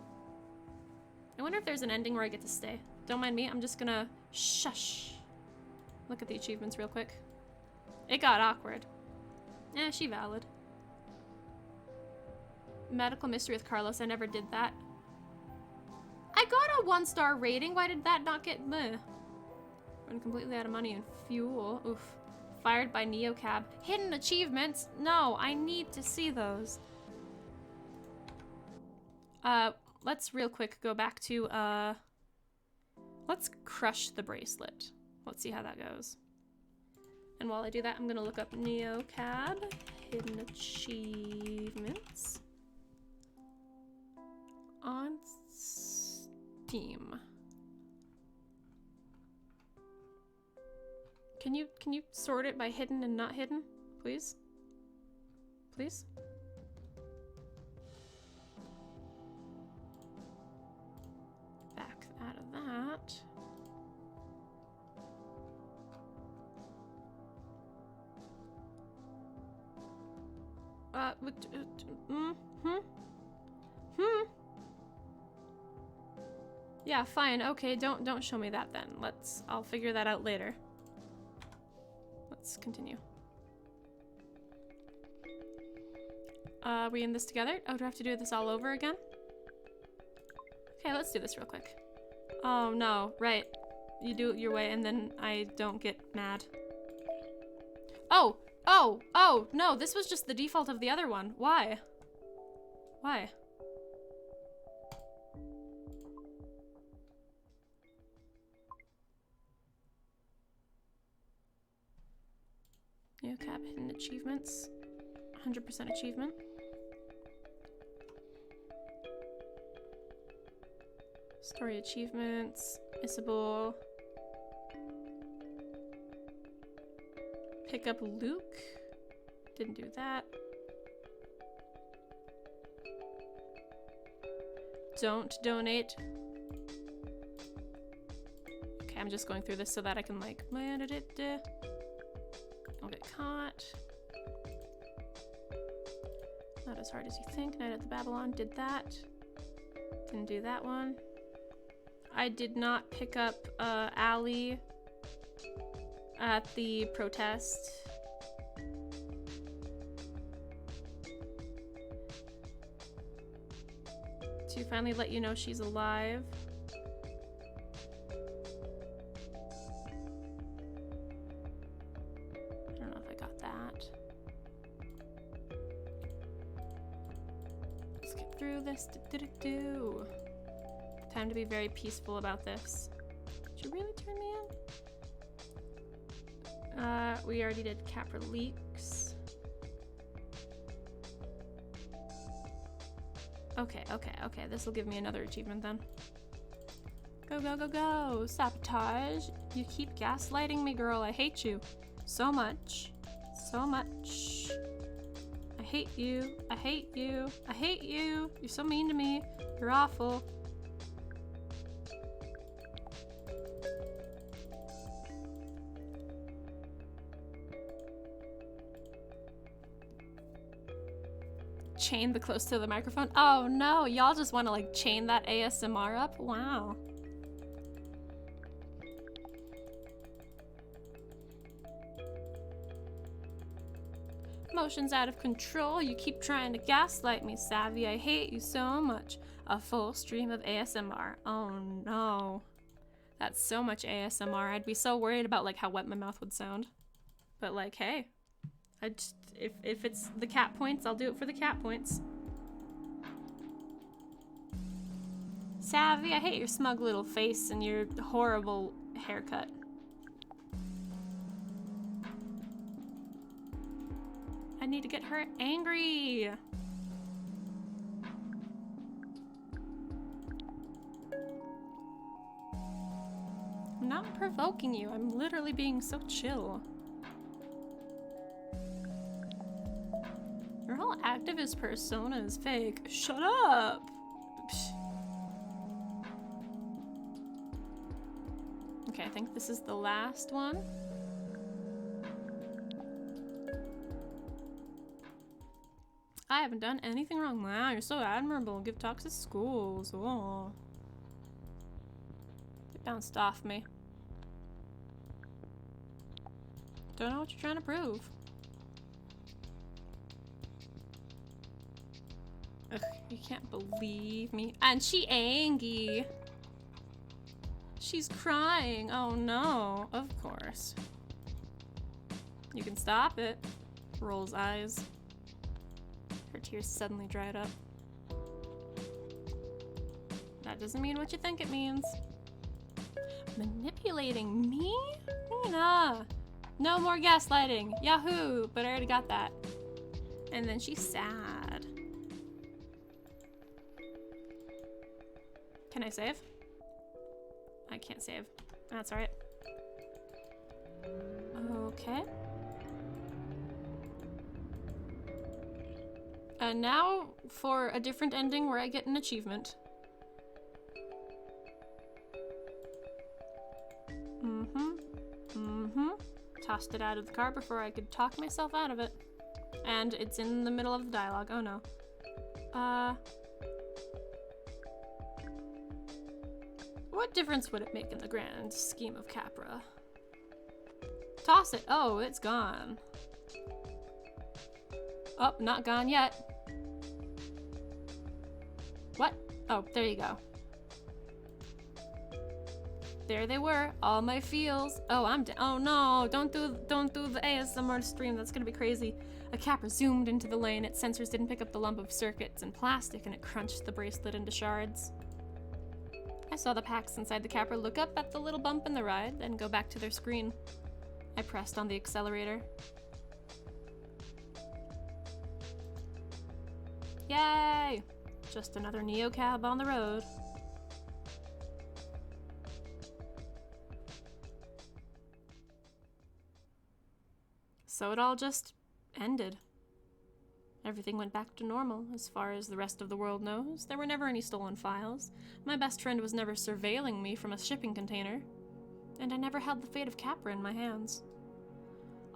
I wonder if there's an ending where I get to stay. Don't mind me, I'm just gonna shush. Look at the achievements real quick. It got awkward. Eh, she valid. Medical mystery with Carlos, I never did that. I got a 1-star rating, why did that not get meh? Run completely out of money and fuel, oof. Fired by Neocab. Hidden achievements? No, I need to see those. Let's real quick go back to, let's crush the bracelet. Let's see how that goes. And while I do that, I'm gonna look up Neocab, hidden achievements on Steam. Can you sort it by hidden and not hidden, please? Please? Back out of that. Yeah, fine. Okay, don't show me that then. I'll figure that out later. Let's continue. Are we in this together? Oh, do I have to do this all over again? Okay, let's do this real quick. Oh no, right. You do it your way and then I don't get mad. Oh, no, this was just the default of the other one. Why? Why? Neocab hidden achievements. 100% achievement. Story achievements. Isabel. Pick up Luke. Didn't do that. Don't donate. Okay, I'm just going through this so that I can like, don't get caught. Not as hard as you think. Night at the Babylon, did that. Didn't do that one. I did not pick up Allie at the protest. To finally let you know she's alive. I don't know if I got that. Let's get through this. Time to be very peaceful about this. Did you really turn me in? We already did Capra leaks. Okay. This will give me another achievement then. Go. Sabotage. You keep gaslighting me, girl. I hate you. So much. I hate you. You're so mean to me. You're awful. Chain the close to the microphone. Oh no, y'all just want to like chain that ASMR up? Wow. Emotions out of control. You keep trying to gaslight me, Savy. I hate you so much. A full stream of ASMR. Oh no. That's so much ASMR. I'd be so worried about like how wet my mouth would sound. But like, hey. If it's the cat points, I'll do it for the cat points. Savy, I hate your smug little face and your horrible haircut. I need to get her angry. I'm not provoking you. I'm literally being so chill. Your whole activist persona is fake. Shut up! Okay, I think this is the last one. I haven't done anything wrong. Wow, you're so admirable. Give talks at schools. Oh. It bounced off me. Don't know what you're trying to prove. Ugh, you can't believe me. And she angry. She's crying. Oh no. Of course. You can stop it. Rolls eyes. Her tears suddenly dried up. That doesn't mean what you think it means. Manipulating me? Nina. No more gaslighting. Yahoo! But I already got that. And then she's sad. Can I save? I can't save. That's alright. Okay. And now for a different ending where I get an achievement. Tossed it out of the car before I could talk myself out of it. And it's in the middle of the dialogue. Oh no. What difference would it make in the grand scheme of Capra? Toss it. Oh, it's gone. Oh, not gone yet. What? Oh, there you go. There they were, all my feels. Oh, oh no, don't do the ASMR stream, that's gonna be crazy. A Capra zoomed into the lane, its sensors didn't pick up the lump of circuits and plastic, and it crunched the bracelet into shards. I saw the packs inside the Capra look up at the little bump in the ride, then go back to their screen. I pressed on the accelerator. Yay! Just another Neo cab on the road. So it all just ended. Everything went back to normal, as far as the rest of the world knows. There were never any stolen files. My best friend was never surveilling me from a shipping container. And I never held the fate of Capra in my hands.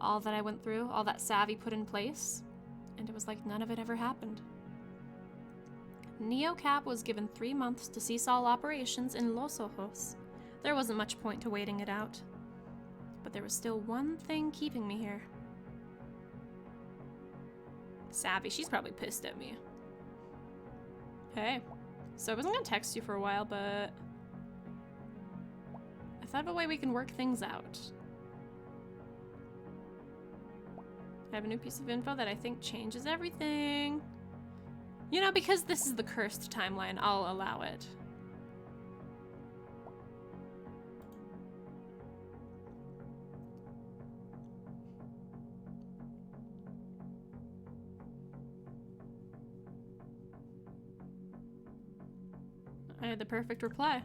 All that I went through, all that Savy put in place, and it was like none of it ever happened. NeoCap was given 3 months to cease all operations in Los Ojos. There wasn't much point to waiting it out. But there was still one thing keeping me here. Savy, she's probably pissed at me. Hey, so I wasn't gonna text you for a while, but I thought of a way we can work things out. I have a new piece of info that I think changes everything. You know, because this is the cursed timeline, I'll allow it. I had the perfect reply,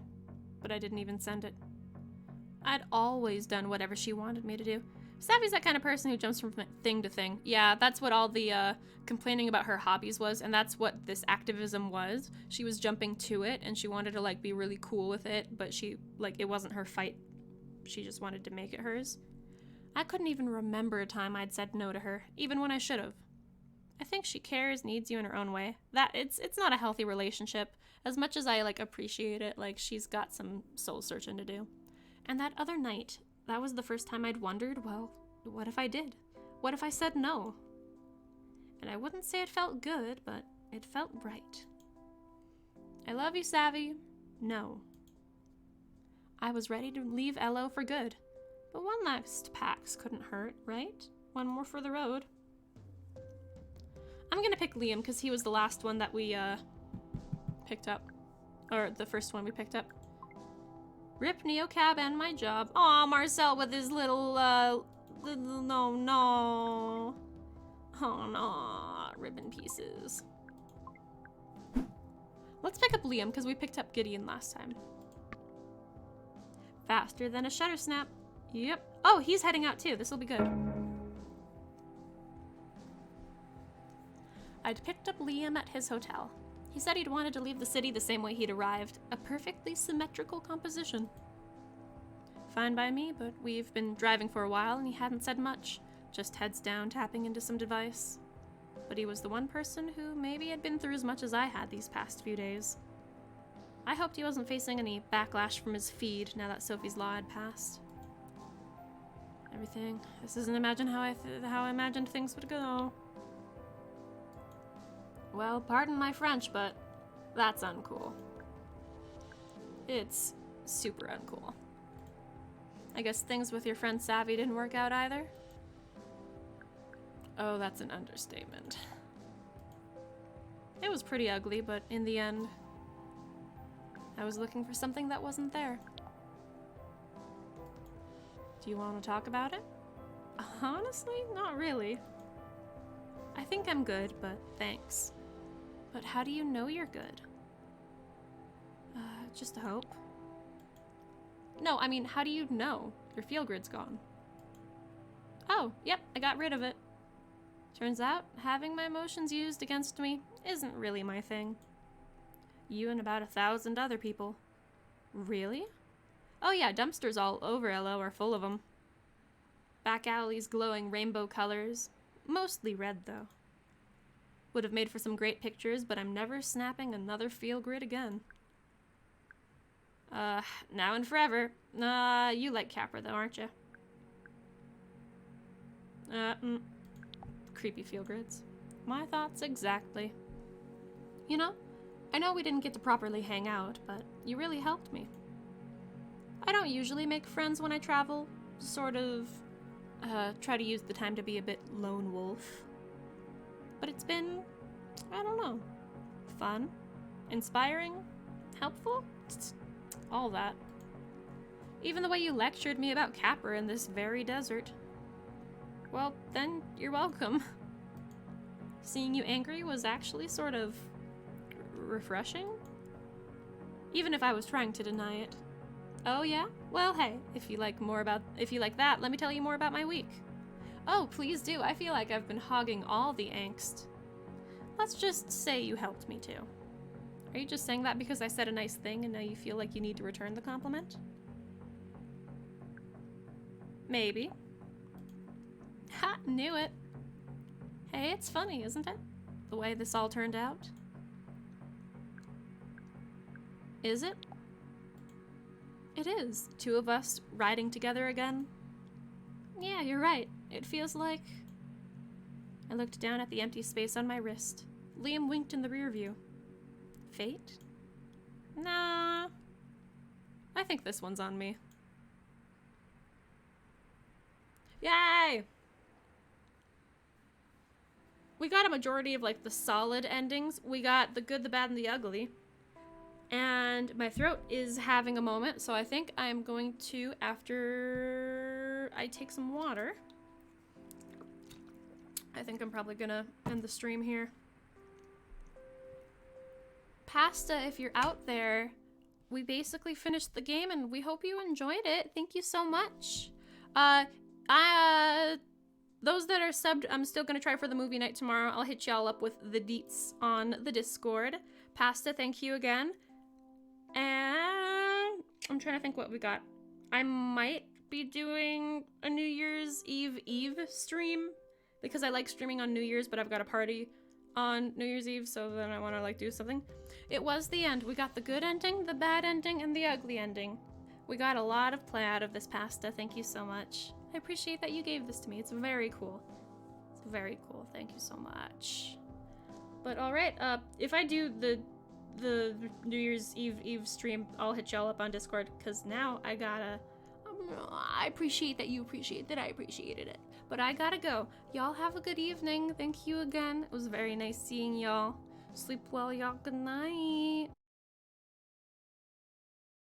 but I didn't even send it. I'd always done whatever she wanted me to do. Savy's that kind of person who jumps from thing to thing. Yeah, that's what all the complaining about her hobbies was, and that's what this activism was. She was jumping to it, and she wanted to like be really cool with it, but it wasn't her fight. She just wanted to make it hers. I couldn't even remember a time I'd said no to her, even when I should have. I think she cares, needs you in her own way. That it's not a healthy relationship. As much as I appreciate it, she's got some soul searching to do. And that other night, that was the first time I'd wondered, well, what if I did? What if I said no? And I wouldn't say it felt good, but it felt right. I love you, Savy. No. I was ready to leave LO for good. But one last PAX couldn't hurt, right? One more for the road. I'm gonna pick Liam because he was the last one that we picked up. Or the first one we picked up. Rip NeoCab and my job. Aw, Marcel with his little, no. Oh no, ribbon pieces. Let's pick up Liam because we picked up Gideon last time. Faster than a shutter snap. Yep. Oh, he's heading out too. This will be good. I'd picked up Liam at his hotel. He said he'd wanted to leave the city the same way he'd arrived, a perfectly symmetrical composition. Fine by me, but we've been driving for a while and he hadn't said much, just heads down tapping into some device. But he was the one person who maybe had been through as much as I had these past few days. I hoped he wasn't facing any backlash from his feed now that Sophie's Law had passed. Everything. This isn't how I imagined things would go. Well, pardon my French, but that's uncool. It's super uncool. I guess things with your friend Savy didn't work out either? Oh, that's an understatement. It was pretty ugly, but in the end, I was looking for something that wasn't there. Do you want to talk about it? Honestly, not really. I think I'm good, but thanks. But how do you know you're good? Just a hope. No, I mean, how do you know? Your feel grid's gone. Oh, yep, I got rid of it. Turns out, having my emotions used against me isn't really my thing. You and about 1,000 other people. Really? Oh yeah, dumpsters all over LO are full of them. Back alleys glowing rainbow colors. Mostly red, though. Would have made for some great pictures, but I'm never snapping another feel grid again. Now and forever. You like Capra, though, aren't you? Creepy feel grids. My thoughts exactly. You know, I know we didn't get to properly hang out, but you really helped me. I don't usually make friends when I travel. Sort of, try to use the time to be a bit lone wolf. But it's been, I don't know, fun, inspiring, helpful, all that. Even the way you lectured me about Capra in this very desert. Well, then you're welcome. Seeing you angry was actually sort of refreshing. Even if I was trying to deny it. Oh yeah? Well, hey, if you like that, let me tell you more about my week. Oh, please do. I feel like I've been hogging all the angst. Let's just say you helped me too. Are you just saying that because I said a nice thing and now you feel like you need to return the compliment? Maybe. Ha! Knew it. Hey, it's funny, isn't it? The way this all turned out. Is it? It is. Two of us riding together again. Yeah, you're right. It feels like... I looked down at the empty space on my wrist. Liam winked in the rear view. Fate? Nah. I think this one's on me. Yay! We got a majority of like the solid endings. We got the good, the bad, and the ugly. And my throat is having a moment, so I think I'm going to, after I take some water, I think I'm probably gonna end the stream here. Pasta, if you're out there, we basically finished the game and we hope you enjoyed it. Thank you so much. Those that are subbed, I'm still gonna try for the movie night tomorrow. I'll hit y'all up with the deets on the Discord. Pasta, thank you again. And I'm trying to think what we got. I might be doing a New Year's Eve stream because I like streaming on New Year's, but I've got a party on New Year's Eve, so then I want to like do something. It was the end. We got the good ending, the bad ending, and the ugly ending. We got a lot of play out of this, Pasta. Thank you so much. I appreciate that you gave this to me. It's very cool. It's very cool. Thank you so much. But all right, if I do the New Year's Eve stream, I'll hit y'all up on Discord, because now I gotta... I appreciate that you appreciate that I appreciated it. But I gotta go. Y'all have a good evening. Thank you again. It was very nice seeing y'all. Sleep well, y'all. Good night.